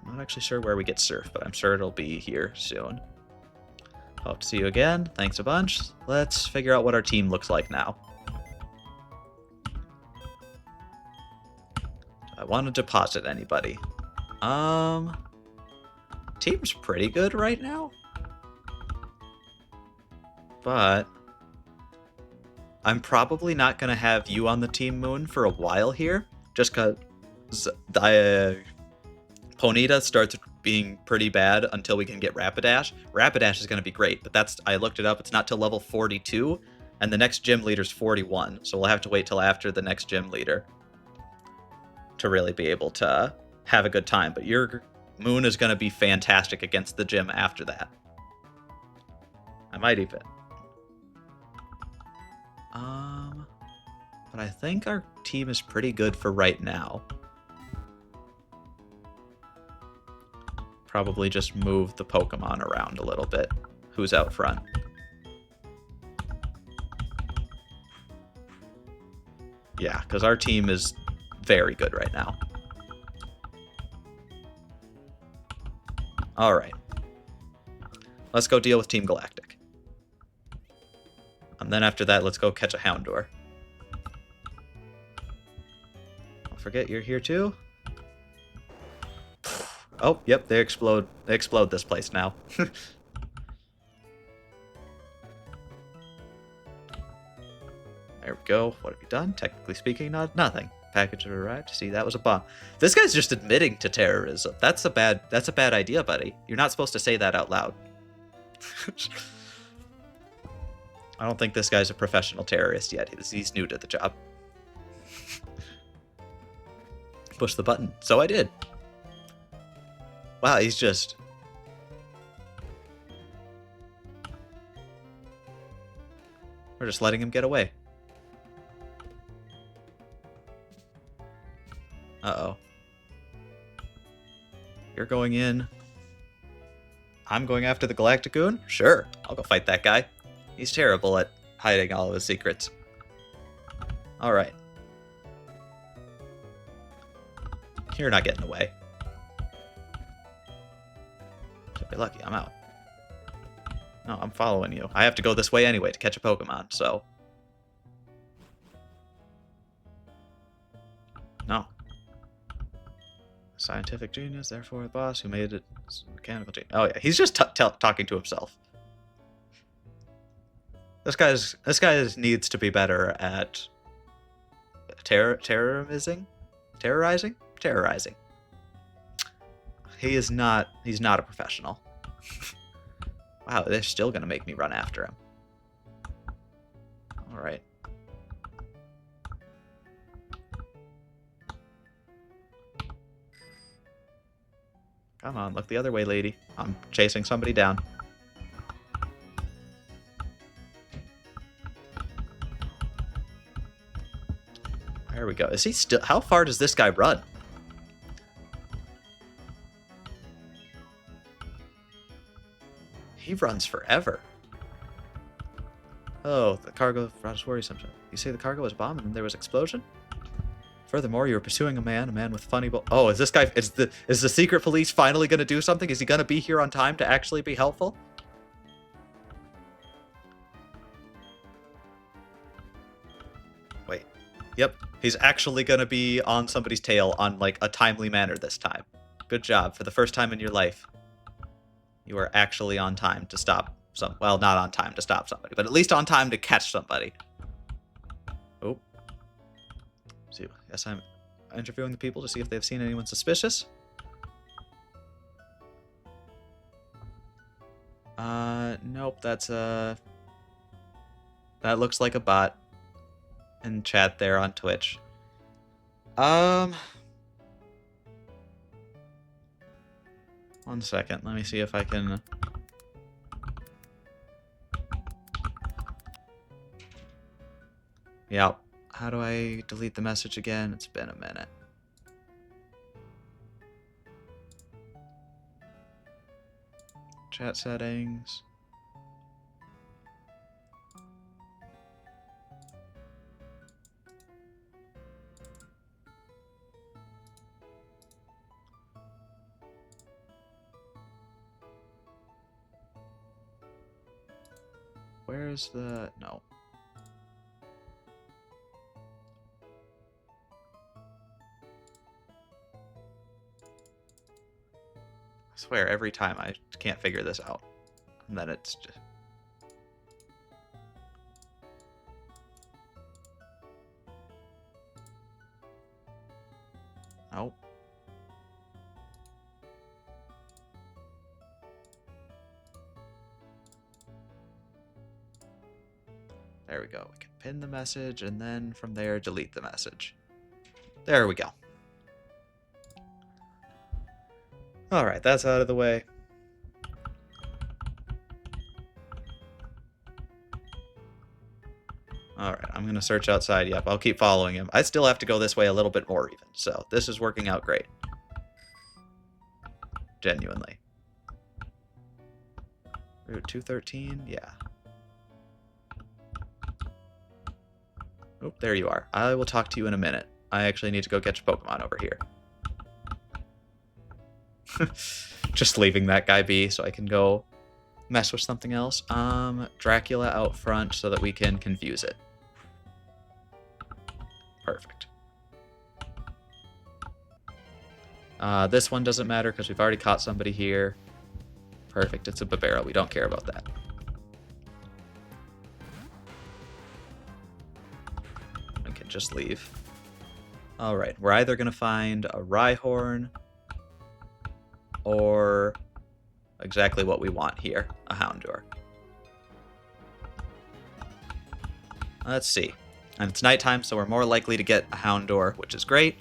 I'm not actually sure where we get surf, but I'm sure it'll be here soon. Hope to see you again. Thanks a bunch. Let's figure out what our team looks like now. I want to deposit anybody. Team's pretty good right now. But I'm probably not going to have you on the team, Moon, for a while here. Just because Ponyta starts being pretty bad until we can get Rapidash. Rapidash is going to be great, but I looked it up. It's not till level 42, and the next gym leader's 41. So we'll have to wait till after the next gym leader to really be able to have a good time. But your Moon is going to be fantastic against the gym after that. I might even. But I think our team is pretty good for right now. Probably just move the Pokemon around a little bit. Who's out front? Yeah, because our team is very good right now. Alright. Let's go deal with Team Galactic. And then after that, let's go catch a Houndour. Don't forget you're here too. Oh, yep, they explode this place now. There we go. What have you done? Technically speaking, nothing. Package had arrived. See, that was a bomb. This guy's just admitting to terrorism. That's a bad idea, buddy. You're not supposed to say that out loud. I don't think this guy's a professional terrorist yet. He's new to the job. Push the button. So I did. Wow, he's just... We're just letting him get away. Uh-oh. You're going in. I'm going after the Galacticoon? Sure, I'll go fight that guy. He's terrible at hiding all of his secrets. Alright. You're not getting away. So be lucky, I'm out. No, I'm following you. I have to go this way anyway to catch a Pokemon, so... No. Scientific genius, therefore the boss who made it mechanical genius. Oh yeah, he's just talking to himself. This guy needs to be better at terrorizing. He's not a professional. Wow, they're still gonna make me run after him. All right. Come on, look the other way, lady. I'm chasing somebody down. There we go. Is he still... How far does this guy run? He runs forever. Oh, the cargo brought us worry sometimes. You say the cargo was bombed and there was explosion? Furthermore, you were pursuing a man with funny Oh, is this guy... Is the secret police finally going to do something? Is he going to be here on time to actually be helpful? Wait. Yep. He's actually going to be on somebody's tail on, like, a timely manner this time. Good job. For the first time in your life, you are actually on time to stop well, not on time to stop somebody, but at least on time to catch somebody. Oh. See, yes, I'm interviewing the people to see if they've seen anyone suspicious. Nope, that's that looks like a bot in chat there on Twitch. One second, let me see if I can... Yeah, How do I delete the message again? It's been a minute. Chat settings. Where's the... No. I swear, every time I can't figure this out. And then it's just... Nope. There we go. We can pin the message and then from there delete the message. There we go. Alright, that's out of the way. Alright, I'm going to search outside. Yep, I'll keep following him. I still have to go this way a little bit more even, so this is working out great. Genuinely. Route 213? Yeah. Oh, there you are. I will talk to you in a minute. I actually need to go catch a Pokemon over here. Just leaving that guy be so I can go mess with something else. Dracula out front so that we can confuse it. Perfect. This one doesn't matter because we've already caught somebody here. Perfect, it's a Babera. We don't care about that. We can just leave. Alright, we're either going to find a Rhyhorn or exactly what we want here, a Houndour. Let's see. And it's nighttime, so we're more likely to get a Houndour, which is great.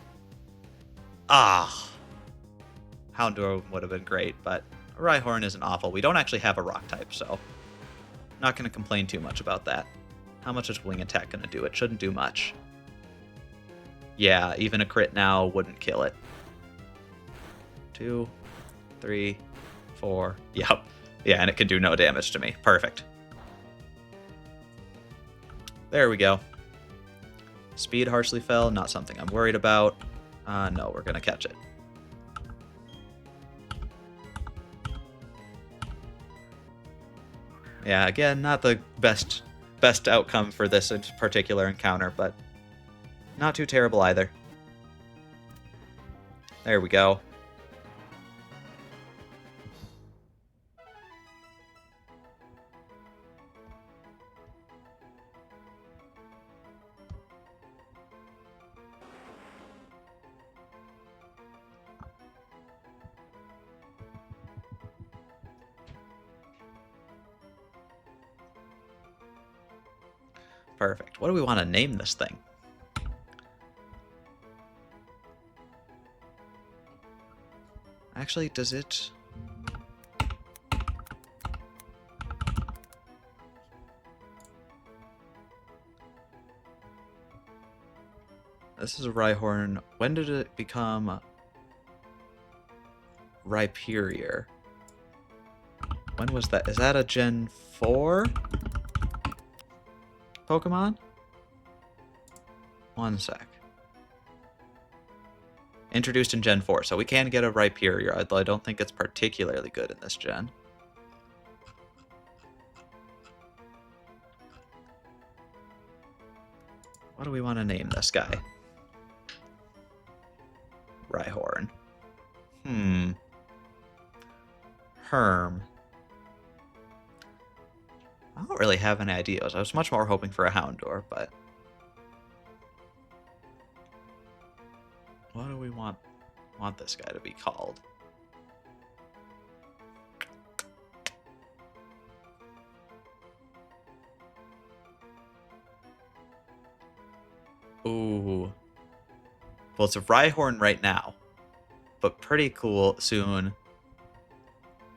Ah! Houndour would have been great, but Rhyhorn isn't awful. We don't actually have a rock type, so not going to complain too much about that. How much is Wing Attack going to do? It shouldn't do much. Yeah, even a crit now wouldn't kill it. 2, 3, 4. Yep. Yeah, and it can do no damage to me. Perfect. There we go. Speed harshly fell. Not something I'm worried about. No, we're going to catch it. Yeah, again, not the best outcome for this particular encounter, but not too terrible either. There we go. Perfect. What do we want to name this thing? Actually, does it... This is a Rhyhorn. When did it become Rhyperior? When was that? Is that a Gen 4 Pokemon? One sec. Introduced in Gen 4, so we can get a Rhyperior, although I don't think it's particularly good in this gen. What do we want to name this guy? Rhyhorn. Herm. I don't really have any ideas. I was much more hoping for a Houndour, but... What do we want this guy to be called? Ooh. Well, it's a Rhyhorn right now, but pretty cool soon.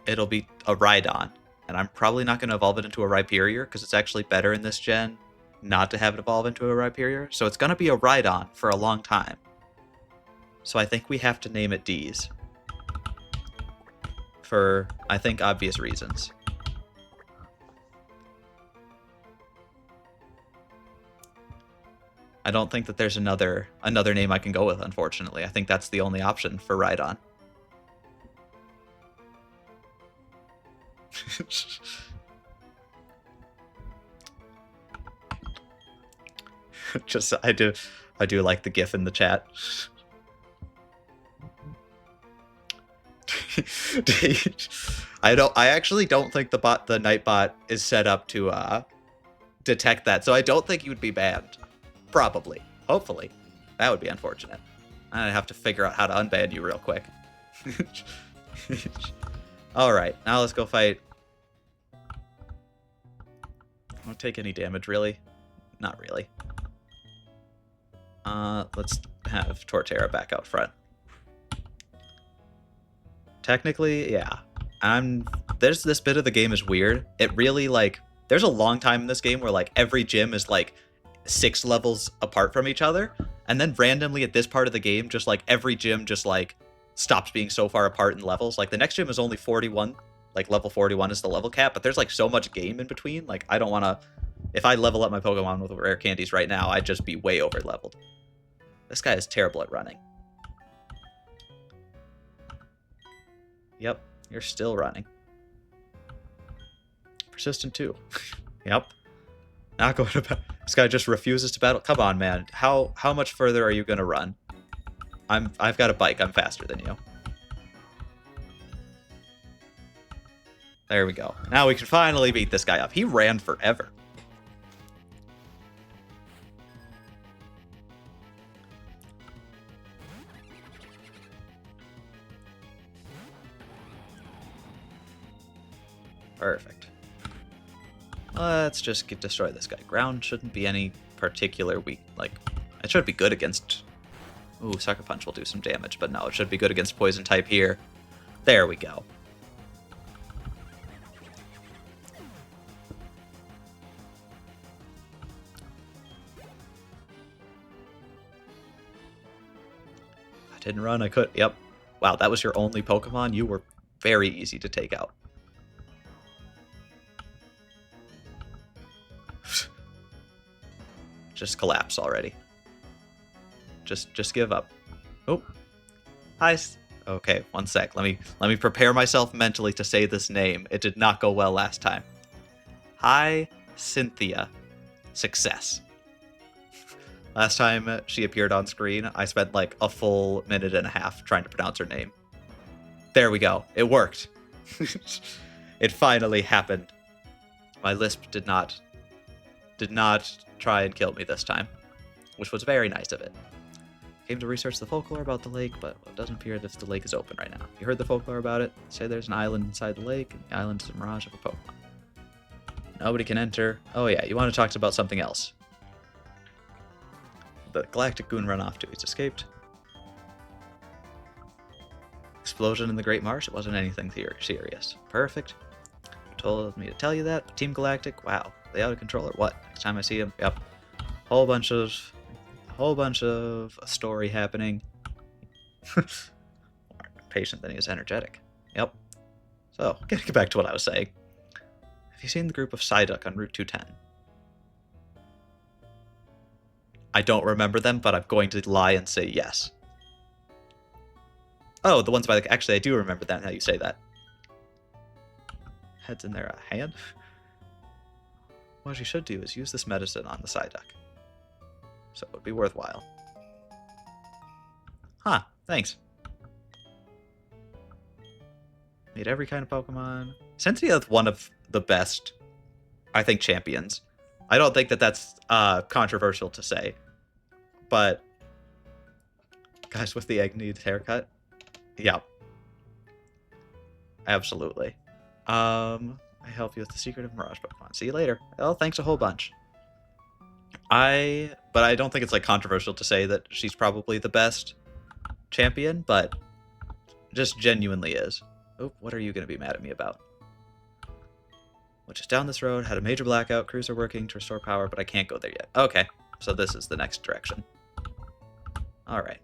It'll be a Rhydon, and I'm probably not going to evolve it into a Rhyperior because it's actually better in this gen not to have it evolve into a Rhyperior. So it's going to be a Rhydon for a long time. So I think we have to name it D's. For, I think, obvious reasons. I don't think that there's another name I can go with, unfortunately. I think that's the only option for Rhydon. Just I do like the GIF in the chat. I actually don't think the Nightbot is set up to detect that, so I don't think you would be banned. Probably. Hopefully. That would be unfortunate. I'd have to figure out how to unban you real quick. Alright, now let's go fight. Won't take any damage, really. Not really. Let's have Torterra back out front. Technically, yeah. There's this bit of the game is weird. It really, like, there's a long time in this game where, like, every gym is, like, 6 levels apart from each other, and then randomly at this part of the game, just like every gym just like stops being so far apart in levels. Like the next gym is only 41, like level 41 is the level cap, but there's like so much game in between. Like I don't want to, if I level up my Pokemon with rare candies right now, I'd just be way over leveled. This guy is terrible at running. Yep, you're still running. Persistent too. Yep. Not going to battle. This guy just refuses to battle. Come on, man. How much further are you gonna run? I've got a bike. I'm faster than you. There we go. Now we can finally beat this guy up. He ran forever. Perfect. Let's just destroy this guy. Ground shouldn't be any particular weak. Like, it should be good against... Ooh, Sucker Punch will do some damage, but no, it should be good against Poison type here. There we go. I didn't run, I could... Yep. Wow, that was your only Pokemon? You were very easy to take out. Just collapse already. Just give up. Oh. Hi. Okay, one sec. Let me prepare myself mentally to say this name. It did not go well last time. Hi, Cynthia. Success. Last time she appeared on screen, I spent like a full minute and a half trying to pronounce her name. There we go. It worked. It finally happened. My lisp did not try and kill me this time, which was very nice of it. Came to research the folklore about the lake, but it doesn't appear that the lake is open right now. You heard the folklore about it? Say there's an island inside the lake, and the island is a mirage of a Pokemon. Nobody can enter. Oh yeah, you want to talk about something else. The Galactic Goon run off to. He's escaped. Explosion in the Great Marsh? It wasn't anything serious. Perfect. You told me to tell you that, but Team Galactic, wow. They out of control or what? Next time I see him, yep. Whole bunch of a story happening. More patient than he is energetic. Yep. So, getting back to what I was saying. Have you seen the group of Psyduck on Route 210? I don't remember them, but I'm going to lie and say yes. Oh, the ones by the... Actually, I do remember that, how you say that. Head's in their hand? What you should do is use this medicine on the Psyduck. So it would be worthwhile. Huh, thanks. Made every kind of Pokemon. Cynthia is one of the best, I think, champions. I don't think that that's controversial to say. But, guys with the egg needs haircut? Yeah. Absolutely. I help you with the secret of Mirage Pokemon. See you later. Oh, thanks a whole bunch. But I don't think it's like controversial to say that she's probably the best champion, but just genuinely is. Oh, what are you going to be mad at me about? which is down this road. Had a major blackout. Crews are working to restore power, but I can't go there yet. Okay, so this is the next direction. All right.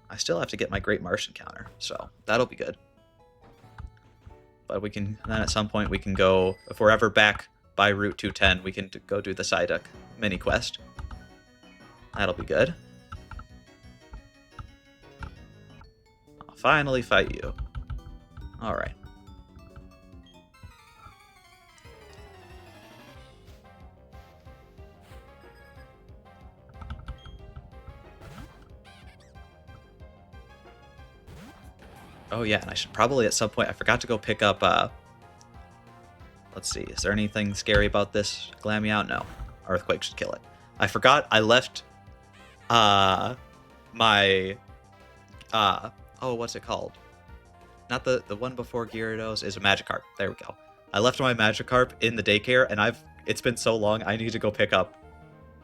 I still have to get my Great Marsh encounter, so that'll be good. But we can, then at some point we can go, if we're ever back by Route 210, we can go do the Psyduck mini quest. That'll be good. I'll finally fight you. Alright. Oh yeah, and I should probably at some point, I forgot to go pick up, let's see, is there anything scary about this Glammy out? No. Earthquake should kill it. I forgot I left, my, oh, what's it called? Not the one before Gyarados, is a Magikarp. There we go. I left my Magikarp in the daycare, and it's been so long, I need to go pick up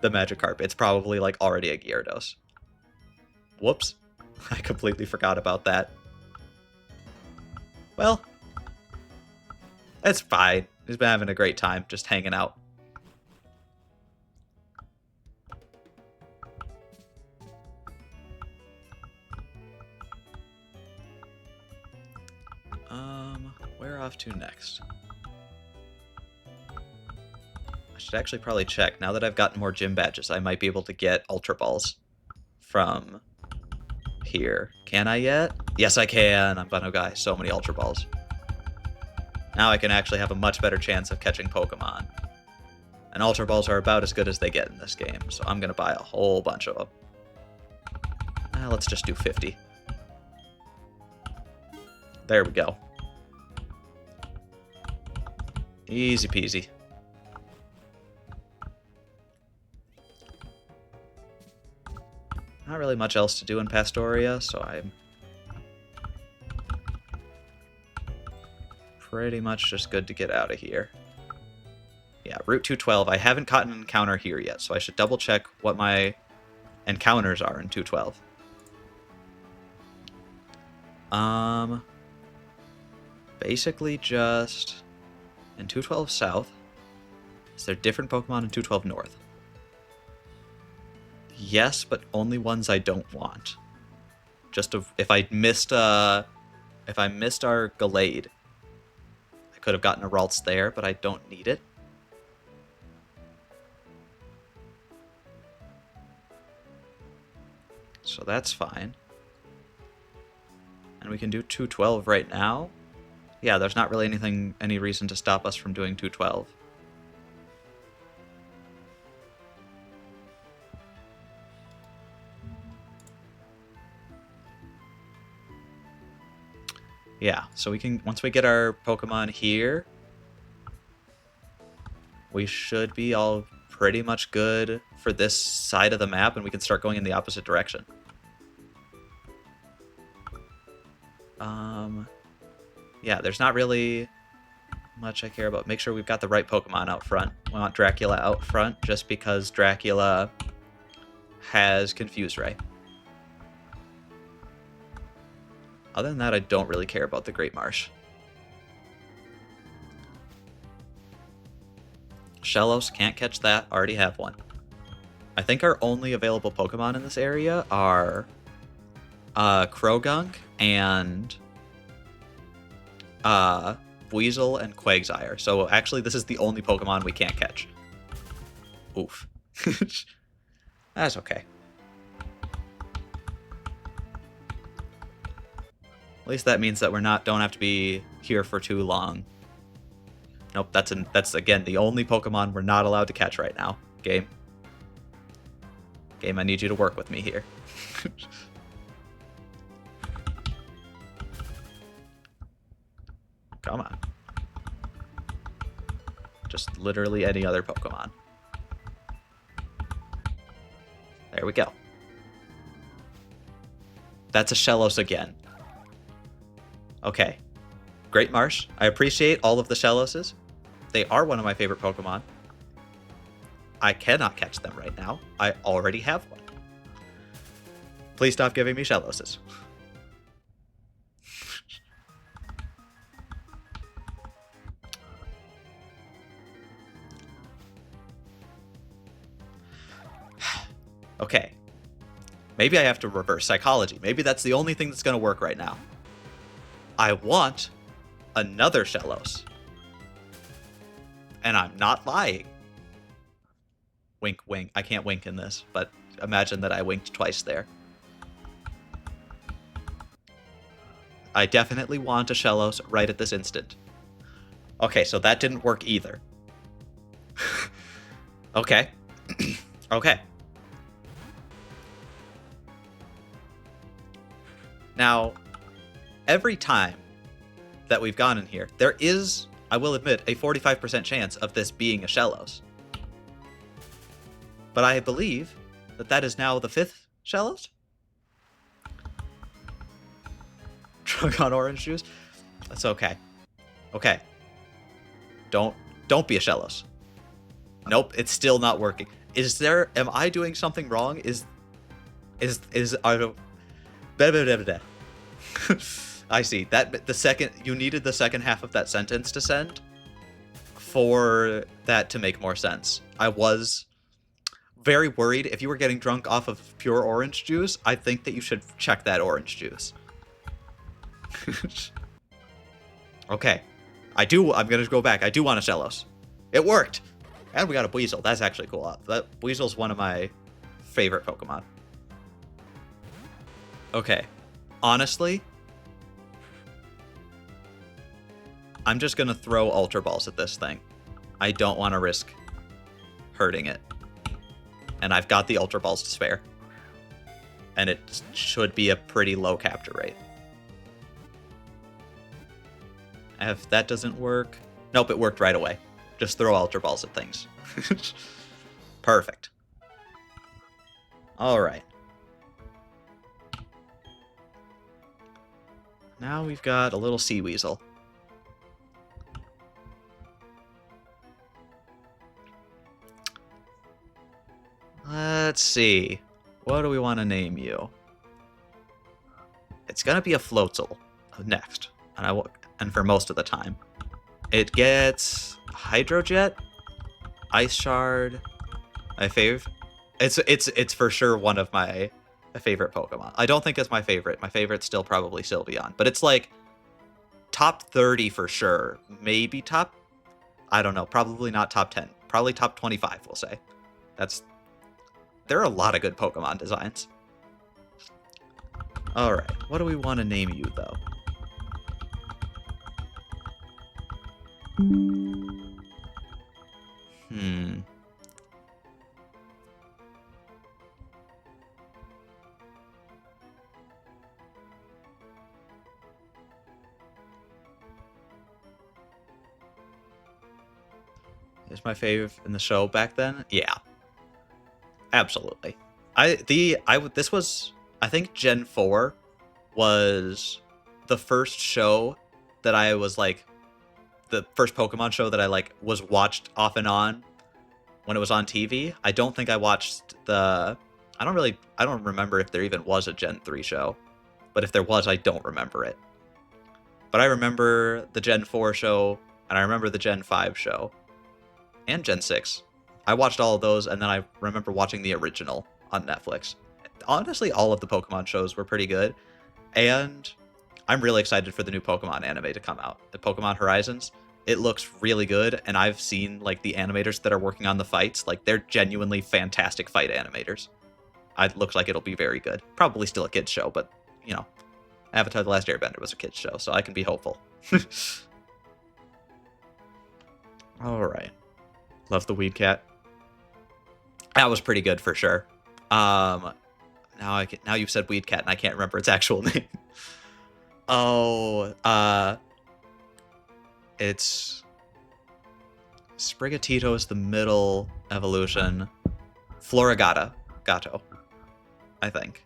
the Magikarp. It's probably, like, already a Gyarados. Whoops. I completely forgot about that. Well, it's fine. He's been having a great time just hanging out. Where off to next? I should actually probably check. Now that I've gotten more gym badges, I might be able to get Ultra Balls from here. Can I yet? Yes, I can. I'm gonna guy so many Ultra Balls. Now I can actually have a much better chance of catching Pokemon. And Ultra Balls are about as good as they get in this game, so I'm gonna buy a whole bunch of them. Let's just do 50. There we go. Easy peasy. Not really much else to do in Pastoria, so I'm pretty much just good to get out of here. Yeah, Route 212. I haven't caught an encounter here yet, so I should double check what my encounters are in 212. Basically just in 212 South. Is there different Pokemon in 212 North? Yes, but only ones I don't want. Just if I missed our Gallade, I could have gotten a Ralts there, but I don't need it. So that's fine. And we can do 212 right now. Yeah, there's not really any reason to stop us from doing 212. Yeah, so we can, once we get our Pokemon here, we should be all pretty much good for this side of the map, and we can start going in the opposite direction. Yeah, there's not really much I care about. Make sure we've got the right Pokemon out front. We want Dracula out front just because Dracula has Confuse Ray. Other than that, I don't really care about the Great Marsh. Shellos, can't catch that. Already have one. I think our only available Pokemon in this area are Krogunk and Weasel and Quagsire. So actually, this is the only Pokemon we can't catch. Oof. That's okay. At least that means that don't have to be here for too long. Nope, that's again the only Pokemon we're not allowed to catch right now. Game, I need you to work with me here. Come on. Just literally any other Pokemon. There we go. That's a Shellos again. Okay. Great Marsh. I appreciate all of the Shelloses. They are one of my favorite Pokemon. I cannot catch them right now. I already have one. Please stop giving me Shelloses. Okay. Maybe I have to reverse psychology. Maybe that's the only thing that's going to work right now. I want another Shellos. And I'm not lying. Wink, wink. I can't wink in this, but imagine that I winked twice there. I definitely want a Shellos right at this instant. Okay, so that didn't work either. Okay. Okay. Now, every time that we've gone in here, there is, I will admit, a 45% chance of this being a Shellos. But I believe that that is now the 5th Shellos? Drunk on orange juice? That's okay. Okay. Don't be a Shellos. Nope, it's still not working. Am I doing something wrong? I see. You needed the second half of that sentence to send for that to make more sense. I was very worried. If you were getting drunk off of pure orange juice, I think that you should check that orange juice. Okay. I'm going to go back. I do want a Shellos. It worked! And we got a Weasel. That's actually cool. That Weasel's one of my favorite Pokemon. Okay. Honestly, I'm just going to throw Ultra Balls at this thing. I don't want to risk hurting it. And I've got the Ultra Balls to spare. And it should be a pretty low capture rate. If that doesn't work... Nope, it worked right away. Just throw Ultra Balls at things. Perfect. Alright. Now we've got a little Sea Weasel. Let's see. What do we want to name you? It's gonna be a Floatzel next. And for most of the time. It gets Hydrojet, Ice Shard, my fave. It's for sure one of my favorite Pokemon. I don't think it's my favorite. My favorite's still probably Sylveon, but it's like top 30 for sure. Maybe top, I don't know, probably not top 10. Probably top 25, we'll say. There are a lot of good Pokemon designs. Alright, what do we want to name you, though? Is my fave in the show back then? Yeah. Absolutely. This was, I think Gen 4 was the first show that I was like, the first Pokemon show that I like was watched off and on when it was on TV. I don't think I watched I don't remember if there even was a Gen 3 show, but if there was, I don't remember it. But I remember the Gen 4 show, and I remember the Gen 5 show, and Gen 6. I watched all of those, and then I remember watching the original on Netflix. Honestly, all of the Pokemon shows were pretty good, and I'm really excited for the new Pokemon anime to come out. The Pokemon Horizons, it looks really good, and I've seen like the animators that are working on the fights. Like, they're genuinely fantastic fight animators. It looks like it'll be very good. Probably still a kids show, but you know, Avatar: The Last Airbender was a kids show, so I can be hopeful. All right, love the Weed Cat. That was pretty good for sure. Now you've said Weed Cat, and I can't remember its actual name. It's Sprigatito is the middle evolution. Gato, I think.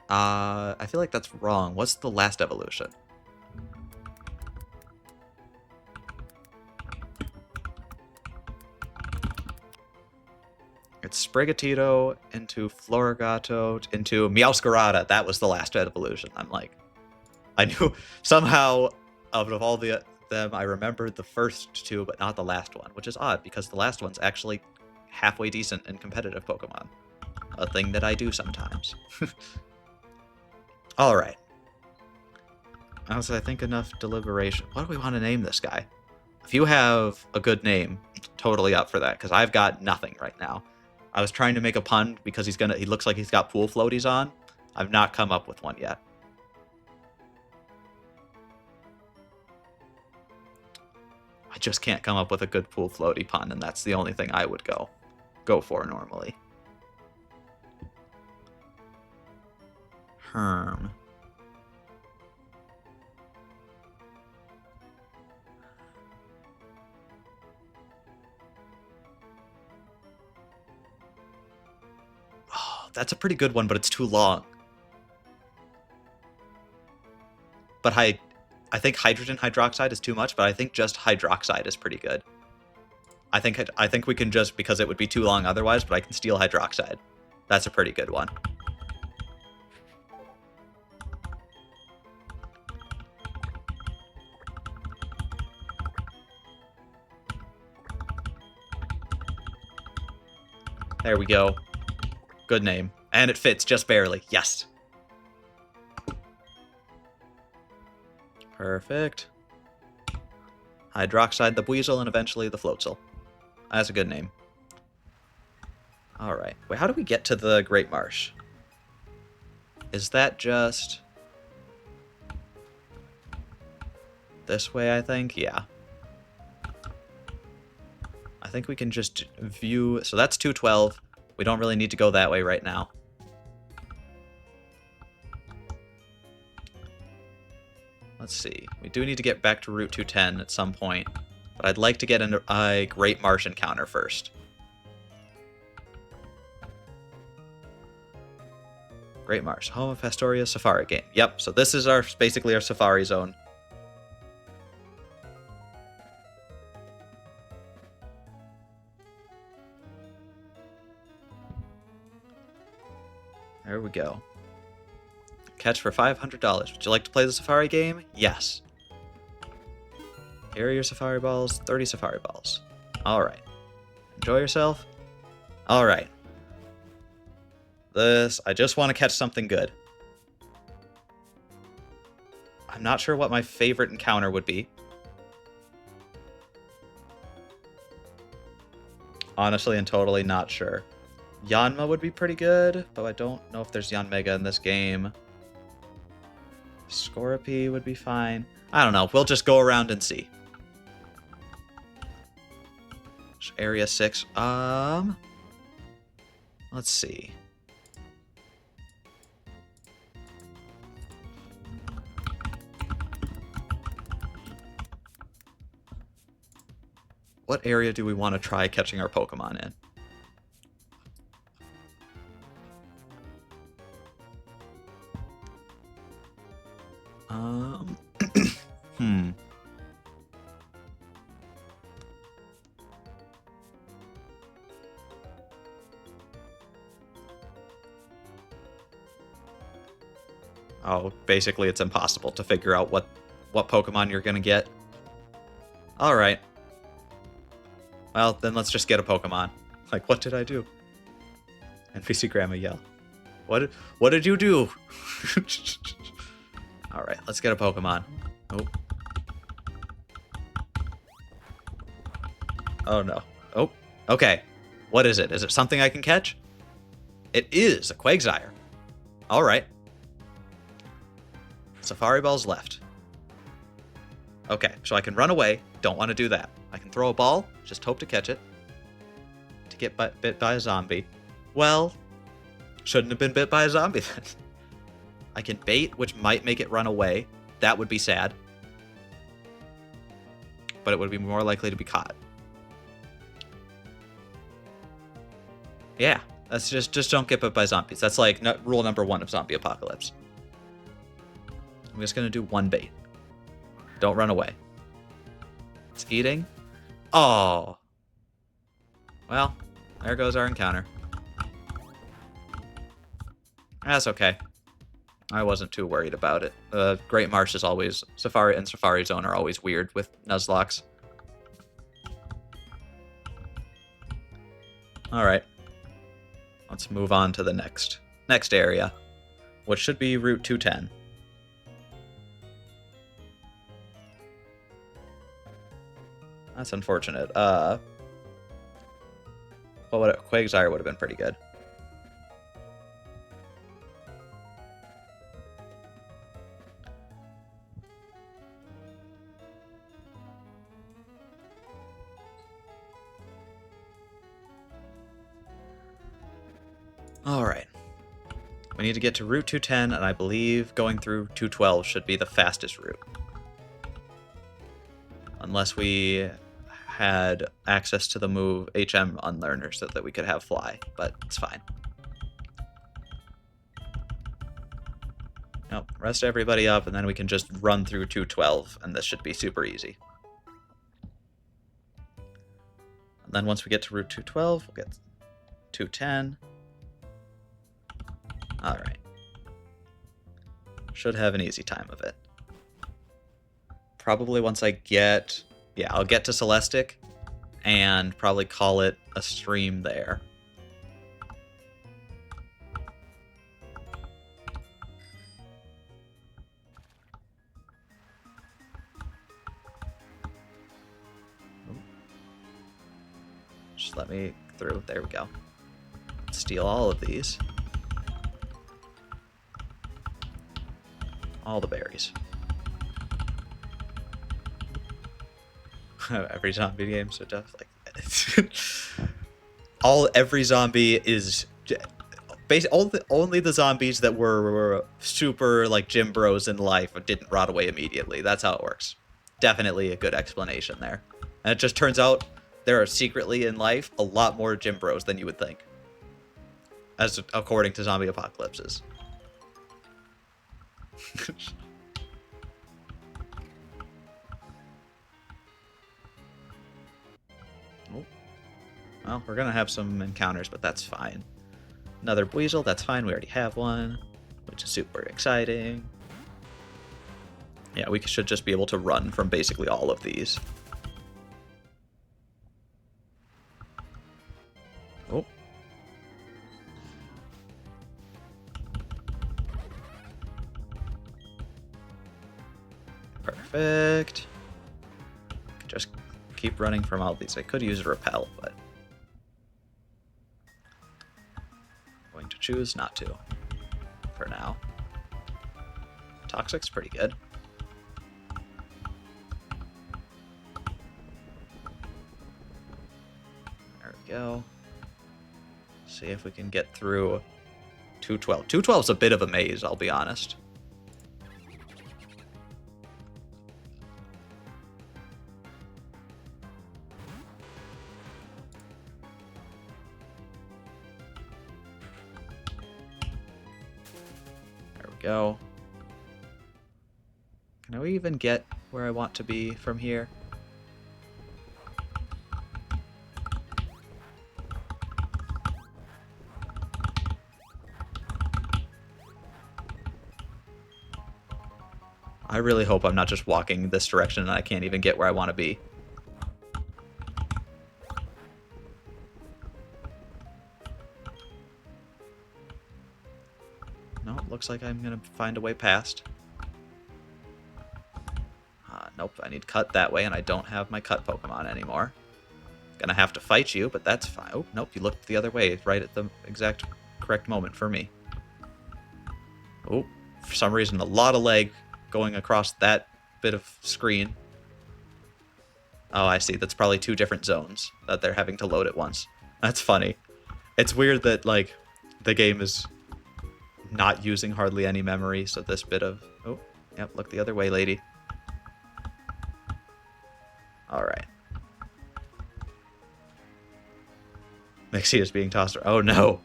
I feel like that's wrong. What's the last evolution? It's Sprigatito into Florigato into Meowscarada. That was the last evolution. I'm like, I knew somehow out of all them, I remembered the first two, but not the last one, which is odd because the last one's actually halfway decent in competitive Pokemon. A thing that I do sometimes. Alright. Honestly, I think enough deliberation. What do we want to name this guy? If you have a good name, totally up for that, because I've got nothing right now. I was trying to make a pun because he looks like he's got pool floaties on. I've not come up with one yet. I just can't come up with a good pool floaty pun, and that's the only thing I would go for normally. Herm. Oh, that's a pretty good one, but it's too long. But I think hydrogen hydroxide is too much, but I think just hydroxide is pretty good. I think we can just, because it would be too long otherwise, but I can steal hydroxide. That's a pretty good one. There we go. Good name. And it fits just barely. Yes. Perfect. Hydroxide the Buizel and eventually the Floatzel. That's a good name. Alright. Wait, how do we get to the Great Marsh? Is that just this way, I think? Yeah. I think we can just view... So that's 212. We don't really need to go that way right now. Let's see. We do need to get back to Route 210 at some point. But I'd like to get a Great Marsh encounter first. Great Marsh, home of Pastoria Safari game. Yep, so this is basically our Safari zone. There we go. Catch for $500. Would you like to play the Safari game? Yes. Here are your Safari Balls. 30 Safari Balls. Alright. Enjoy yourself. Alright. I just want to catch something good. I'm not sure what my favorite encounter would be. Honestly and totally not sure. Yanma would be pretty good, but I don't know if there's Yanmega in this game. Scorpy would be fine. I don't know. We'll just go around and see. Area 6. Let's see. What area do we want to try catching our Pokemon in? Oh, basically it's impossible to figure out what Pokemon you're gonna get. Alright. Well, then let's just get a Pokemon. Like, what did I do? NPC Grandma yell. What did you do? Alright, let's get a Pokemon. Oh. Oh no. Oh, okay. What is it? Is it something I can catch? It is a Quagsire. Alright. Safari Ball's left. Okay, so I can run away. Don't want to do that. I can throw a ball. Just hope to catch it. To get bit by a zombie. Well, shouldn't have been bit by a zombie then. I can bait, which might make it run away. That would be sad. But it would be more likely to be caught. Yeah, that's just don't get bit by zombies. That's like rule number 1 of zombie apocalypse. I'm just gonna do one bait. Don't run away. It's eating. Oh. Well, there goes our encounter. That's okay. I wasn't too worried about it. Great Marsh is always... Safari and Safari Zone are always weird with Nuzlocks. Alright. Let's move on to the next area, which should be Route 210. That's unfortunate. Well, Quagsire would have been pretty good. Alright. We need to get to Route 210, and I believe going through 212 should be the fastest route. Unless we had access to the move HM Unlearner so that we could have fly, but it's fine. Nope, rest everybody up, and then we can just run through 212, and this should be super easy. And then once we get to Route 212, we'll get 210. Alright. Should have an easy time of it. Probably once I get... Yeah, I'll get to Celestic and probably call it a stream there. Just let me through. There we go. Steal all of these. All the berries. Every zombie game so tough. Like every zombie is basically only the zombies that were super like gym bros in life didn't rot away immediately. That's how it works. Definitely a good explanation there. And it just turns out there are secretly in life a lot more gym bros than you would think, as according to zombie apocalypses. Oh. Well, we're gonna have some encounters, but that's fine. Another Weasel, that's fine. We already have one, which is super exciting. Yeah, we should just be able to run from basically all of these. Oh. Perfect. Just keep running from all these. I could use a repel, but I'm going to choose not to for now. Toxic's pretty good. There we go. See if we can get through 212. 212's a bit of a maze, I'll be honest. There we go. Can I even get where I want to be from here? I really hope I'm not just walking this direction and I can't even get where I want to be. No, it looks like I'm going to find a way past. Nope, I need cut that way, and I don't have my cut Pokemon anymore. Gonna have to fight you, but that's fine. Oh, nope, you looked the other way right at the exact correct moment for me. Oh, for some reason, a lot of lag going across that bit of screen. Oh, I see. That's probably two different zones that they're having to load at once. That's funny. It's weird that, like, the game is not using hardly any memory, so this bit of... Oh, yep, look the other way, lady. Alright. Mixie is being tossed around. Oh, no.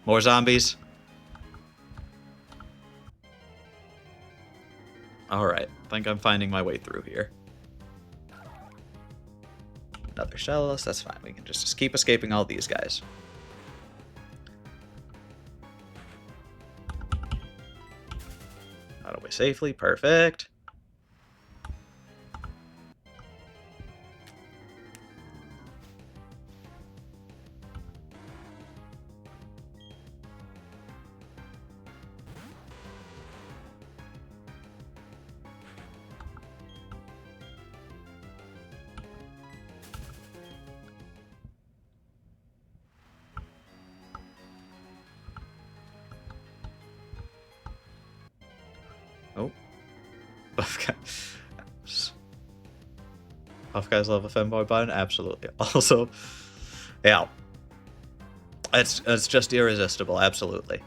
More zombies. Alright. I think I'm finding my way through here. Another Shellos. That's fine. We can just keep escaping all these guys. Got away safely. Perfect. Buff guys. Buff guys love a femboy button? Absolutely. Also, yeah. It's just irresistible, absolutely.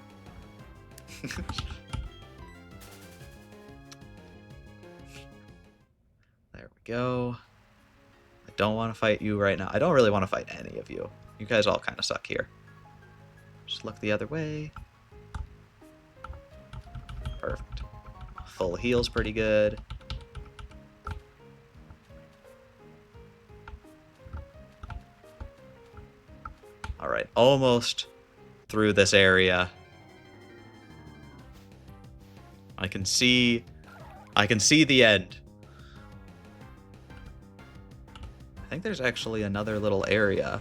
There we go. I don't want to fight you right now. I don't really want to fight any of you. You guys all kind of suck here. Just look the other way. Perfect. Full heal's pretty good. Alright, almost through this area. I can see the end. I think there's actually another little area.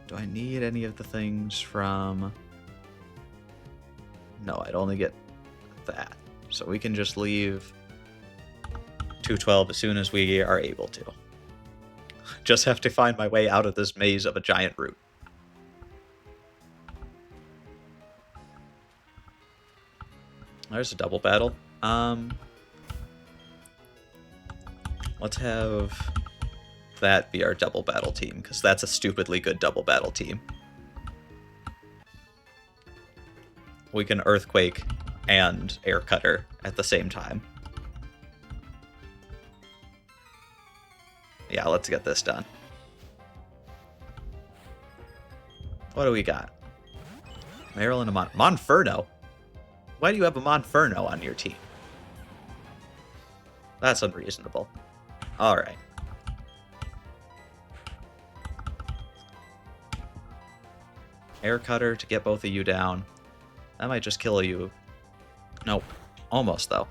Do I need any of the things from... No, I'd only get that. So we can just leave 212 as soon as we are able to. Just have to find my way out of this maze of a giant root. There's a double battle. Let's have that be our double battle team, because that's a stupidly good double battle team. We can Earthquake and Air Cutter at the same time. Yeah, let's get this done. What do we got? Maryland and Monferno? Why do you have a Monferno on your team? That's unreasonable. Alright. Air Cutter to get both of you down. That might just kill you. Nope. Almost, though.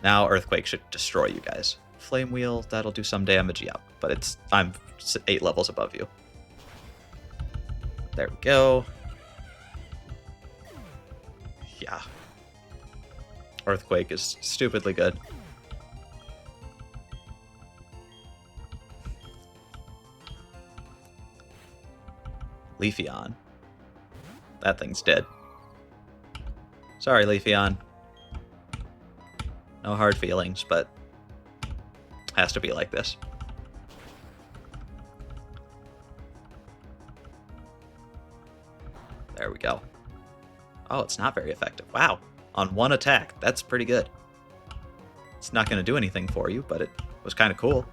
Now Earthquake should destroy you guys. Flame Wheel, that'll do some damage, yeah. But I'm 8 levels above you. There we go. Yeah. Earthquake is stupidly good. Leafeon. That thing's dead. Sorry, Leafeon. No hard feelings, but has to be like this. There we go. Oh, it's not very effective. Wow. On one attack. That's pretty good. It's not going to do anything for you, but it was kind of cool.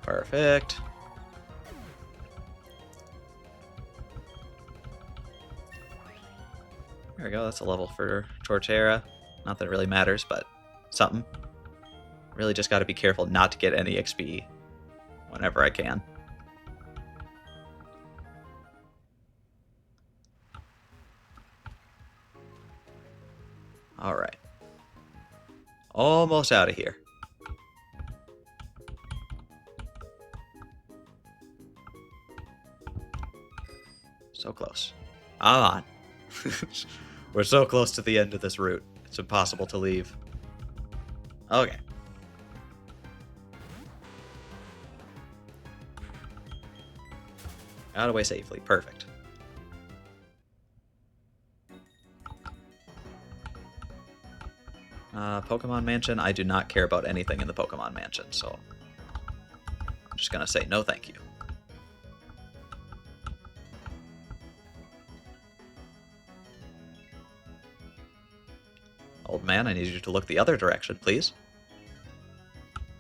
Perfect. There we go. That's a level for Torterra. Not that it really matters, but something. Really just got to be careful not to get any XP whenever I can. Alright. Almost out of here. So close. On. We're so close to the end of this route. It's impossible to leave. Okay. Got away safely. Perfect. Pokemon Mansion. I do not care about anything in the Pokemon Mansion, so I'm just gonna say no thank you. Old man, I need you to look the other direction, please.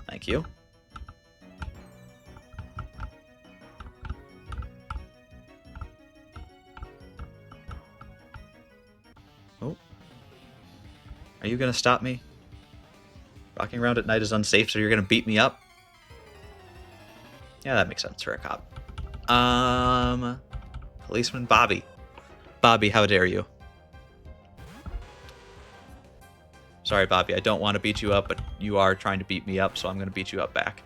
Thank you. Oh. Are you gonna stop me? Walking around at night is unsafe, so you're gonna beat me up? Yeah, that makes sense for a cop. Policeman Bobby. Bobby, how dare you? Sorry, Bobby, I don't want to beat you up, but you are trying to beat me up, so I'm going to beat you up back.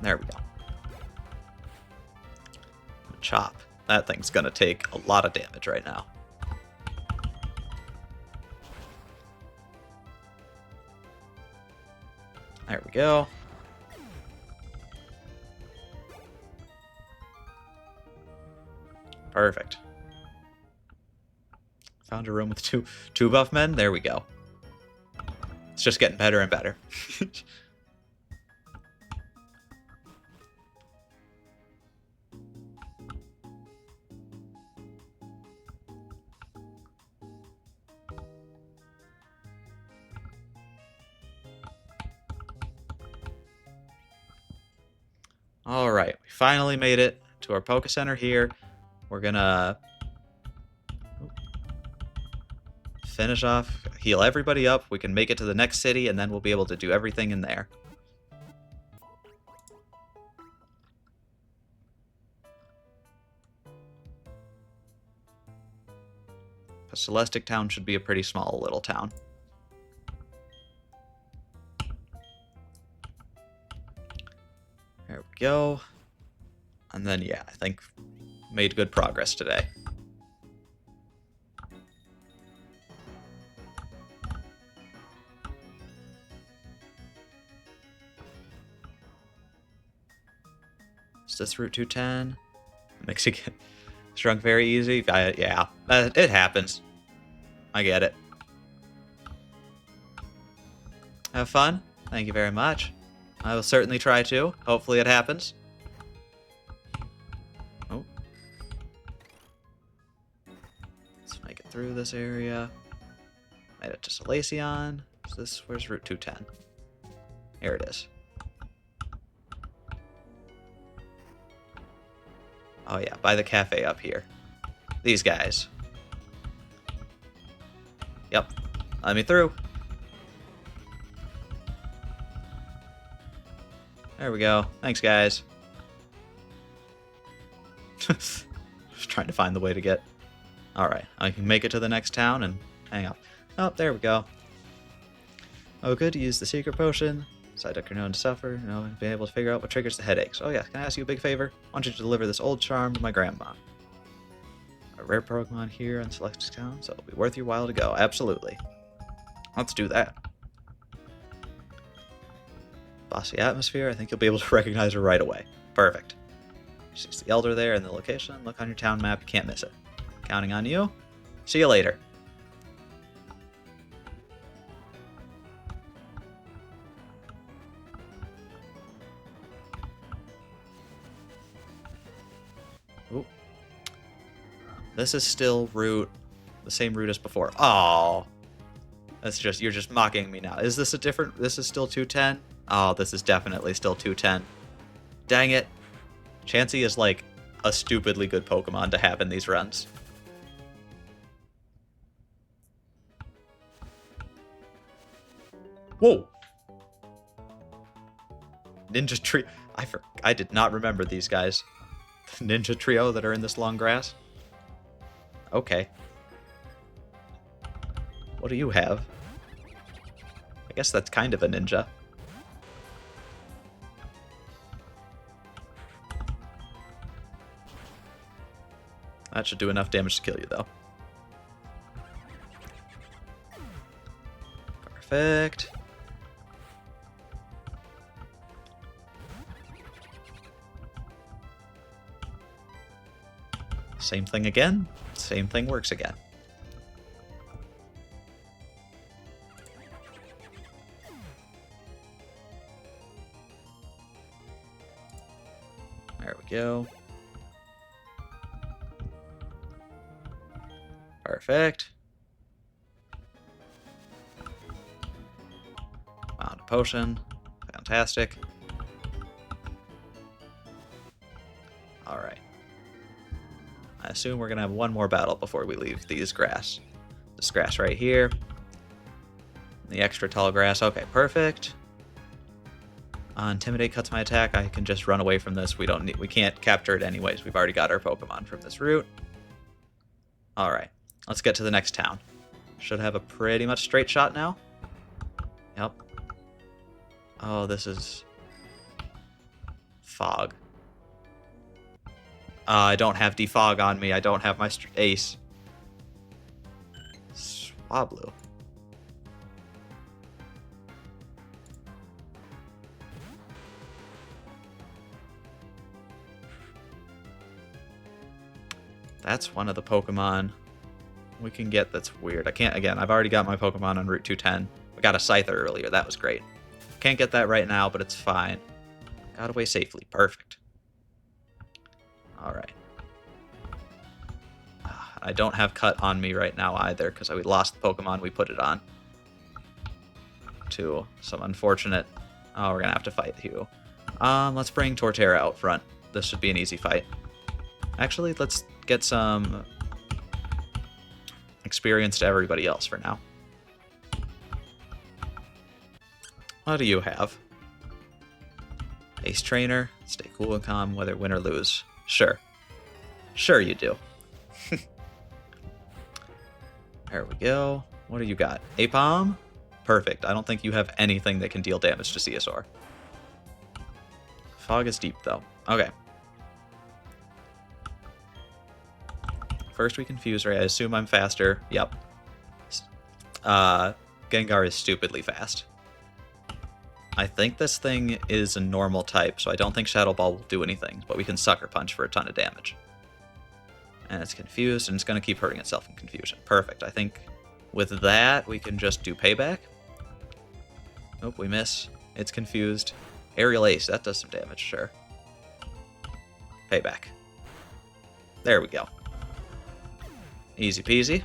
There we go. Chop. That thing's going to take a lot of damage right now. There we go. Perfect. Found a room with two buff men. There we go. It's just getting better and better. All right, we finally made it to our Poke Center here. We're gonna finish off, heal everybody up. We can make it to the next city, and then we'll be able to do everything in there. But Celestic Town should be a pretty small little town. There we go. And then, yeah, I think made good progress today. Is this Route 210? Makes it get shrunk very easy. Yeah, it happens. I get it. Have fun. Thank you very much. I will certainly try to. Hopefully it happens. Oh. Let's make it through this area. Made it to Salacion. Where's Route 210? Here it is. Oh yeah, by the cafe up here. These guys. Yep. Let me through. There we go. Thanks, guys. Just trying to find the way to get... Alright, I can make it to the next town and hang up. Oh, there we go. Oh, good to use the secret potion. Psyduck are known to suffer, and be able to figure out what triggers the headaches. Oh yeah, can I ask you a big favor? I want you to deliver this old charm to my grandma. A rare Pokemon here in Celestic Town, so it'll be worth your while to go. Absolutely. Let's do that. Bossy atmosphere, I think you'll be able to recognize her right away. Perfect. She's the Elder there in the location. Look on your town map, you can't miss it. Counting on you. See you later. Ooh. This is still the same route as before. Oh, you're just mocking me now. Is this this is still 210? Oh, this is definitely still 210. Dang it. Chansey is like a stupidly good Pokemon to have in these runs. Whoa. Ninja Tree. I did not remember these guys. The Ninja Trio that are in this long grass. Okay. What do you have? I guess that's kind of a ninja. That should do enough damage to kill you, though. Perfect. Same thing again. Same thing works again. There we go. Perfect. Found a potion. Fantastic. Alright. I assume we're going to have one more battle before we leave these grass. This grass right here. The extra tall grass. Okay, perfect. Intimidate cuts my attack. I can just run away from this. We can't capture it anyways. We've already got our Pokemon from this route. Alright. Let's get to the next town. Should have a pretty much straight shot now. Yep. Oh, this is... Fog. I don't have defog on me. I don't have my ace. Swablu. That's one of the Pokemon we can get that's weird. I can't, again, I've already got my Pokemon on Route 210. I got a Scyther earlier. That was great. Can't get that right now, but it's fine. Got away safely. Perfect. Alright. I don't have Cut on me right now either, because we lost the Pokemon we put it on. To some unfortunate... Oh, we're gonna have to fight Hugh. Let's bring Torterra out front. This should be an easy fight. Actually, let's get some experience to everybody else for now. What do you have? Ace Trainer. Stay cool and calm, whether win or lose. Sure. Sure you do. There we go. What do you got? Apom? Perfect. I don't think you have anything that can deal damage to Ceosaur. Fog is deep, though. Okay. First we confuse, right? I assume I'm faster. Yep. Gengar is stupidly fast. I think this thing is a normal type, so I don't think Shadow Ball will do anything, but we can Sucker Punch for a ton of damage. And it's confused, and it's going to keep hurting itself in confusion. Perfect. I think with that, we can just do Payback. Nope, we miss. It's confused. Aerial Ace, that does some damage, sure. Payback. There we go. Easy peasy.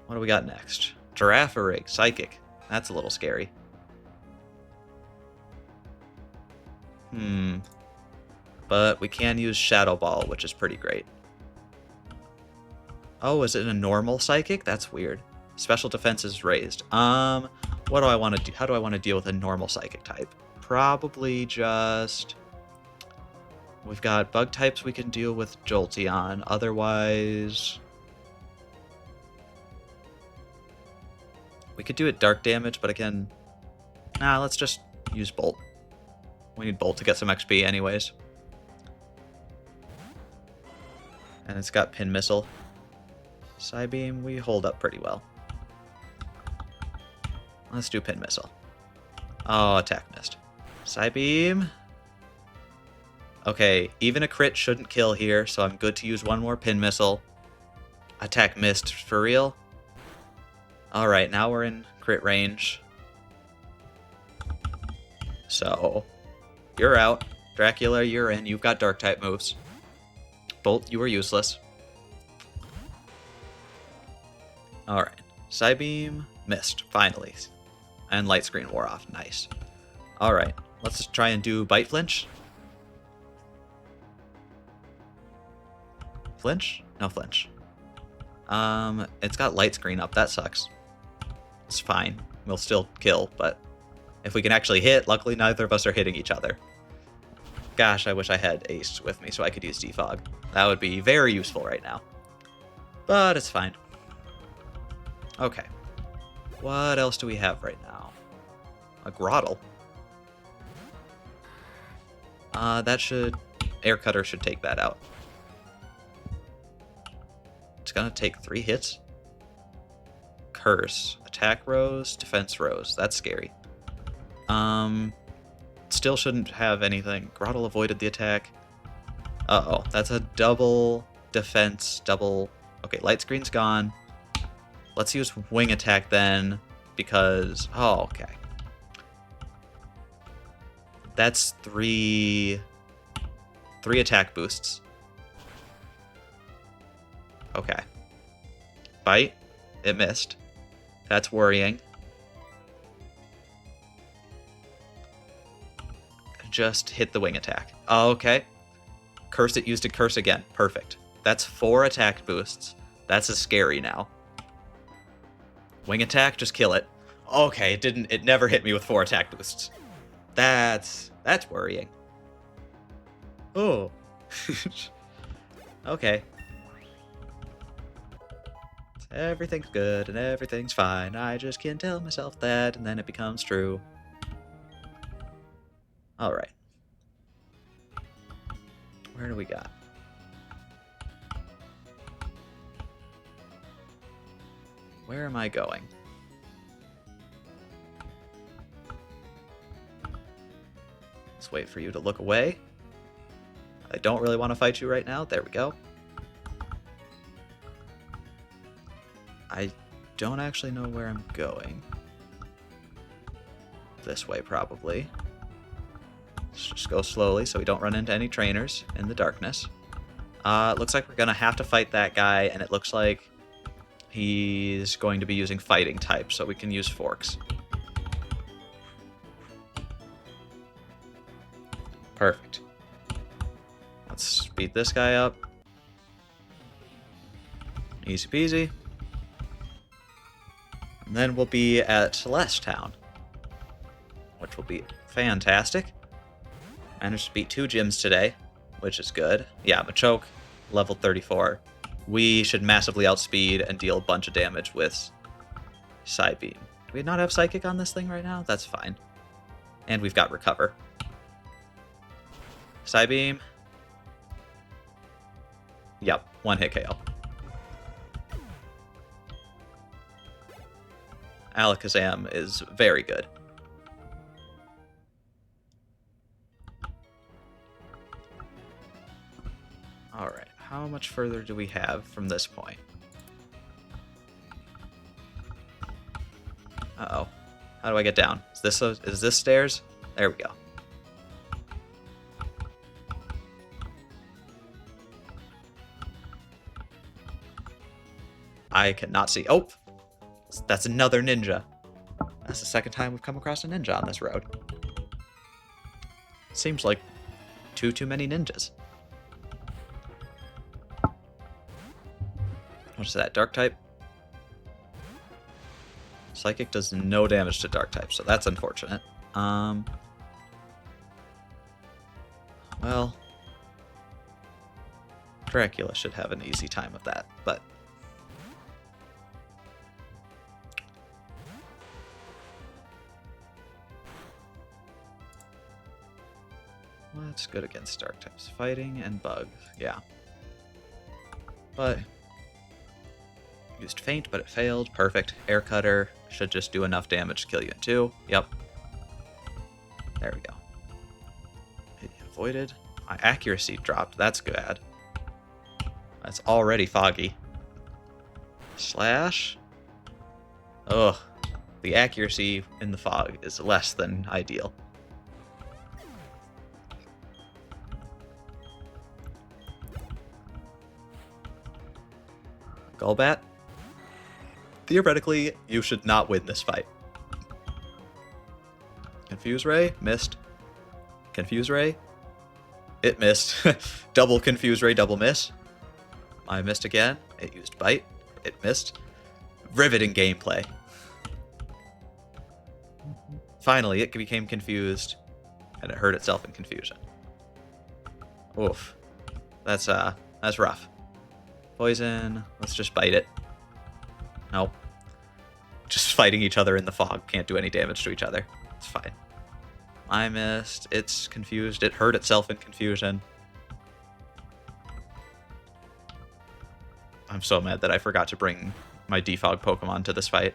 What do we got next? Girafarig, Psychic. That's a little scary. But we can use Shadow Ball, which is pretty great. Oh, is it a normal Psychic? That's weird. Special defense is raised. What do I want to do? How do I want to deal with a normal Psychic type? Probably just... We've got bug types we can deal with Jolteon. Otherwise... We could do it dark damage, but again... Nah, let's just use Bolt. We need Bolt to get some XP anyways. And it's got Pin Missile. Psybeam, we hold up pretty well. Let's do Pin Missile. Oh, attack missed. Psybeam. Okay, even a crit shouldn't kill here, so I'm good to use one more Pin Missile. Attack missed, for real? Alright, now we're in crit range. So, you're out. Dracula, you're in. You've got Dark-type moves. Bolt, you are useless. Alright. Psybeam, missed, finally. And Light Screen wore off, nice. Alright, let's just try and do Bite Flinch. Flinch? No flinch. It's got Light Screen up, that sucks. It's fine, we'll still kill, but if we can actually hit, luckily neither of us are hitting each other. Gosh, I wish I had Ace with me so I could use Defog. That would be very useful right now. But it's fine. Okay. What else do we have right now? A Grottle. That should... Air Cutter should take that out. It's gonna take 3 hits. Curse. Attack Rose, Defense Rose. That's scary. Still shouldn't have anything. Grottle avoided the attack. Uh-oh. That's a double defense, double... Okay, Light Screen's gone. Let's use Wing Attack then, because... Oh, okay. That's 3 attack boosts. Okay. Bite. It missed. That's worrying. Just hit the Wing Attack. Oh, okay. Curse it, used to Curse again. Perfect. That's 4 attack boosts. That's a scary now. Wing Attack, just kill it. Okay, it never hit me with 4 attack boosts. That's worrying. Oh. Okay. Everything's good and everything's fine. I just can't tell myself that, and then it becomes true. Alright. Where do we got? Where am I going? Let's wait for you to look away. I don't really want to fight you right now. There we go. I don't actually know where I'm going. This way, probably. Let's just go slowly so we don't run into any trainers in the darkness. It looks like we're going to have to fight that guy, and it looks like he's going to be using fighting type, so we can use forks. Perfect. Let's speed this guy up. Easy peasy. And then we'll be at Celeste Town, which will be fantastic. Managed to beat 2 gyms today, which is good. Yeah, Machoke, level 34. We should massively outspeed and deal a bunch of damage with Psybeam. Do we not have Psychic on this thing right now? That's fine. And we've got Recover. Psybeam. Yep, 1-hit KO. Alakazam is very good. Alright, how much further do we have from this point? Uh-oh. How do I get down? Is this stairs? There we go. I cannot see. Oh! That's another ninja. That's the second time we've come across a ninja on this road. Seems like too many ninjas. What's that? Dark type? Psychic does no damage to dark type, so that's unfortunate. Well, Dracula should have an easy time of that, but what's good against dark types? Fighting and bug, yeah. But used feint, but it failed. Perfect. Air Cutter should just do enough damage to kill you in 2. Yep. There we go. It avoided. My accuracy dropped. That's bad. That's already foggy. Slash. Ugh. The accuracy in the fog is less than ideal. Golbat. Theoretically, you should not win this fight. Confuse Ray, missed. Confuse Ray, it missed. Double Confuse Ray, double miss. I missed again. It used Bite, it missed. Riveting gameplay. Finally, it became confused, and it hurt itself in confusion. Oof. That's rough. Poison, let's just bite it. Nope. Just fighting each other in the fog. Can't do any damage to each other. It's fine. I missed. It's confused. It hurt itself in confusion. I'm so mad that I forgot to bring my defog Pokemon to this fight.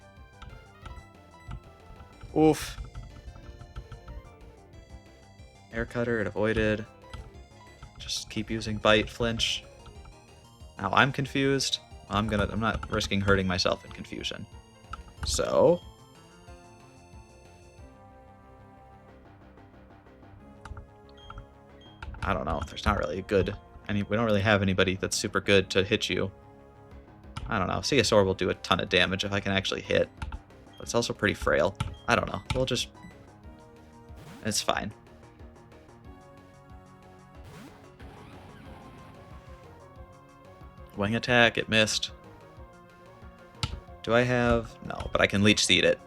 Oof. Air Cutter, it avoided. Just keep using Bite, Flinch. Now I'm confused. I'm not risking hurting myself in confusion. So I don't know. There's not really we don't really have anybody that's super good to hit you. I don't know. Venusaur will do a ton of damage if I can actually hit. But it's also pretty frail. I don't know. It's fine. Wing attack, it missed. Do I have... No, but I can Leech Seed it.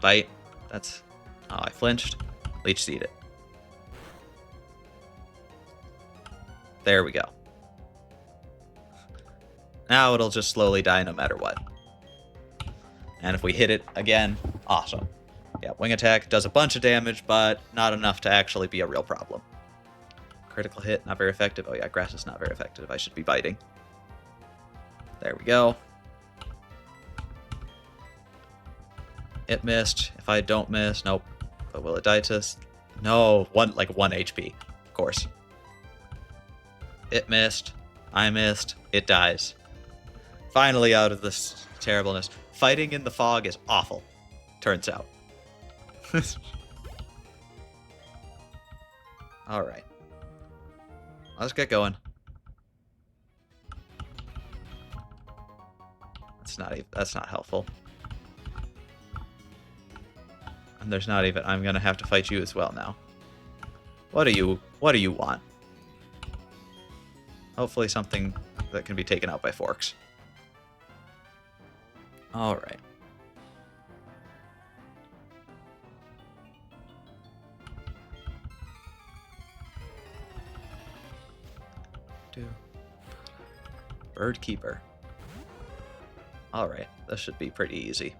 Bite. That's... Oh, I flinched. Leech Seed it. There we go. Now it'll just slowly die no matter what. And if we hit it again, awesome. Yeah, Wing attack does a bunch of damage, but not enough to actually be a real problem. Critical hit, not very effective. Oh yeah, grass is not very effective. I should be biting. There we go. It missed. If I don't miss, nope. But will it die to... No, like 1 HP, of course. It missed. I missed. It dies. Finally out of this terribleness. Fighting in the fog is awful, turns out. Alright. Let's get going. That's not helpful. And there's not even... I'm gonna have to fight you as well now. What do you want? Hopefully something that can be taken out by forks. Alright. Bird Keeper. Alright, this should be pretty easy.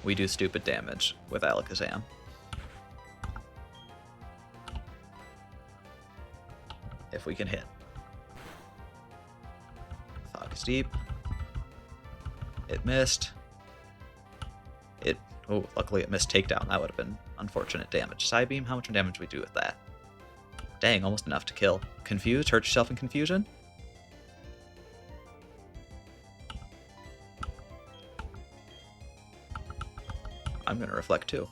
We do stupid damage with Alakazam. If we can hit. Fog is deep. It missed. Oh, luckily it missed takedown. That would have been unfortunate damage. Psybeam, how much damage do we do with that? Dang, almost enough to kill. Confused? Hurt yourself in confusion? I'm gonna reflect too.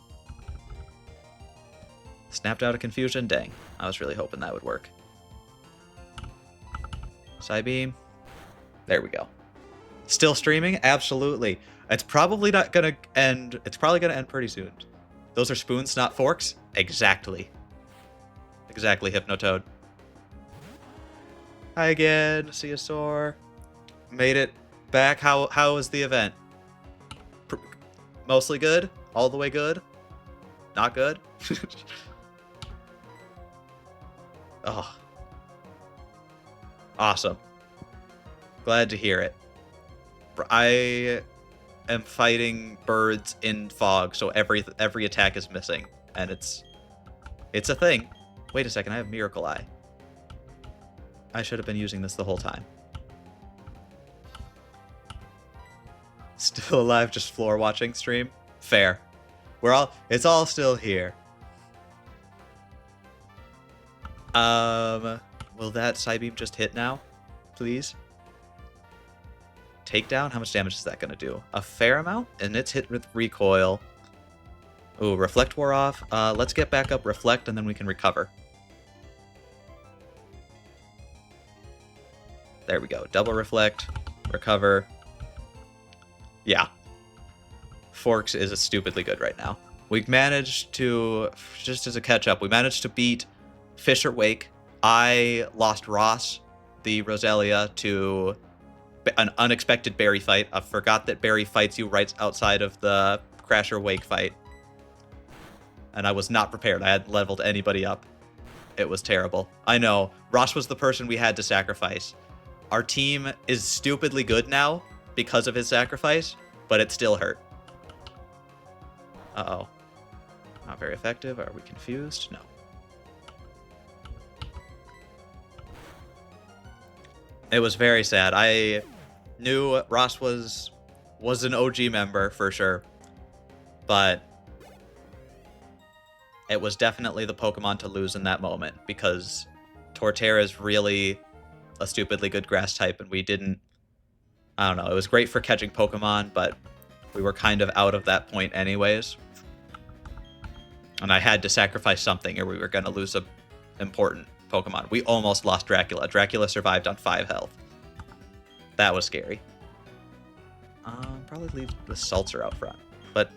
Snapped out of confusion? Dang. I was really hoping that would work. Psybeam. There we go. Still streaming? Absolutely. It's probably not gonna end. It's probably gonna end pretty soon. Those are spoons, not forks? Exactly. Exactly, Hypnotoad. Hi again, Ceosaur. Made it back. How was the event? Mostly good? All the way good? Not good? Oh. Awesome. Glad to hear it. I am fighting birds in fog, so every attack is missing, and it's a thing. Wait a second, I have Miracle Eye. I should have been using this the whole time. Still alive, just floor watching stream? Fair. It's all still here. Will that Psybeam just hit now? Please? Takedown? How much damage is that gonna do? A fair amount? And it's hit with recoil. Ooh, Reflect wore off. Let's get back up Reflect and then we can recover. There we go. Double Reflect. Recover. Yeah. Forks is stupidly good right now. We've managed to, just as a catch-up, we managed to beat Fisher Wake. I lost Ross, the Roselia, to an unexpected Barry fight. I forgot that Barry fights you right outside of the Crasher Wake fight. And I was not prepared. I hadn't leveled anybody up. It was terrible. I know. Ross was the person we had to sacrifice. Our team is stupidly good now because of his sacrifice, but it still hurt. Uh-oh. Not very effective. Are we confused? No. It was very sad. I knew Ross was an OG member for sure, but it was definitely the Pokemon to lose in that moment because Torterra is really a stupidly good grass type, and we didn't... I don't know. It was great for catching Pokemon, but we were kind of out of that point anyways. And I had to sacrifice something or we were going to lose a important Pokemon. We almost lost Dracula. Dracula survived on 5 health. That was scary. Probably leave the Seltzer out front. But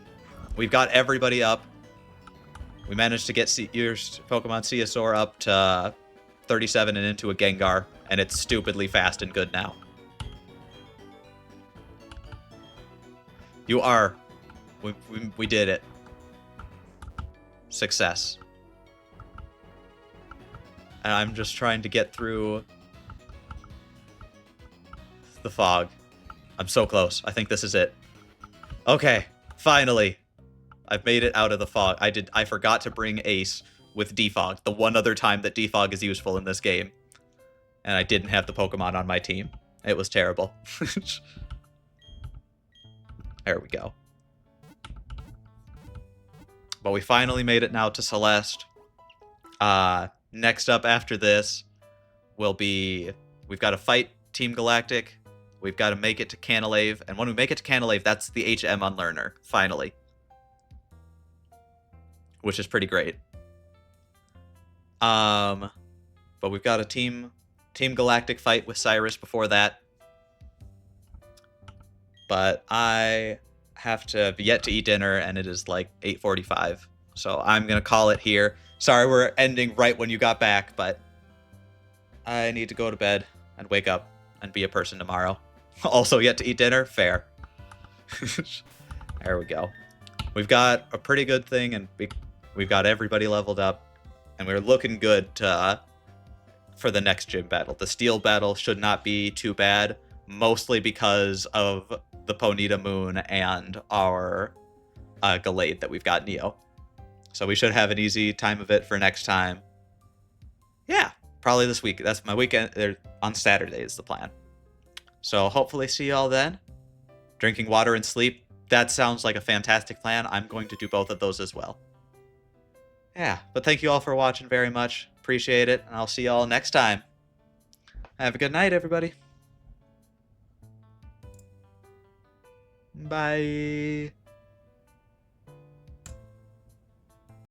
we've got everybody up. We managed to get your Pokemon Ceosaur up to 37 and into a Gengar, and it's stupidly fast and good now. You are. We did it. Success. And I'm just trying to get through the fog. I'm so close. I think this is it. Okay, finally. I've made it out of the fog. I forgot to bring Ace with Defog, the one other time that Defog is useful in this game. And I didn't have the Pokemon on my team. It was terrible. There we go. But we finally made it now to Celeste. Next up after this, will be, we've got to fight Team Galactic, we've got to make it to Canalave, and when we make it to Canalave, that's the HM Unlearner, finally. Which is pretty great. But we've got a Team Galactic fight with Cyrus before that. But I have to yet to eat dinner, and it is like 8:45. So I'm going to call it here. Sorry we're ending right when you got back, but I need to go to bed and wake up and be a person tomorrow. Also yet to eat dinner? Fair. There we go. We've got a pretty good thing, and we've got everybody leveled up, and we're looking good for the next gym battle. The steel battle should not be too bad, mostly because of the Ponita Moon and our Gallade that we've got Neo. So we should have an easy time of it for next time. Yeah, probably this week. That's my weekend. On Saturday is the plan. So hopefully see y'all then. Drinking water and sleep. That sounds like a fantastic plan. I'm going to do both of those as well. Yeah, but thank you all for watching very much. Appreciate it, and I'll see y'all next time. Have a good night, everybody. Bye.